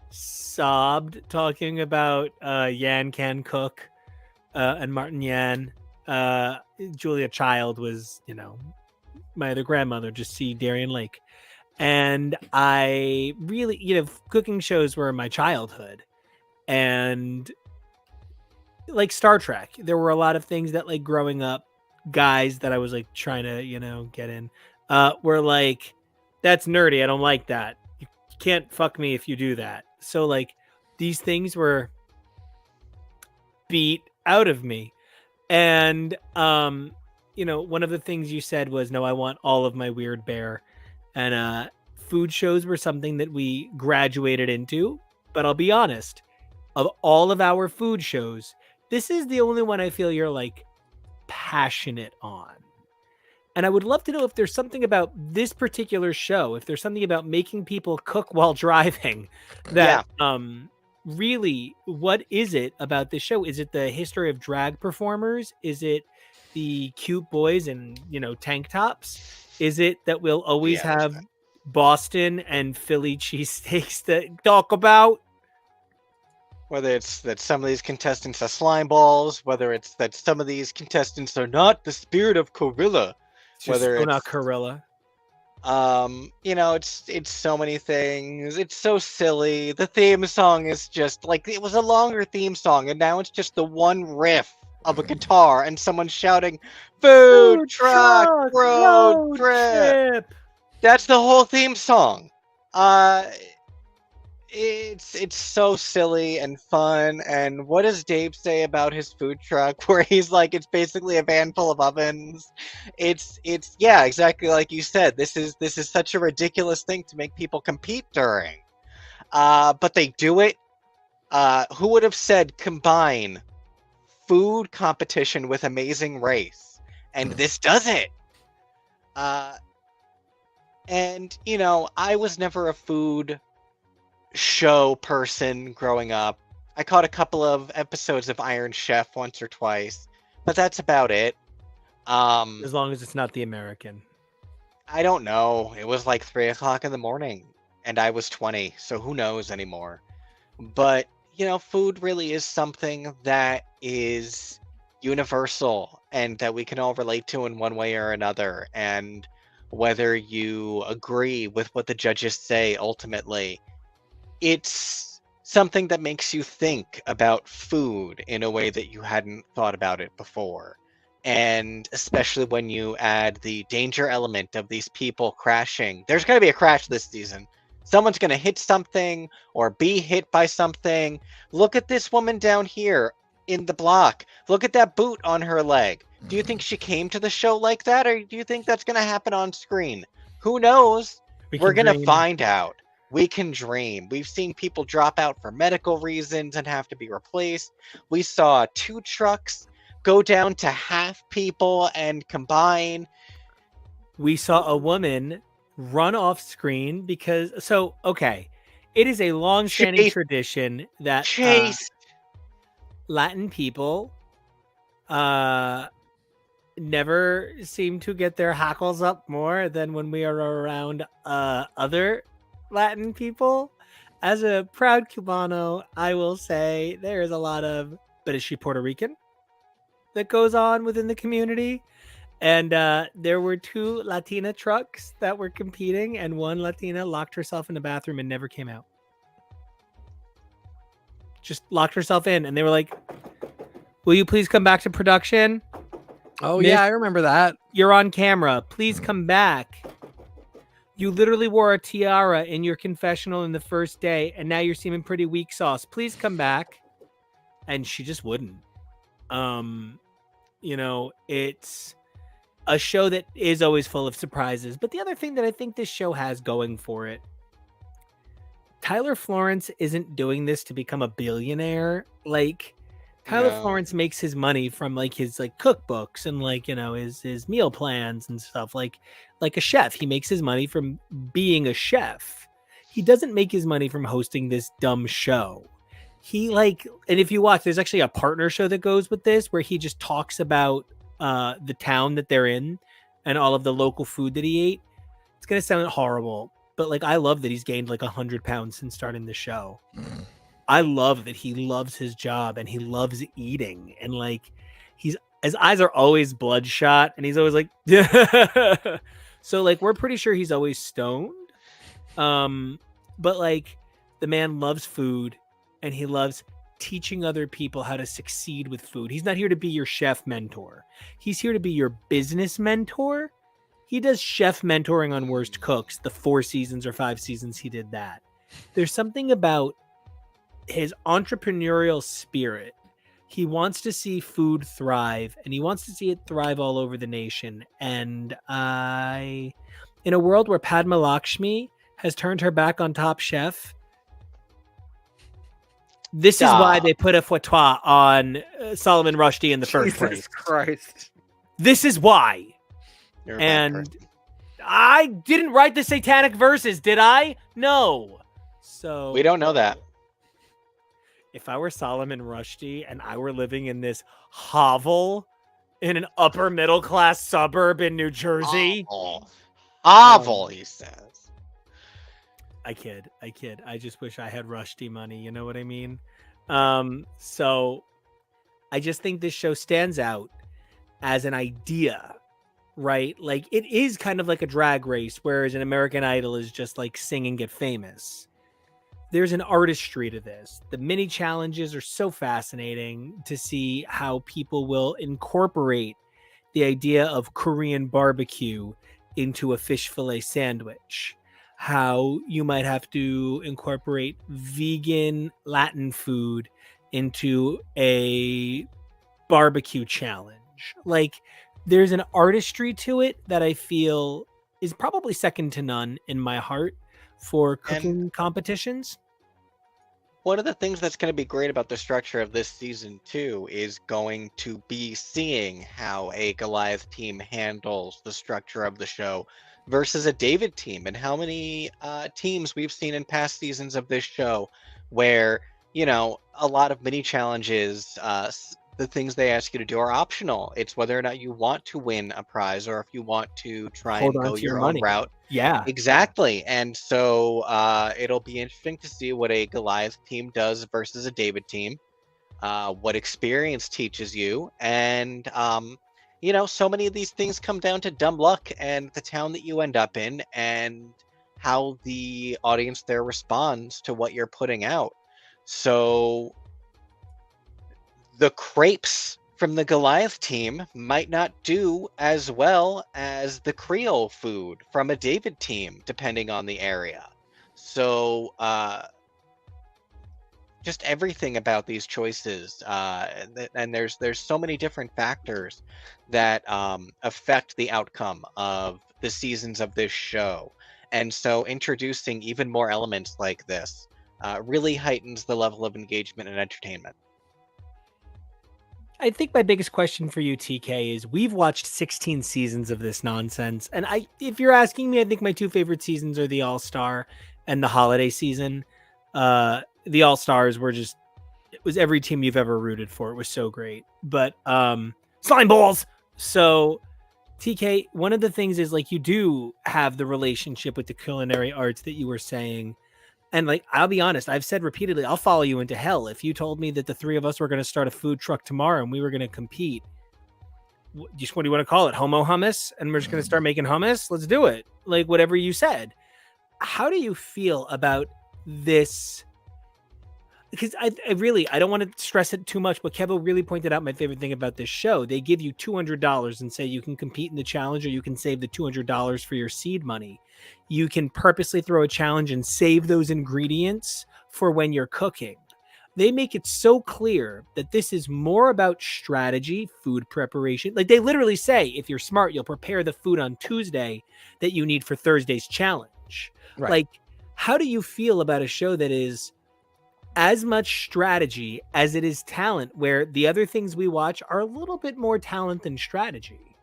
sobbed talking about Yan Can Cook and Martin Yan. Julia Child was, my other grandmother, just see Darien Lake. And I really, cooking shows were my childhood. And like Star Trek, there were a lot of things that growing up guys that I was like trying to, get in, were like, that's nerdy. I don't like that. You can't fuck me if you do that. So like these things were beat out of me. And, one of the things you said was, no, I want all of my weird bear. And food shows were something that we graduated into. But I'll be honest, of all of our food shows, this is the only one I feel you're like passionate on. And I would love to know if there's something about this particular show, if there's something about making people cook while driving that really, what is it about this show? Is it the history of drag performers? Is it the cute boys in, tank tops? Is it that we'll always have Boston and Philly cheesesteaks to talk about? Whether it's that some of these contestants are slime balls, whether it's that some of these contestants are not the spirit of Gorilla, whether it's not Gorilla. It's so many things. It's so silly. The theme song is just like, it was a longer theme song, and now it's just the one riff of a guitar and someone shouting, "Food truck road trip." That's the whole theme song. It's so silly and fun. And what does Dave say about his food truck, where he's like, it's basically a van full of ovens? It's exactly like you said. This is such a ridiculous thing to make people compete during. But they do it. Who would have said combine food competition with Amazing Race? And this does it. And I was never a food show person growing up. I caught a couple of episodes of Iron Chef once or twice, but that's about it. As long as it's not The American. I don't know. It was like 3:00 in the morning, and I was 20, so who knows anymore. But food really is something that is universal and that we can all relate to in one way or another. And whether you agree with what the judges say, ultimately, it's something that makes you think about food in a way that you hadn't thought about it before. And especially when you add the danger element of these people crashing. There's going to be a crash this season. Someone's going to hit something or be hit by something. Look at this woman down here in the block. Look at that boot on her leg. Do you think she came to the show like that, or do you think that's going to happen on screen? Who knows? We're going to find out. We can dream. We've seen people drop out for medical reasons and have to be replaced. We saw 2 trucks go down to half people and combine. We saw a woman run off screen because, it is a long-standing tradition that Latin people never seem to get their hackles up more than when we are around other Latin people. As a proud Cubano, I will say there is a lot of, but is she Puerto Rican, that goes on within the community. And there were 2 Latina trucks that were competing, and one Latina locked herself in the bathroom and never came out. Just locked herself in, and they were like, "Will you please come back to production? Oh, Miss, I remember that. You're on camera. Please come back. You literally wore a tiara in your confessional in the first day, and now you're seeming pretty weak sauce. Please come back." And she just wouldn't. It's a show that is always full of surprises. But the other thing that I think this show has going for it, Tyler Florence isn't doing this to become a billionaire. Like, Tyler Florence makes his money from his cookbooks and his meal plans and stuff. Like a chef, he makes his money from being a chef. He doesn't make his money from hosting this dumb show. And if you watch, there's actually a partner show that goes with this where he just talks about the town that they're in and all of the local food that he ate. It's gonna sound horrible, but I love that he's gained 100 pounds since starting the show. I love that he loves his job and he loves eating, and his eyes are always bloodshot and he's always like, so we're pretty sure he's always stoned. But the man loves food and he loves teaching other people how to succeed with food. He's not here to be your chef mentor. He's here to be your business mentor. He does chef mentoring on Worst Cooks, the 4 seasons or 5 seasons he did that. There's something about his entrepreneurial spirit. He wants to see food thrive, and he wants to see it thrive all over the nation. And in a world where Padma Lakshmi has turned her back on Top Chef, this is why they put a foutoir on Solomon Rushdie in the first place. Jesus Christ. This is why. And I didn't write the satanic verses, did I? No. So we don't know that. If I were Solomon Rushdie and I were living in this hovel in an upper middle class suburb in New Jersey. Hovel, he says. I kid. I just wish I had Rushdie money. You know what I mean? So I just think this show stands out as an idea, right? Like, it is kind of like a drag race, whereas an American Idol is just like sing and get famous. There's an artistry to this. The mini challenges are so fascinating to see how people will incorporate the idea of Korean barbecue into a fish fillet sandwich. How you might have to incorporate vegan Latin food into a barbecue challenge. Like, there's an artistry to it that I feel is probably second to none in my heart for cooking competitions. One of the things that's going to be great about the structure of this season too is going to be seeing how a Goliath team handles the structure of the show versus a David team, and how many teams we've seen in past seasons of this show where, you know, a lot of mini challenges, the things they ask you to do are optional. It's whether or not you want to win a prize or if you want to try and go your own route. Yeah, exactly. And so it'll be interesting to see what a Goliath team does versus a David team, what experience teaches you. And, you know, so many of these things come down to dumb luck and the town that you end up in and how the audience there responds to what you're putting out. So the crepes from the Goliath team might not do as well as the Creole food from a David team, depending on the area. So just everything about these choices, and there's so many different factors that affect the outcome of the seasons of this show. And so introducing even more elements like this really heightens the level of engagement and entertainment. I think my biggest question for you, TK, is we've watched 16 seasons of this nonsense. And if you're asking me, I think my 2 favorite seasons are the All-Star and the holiday season. The All-Stars were just, it was every team you've ever rooted for. It was so great. But slime balls. So TK, one of the things is, like, you do have the relationship with the culinary arts that you were saying. And, like, I'll be honest, I've said repeatedly, I'll follow you into hell. If you told me that the 3 of us were going to start a food truck tomorrow and we were going to compete, just what do you want to call it? Homo hummus? And we're just going to start making hummus? Let's do it. Like, whatever you said. How do you feel about this? Because I don't want to stress it too much, but Kevo really pointed out my favorite thing about this show. They give you $200 and say you can compete in the challenge, or you can save the $200 for your seed money. You can purposely throw a challenge and save those ingredients for when you're cooking. They make it so clear that this is more about strategy, food preparation. Like, they literally say, if you're smart, you'll prepare the food on Tuesday that you need for Thursday's challenge. Right. Like, how do you feel about a show that is as much strategy as it is talent, where the other things we watch are a little bit more talent than strategy?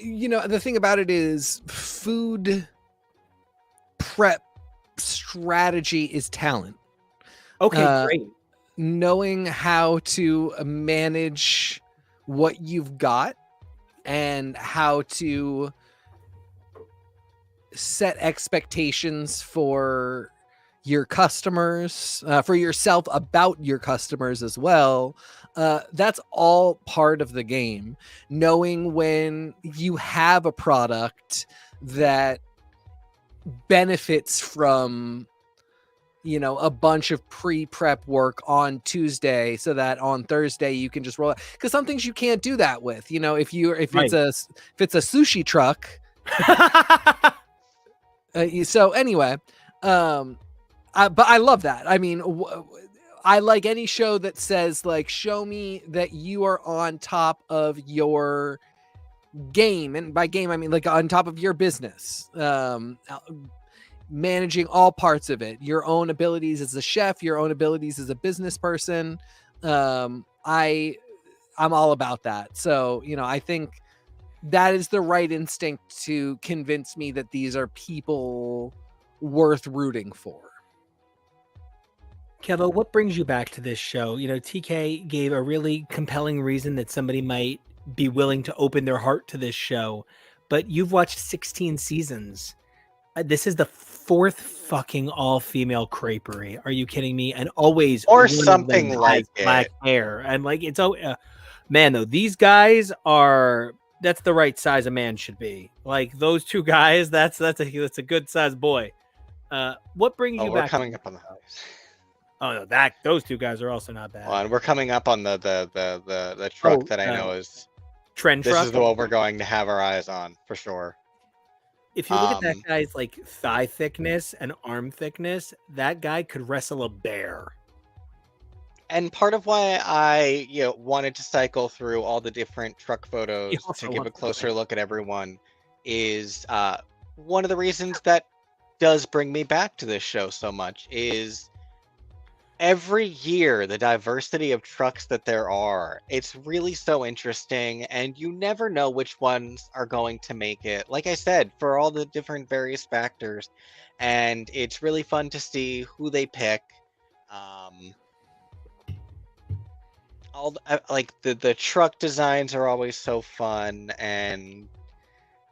You know, the thing about it is food prep strategy is talent. Okay, great. Knowing how to manage what you've got and how to set expectations for your customers, for yourself, about your customers as well. That's all part of the game. Knowing when you have a product that benefits from, a bunch of pre-prep work on Tuesday so that on Thursday you can just roll it. Because some things you can't do that with. If Right. it's a sushi truck. So anyway, but I love that. I mean, I like any show that says like, show me that you are on top of your game, and by game I mean like on top of your business, managing all parts of it, your own abilities as a chef, your own abilities as a business person. I'm all about that. So I think that is the right instinct to convince me that these are people worth rooting for. Kevo, what brings you back to this show? TK gave a really compelling reason that somebody might be willing to open their heart to this show, but you've watched 16 seasons. This is the 4th fucking all-female creperie. Are you kidding me? And always or something like black hair. And like it's man, though, these guys that's the right size a man should be. Like those two guys, that's a good size boy. What brings you back? We're coming up on the house. Oh no, those two guys are also not bad. Well, and we're coming up on the truck that I know is trend this truck. is the one we're going to have our eyes on for sure. If you look at that guy's like thigh thickness and arm thickness, that guy could wrestle a bear. And part of why I wanted to cycle through all the different truck photos to give a closer look at everyone is one of the reasons that does bring me back to this show so much is every year the diversity of trucks that there are. It's really so interesting, and you never know which ones are going to make it, like I said, for all the different various factors. And it's really fun to see who they pick. Like the truck designs are always so fun, and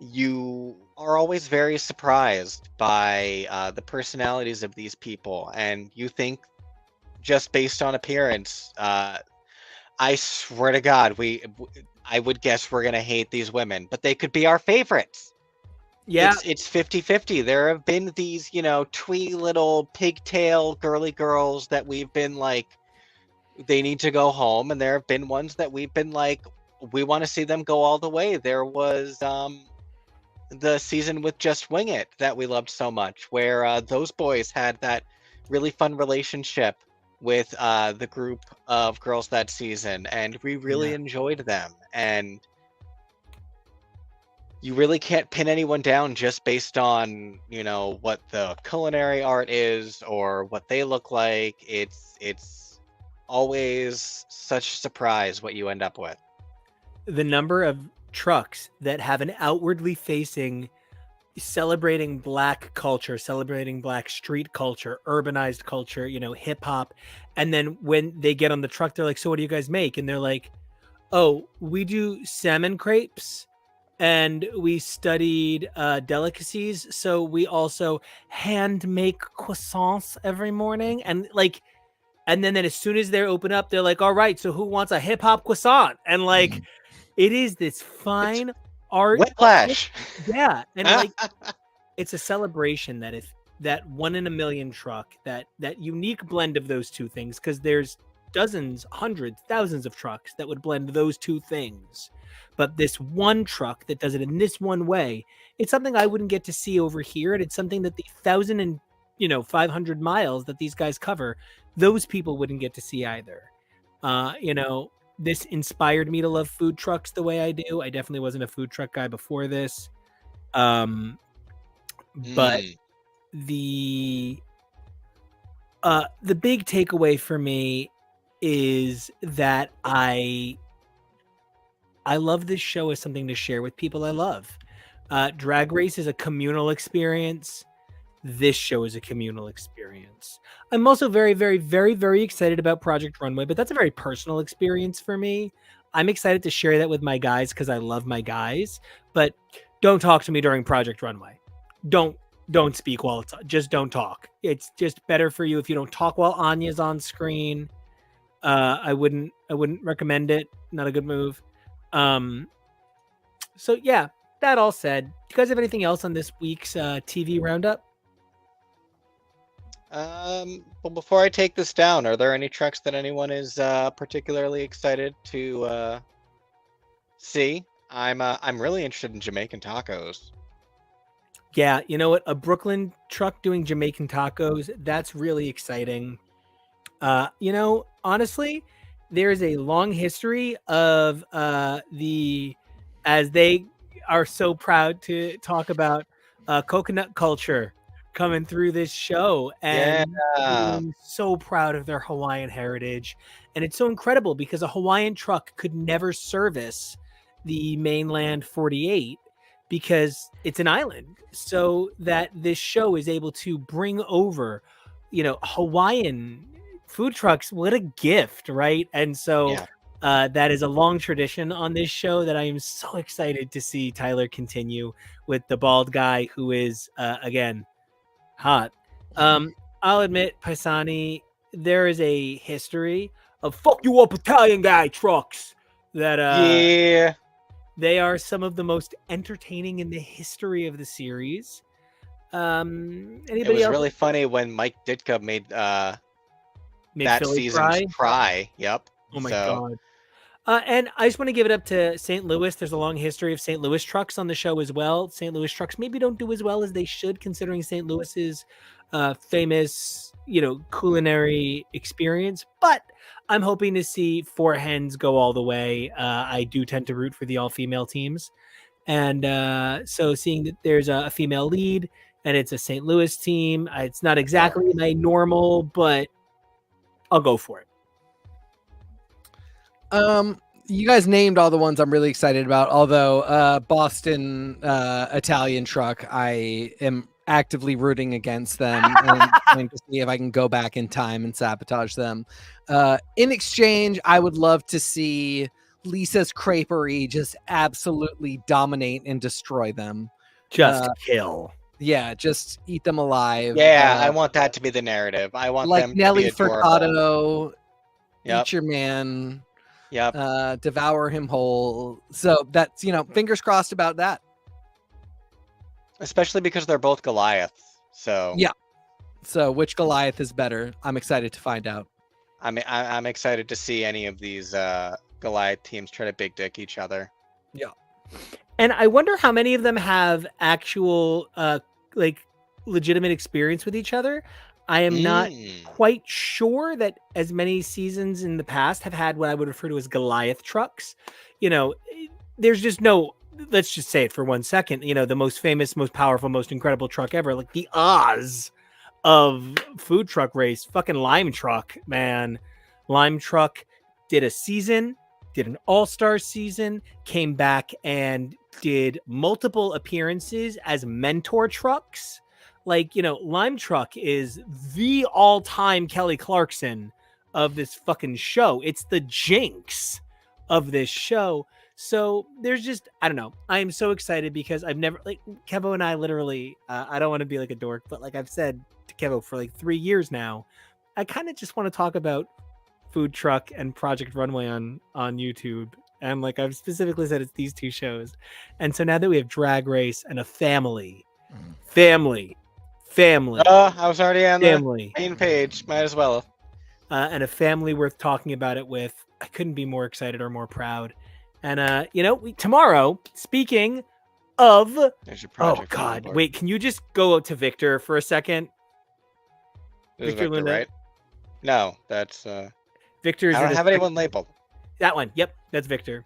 you are always very surprised by the personalities of these people, and you think just based on appearance, I swear to God, I would guess we're gonna hate these women, but they could be our favorites. Yeah, it's 50-50. There have been these, twee little pigtail girly girls that we've been like, they need to go home, and there have been ones that we've been like, we want to see them go all the way. There was the season with Just Wing It that we loved so much, where those boys had that really fun relationship with the group of girls that season, and we really enjoyed them. And you really can't pin anyone down just based on what the culinary art is or what they look like. It's always such a surprise what you end up with. The number of trucks that have an outwardly facing celebrating Black culture, celebrating Black street culture, urbanized culture, hip hop. And then when they get on the truck, they're like, so what do you guys make? And they're like, oh, we do salmon crepes and we studied delicacies. So we also hand make croissants every morning. And then as soon as they open up, they're like, all right, so who wants a hip hop croissant? And like, it is this fine art. Whiplash. Yeah. And it's a celebration that if that 1 in a million truck, that unique blend of those two things, because there's dozens, hundreds, thousands of trucks that would blend those two things. But this one truck that does it in this one way, it's something I wouldn't get to see over here. And it's something that the 1,500 miles that these guys cover, those people wouldn't get to see either. This inspired me to love food trucks the way I do. I definitely wasn't a food truck guy before this. But the big takeaway for me is that I love this show as something to share with people I love. Drag Race is a communal experience. This show is a communal experience. I'm also very, very, very, very excited about Project Runway, but that's a very personal experience for me. I'm excited to share that with my guys because I love my guys, but don't talk to me during Project Runway. Don't speak while it's just don't talk. It's just better for you if you don't talk while Anya's on screen. I wouldn't recommend it. Not a good move. So yeah, that all said, do you guys have anything else on this week's TV roundup? Well, before I take this down, are there any trucks that anyone is particularly excited to see? I'm really interested in Jamaican tacos. Yeah, you know what? A Brooklyn truck doing Jamaican tacos, that's really exciting. Honestly, there's a long history of as they are so proud to talk about coconut culture coming through this show and Yeah. being so proud of their Hawaiian heritage. And it's so incredible because a Hawaiian truck could never service the mainland 48 because it's an island. So that this show is able to bring over, Hawaiian food trucks. What a gift, right? And so Yeah. that is a long tradition on this show that I am so excited to see Tyler continue with the bald guy who is again hot. I'll admit, Paisani, there is a history of fuck you up Italian guy trucks that Yeah. they are some of the most entertaining in the history of the series. It Anybody was else really funny when Mike Ditka made that Philly season's cry? cry. Yep. Oh my So god. And I just want to give it up to St. Louis. There's a long history of St. Louis trucks on the show as well. St. Louis trucks maybe don't do as well as they should, considering St. Louis's famous, culinary experience. But I'm hoping to see Four Hens go all the way. I do tend to root for the all-female teams. And so seeing that there's a female lead and it's a St. Louis team, it's not exactly my normal, but I'll go for it. You guys named all the ones I'm really excited about. Although Boston Italian truck, I am actively rooting against them and trying to see if I can go back in time and sabotage them. In exchange, I would love to see Lisa's Creperie just absolutely dominate and destroy them. Just kill. Yeah, just eat them alive. Yeah, I want that to be the narrative. I want like them Nelly to be adorable. Furtado. Yep. Eat your man. Yep. Devour him whole. So that's, fingers crossed about that. Especially because they're both Goliaths. So yeah. So which Goliath is better? I'm excited to find out. I'm excited to see any of these Goliath teams try to big dick each other. Yeah. And I wonder how many of them have actual legitimate experience with each other. I am not quite sure that as many seasons in the past have had what I would refer to as Goliath trucks. There's just no, let's just say it for 1 second, the most famous, most powerful, most incredible truck ever, like the Oz of food truck race, fucking Lime Truck, man. Lime Truck did a season, did an all-star season, came back and did multiple appearances as mentor trucks. Lime Truck is the all-time Kelly Clarkson of this fucking show. It's the Jinx of this show. So there's just, I don't know. I am so excited because I've never, Kevo and I literally, I don't want to be like a dork, but I've said to Kevo for 3 years now, I kind of just want to talk about Food Truck and Project Runway on YouTube. And I've specifically said it's these two shows. And so now that we have Drag Race and a family. I was already on the main page. Might as well. And a family worth talking about it with. I couldn't be more excited or more proud. And tomorrow, speaking of, oh God, wait, can you just go to Victor for a second? Victor Linda, right? No, that's Victor's. I don't have anyone labeled. That one, yep, that's Victor.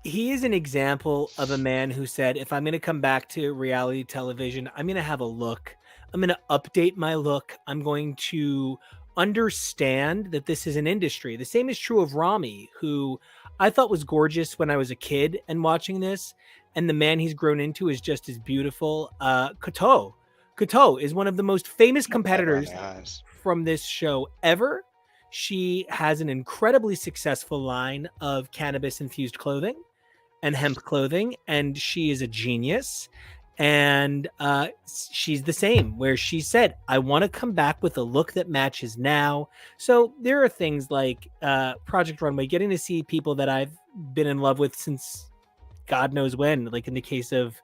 He is an example of a man who said, if I'm going to come back to reality television, I'm going to have a look. I'm going to update my look. I'm going to understand that this is an industry. The same is true of Rami, who I thought was gorgeous when I was a kid and watching this. And the man he's grown into is just as beautiful. Kato is one of the most famous competitors from this show ever. She has an incredibly successful line of cannabis-infused clothing and hemp clothing, and she is a genius. And she's the same, where she said, I want to come back with a look that matches now. So there are things like Project Runway, getting to see people that I've been in love with since God knows when, in the case of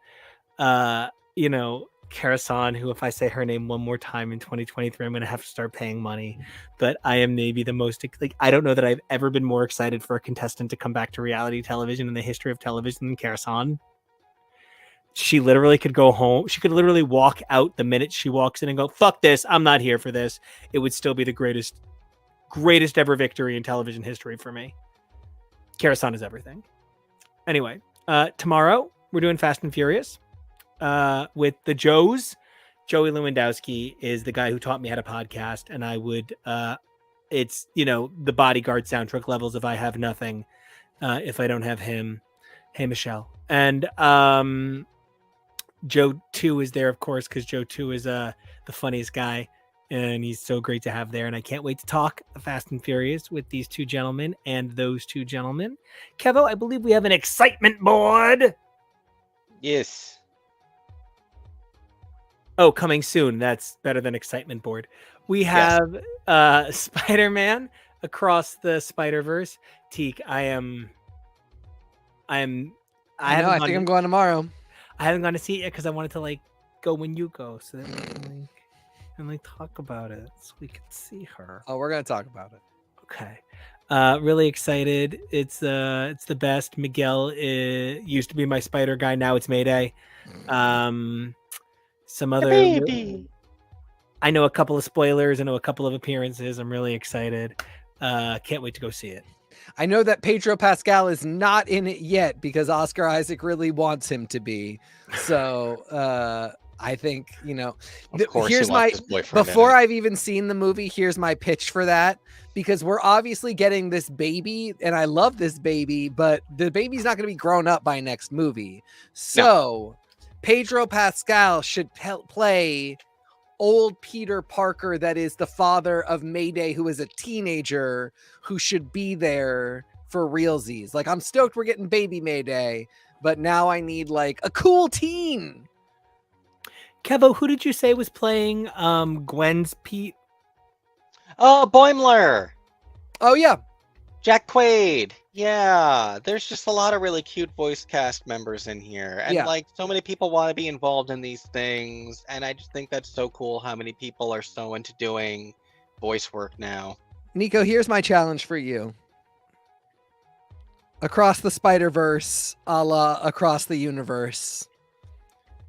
Karasan, who, if I say her name one more time in 2023, I'm going to have to start paying money. But I am maybe the most, like, I don't know that I've ever been more excited for a contestant to come back to reality television in the history of television than Karasan. She literally could go home. She could literally walk out the minute she walks in and go, fuck this. I'm not here for this. It would still be the greatest ever victory in television history for me. Karasan is everything. Anyway, tomorrow we're doing Fast and Furious. With the Joes. Joey Lewandowski is the guy who taught me how to podcast, and I would it's the Bodyguard soundtrack levels of I Have Nothing if I don't have him. Hey Michelle. And Joe 2 is there, of course, because Joe 2 is the funniest guy, and he's so great to have there, and I can't wait to talk Fast and Furious with these two gentlemen and those two gentlemen. Kevo, I believe we have an excitement board. Yes. Oh, coming soon. That's better than excitement board. We have Spider-Man Across the Spider-Verse. Teak, I think I'm going tomorrow. I haven't gone to see it yet because I wanted to go when you go, so that we can talk about it so we can see her. Oh, we're gonna talk about it. Okay. Really excited. It's the best. Miguel used to be my spider guy. Now it's Mayday. Some other baby. I know a couple of spoilers. I know a couple of appearances. I'm really excited. Can't wait to go see it. I know that Pedro Pascal is not in it yet because Oscar Isaac really wants him to be. So I think, Of course here's he wants his boyfriend before in it. I've even seen the movie, here's my pitch for that, because we're obviously getting this baby and I love this baby, but the baby's not going to be grown up by next movie. So Pedro Pascal should play old Peter Parker, that is the father of Mayday, who is a teenager who should be there for realsies. I'm stoked we're getting baby Mayday, but now I need a cool teen. Kevo, who did you say was playing Gwen's Pete? Oh, Boimler. Oh yeah, Jack Quaid. Yeah, there's just a lot of really cute voice cast members in here. And so many people want to be involved in these things. And I just think that's so cool how many people are so into doing voice work now. Nico, here's my challenge for you. Across the Spider-Verse, a la Across the Universe.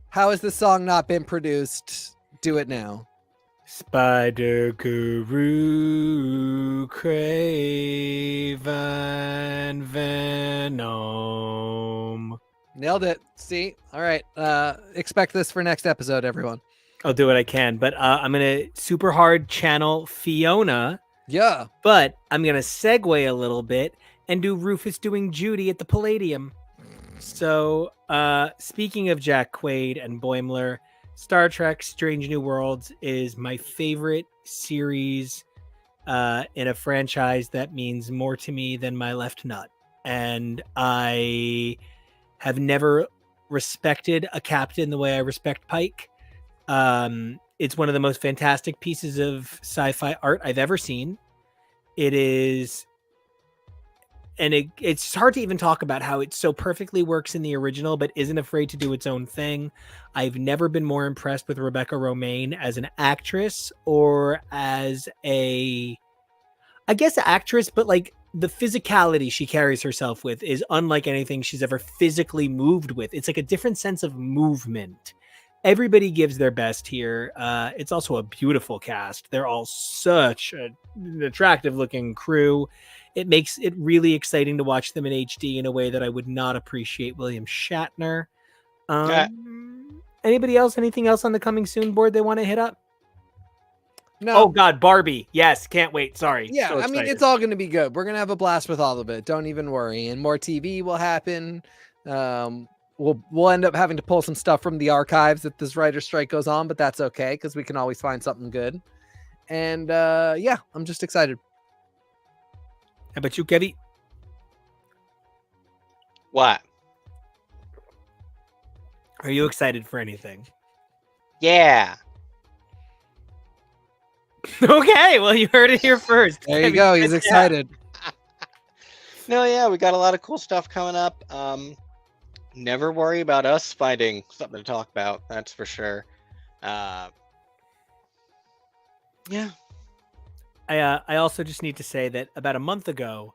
How has this song not been produced? Do it now. Spider Guru Craven Venom. Nailed it. See? All right. Expect this for next episode, everyone. I'll do what I can, but I'm going to super hard channel Fiona. Yeah. But I'm going to segue a little bit and do Rufus doing Judy at the Palladium. So speaking of Jack Quaid and Boimler, Star Trek Strange New Worlds is my favorite series in a franchise that means more to me than my left nut. And I have never respected a captain the way I respect Pike. It's one of the most fantastic pieces of sci-fi art I've ever seen. It is... And it's hard to even talk about how it so perfectly works in the original, but isn't afraid to do its own thing. I've never been more impressed with Rebecca Romijn as an actress or as actress, but the physicality she carries herself with is unlike anything she's ever physically moved with. It's a different sense of movement. Everybody gives their best here. It's also a beautiful cast. They're all such an attractive looking crew. It makes it really exciting to watch them in HD in a way that I would not appreciate William Shatner. Anybody else? Anything else on the coming soon board they want to hit up? No. Oh God, Barbie. Yes, can't wait. Sorry. Yeah, so I mean, it's all going to be good. We're going to have a blast with all of it. Don't even worry. And more TV will happen. We'll end up having to pull some stuff from the archives if this writer strike goes on, but that's okay because we can always find something good. And I'm just excited. How about you, Kevy? What? Are you excited for anything? Yeah. Okay, well, you heard it here first. There you go. He's excited. No, yeah, we got a lot of cool stuff coming up. Never worry about us finding something to talk about. That's for sure. Yeah. I also just need to say that about a month ago,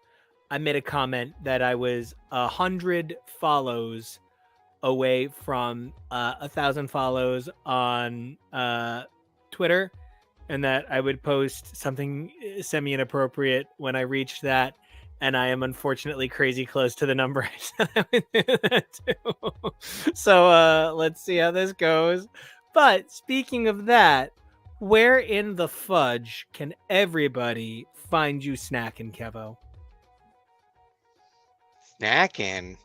I made a comment that I was 100 follows away from 1,000 follows on Twitter, and that I would post something semi-inappropriate when I reached that. And I am unfortunately crazy close to the number I said I would do that too. So let's see how this goes. But speaking of that, where in the fudge can everybody find you snacking, Kevo? Snacking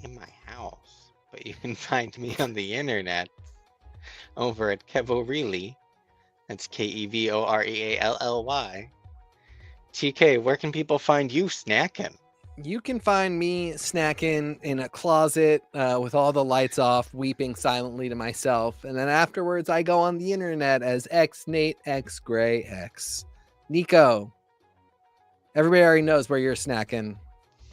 in my house, but you can find me on the internet over at Kevoreally. That's KEVOREALLY. TK, where can people find you snacking? You can find me snacking in a closet with all the lights off, weeping silently to myself. And then afterwards, I go on the internet as X Nate X Gray X. Nico, everybody already knows where you're snacking.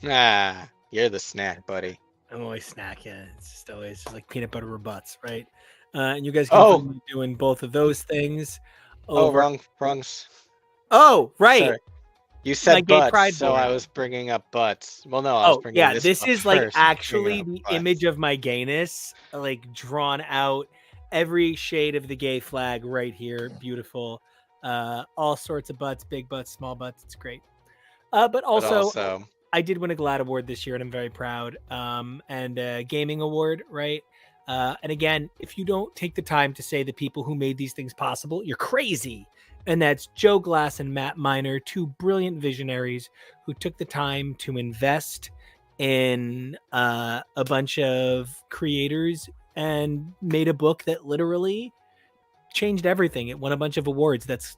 Ah, you're the snack buddy. I'm always snacking. It's just always like peanut butter or butts, right? And you guys can find me doing both of those things. Wrong. Oh, right. Sorry. You said gay butts, pride so board. I was bringing up butts. Well, no, I was bringing yeah, this is up like first, actually bringing the up butts. image of my gayness, like drawn out, every shade of the gay flag right here. Beautiful. All sorts of butts, big butts, small butts. It's great. But also, I did win a GLAAD award this year, and I'm very proud. And a gaming award, right? And again, if you don't take the time to say the people who made these things possible, you're crazy. And that's Joe Glass and Matt Miner, two brilliant visionaries who took the time to invest in a bunch of creators and made a book that literally changed everything. It won a bunch of awards. That's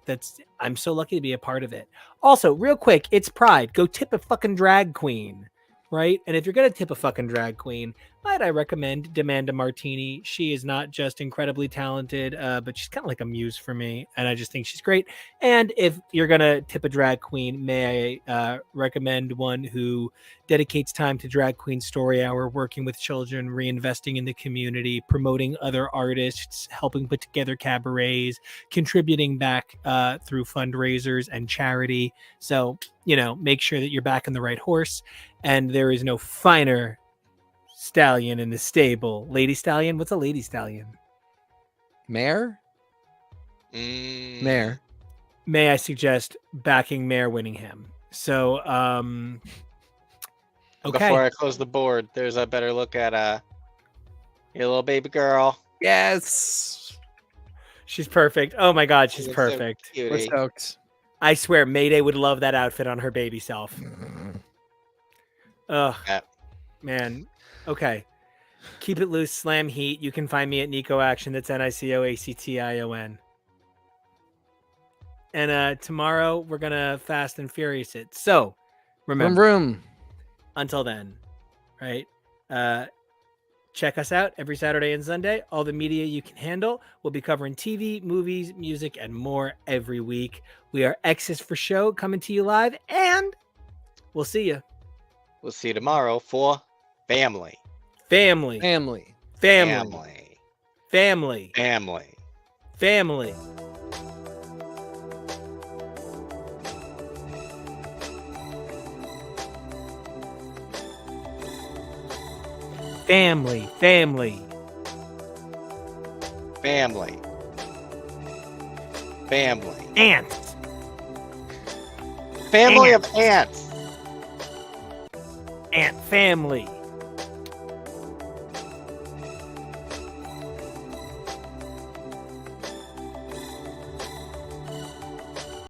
I'm so lucky to be a part of it. Also, real quick, it's Pride. Go tip a fucking drag queen, right? And if you're gonna tip a fucking drag queen, might I recommend Demanda Martini. She is not just incredibly talented, but she's kind of like a muse for me, and I just think she's great. And if you're gonna tip a drag queen, may I recommend one who dedicates time to Drag Queen Story Hour, working with children, reinvesting in the community, promoting other artists, helping put together cabarets, contributing back through fundraisers and charity. So, make sure that you're backing the right horse, and there is no finer stallion in the stable. Lady Stallion? What's a Lady Stallion? Mare? Mare. May I suggest backing Mare Winningham? So, okay. Before I close the board, there's a better look at your little baby girl. Yes. She's perfect. Oh my God, she's perfect. So we're stoked. I swear, Mayday would love that outfit on her baby self. Ugh, man. Okay. Keep it loose, slam heat. You can find me at Nico Action. That's NICOACTION. And tomorrow we're gonna Fast and Furious it. So remember, room. Until then, right? Check us out every Saturday and Sunday. All the media you can handle. We'll be covering TV, movies, music, and more every week. We are X's for Show, coming to you live, and we'll see you. We'll see you tomorrow for Family. Family. Family. Family. Family. Family. Family. Family. Family. Family. Family. Ants. Family of ants. Ant family.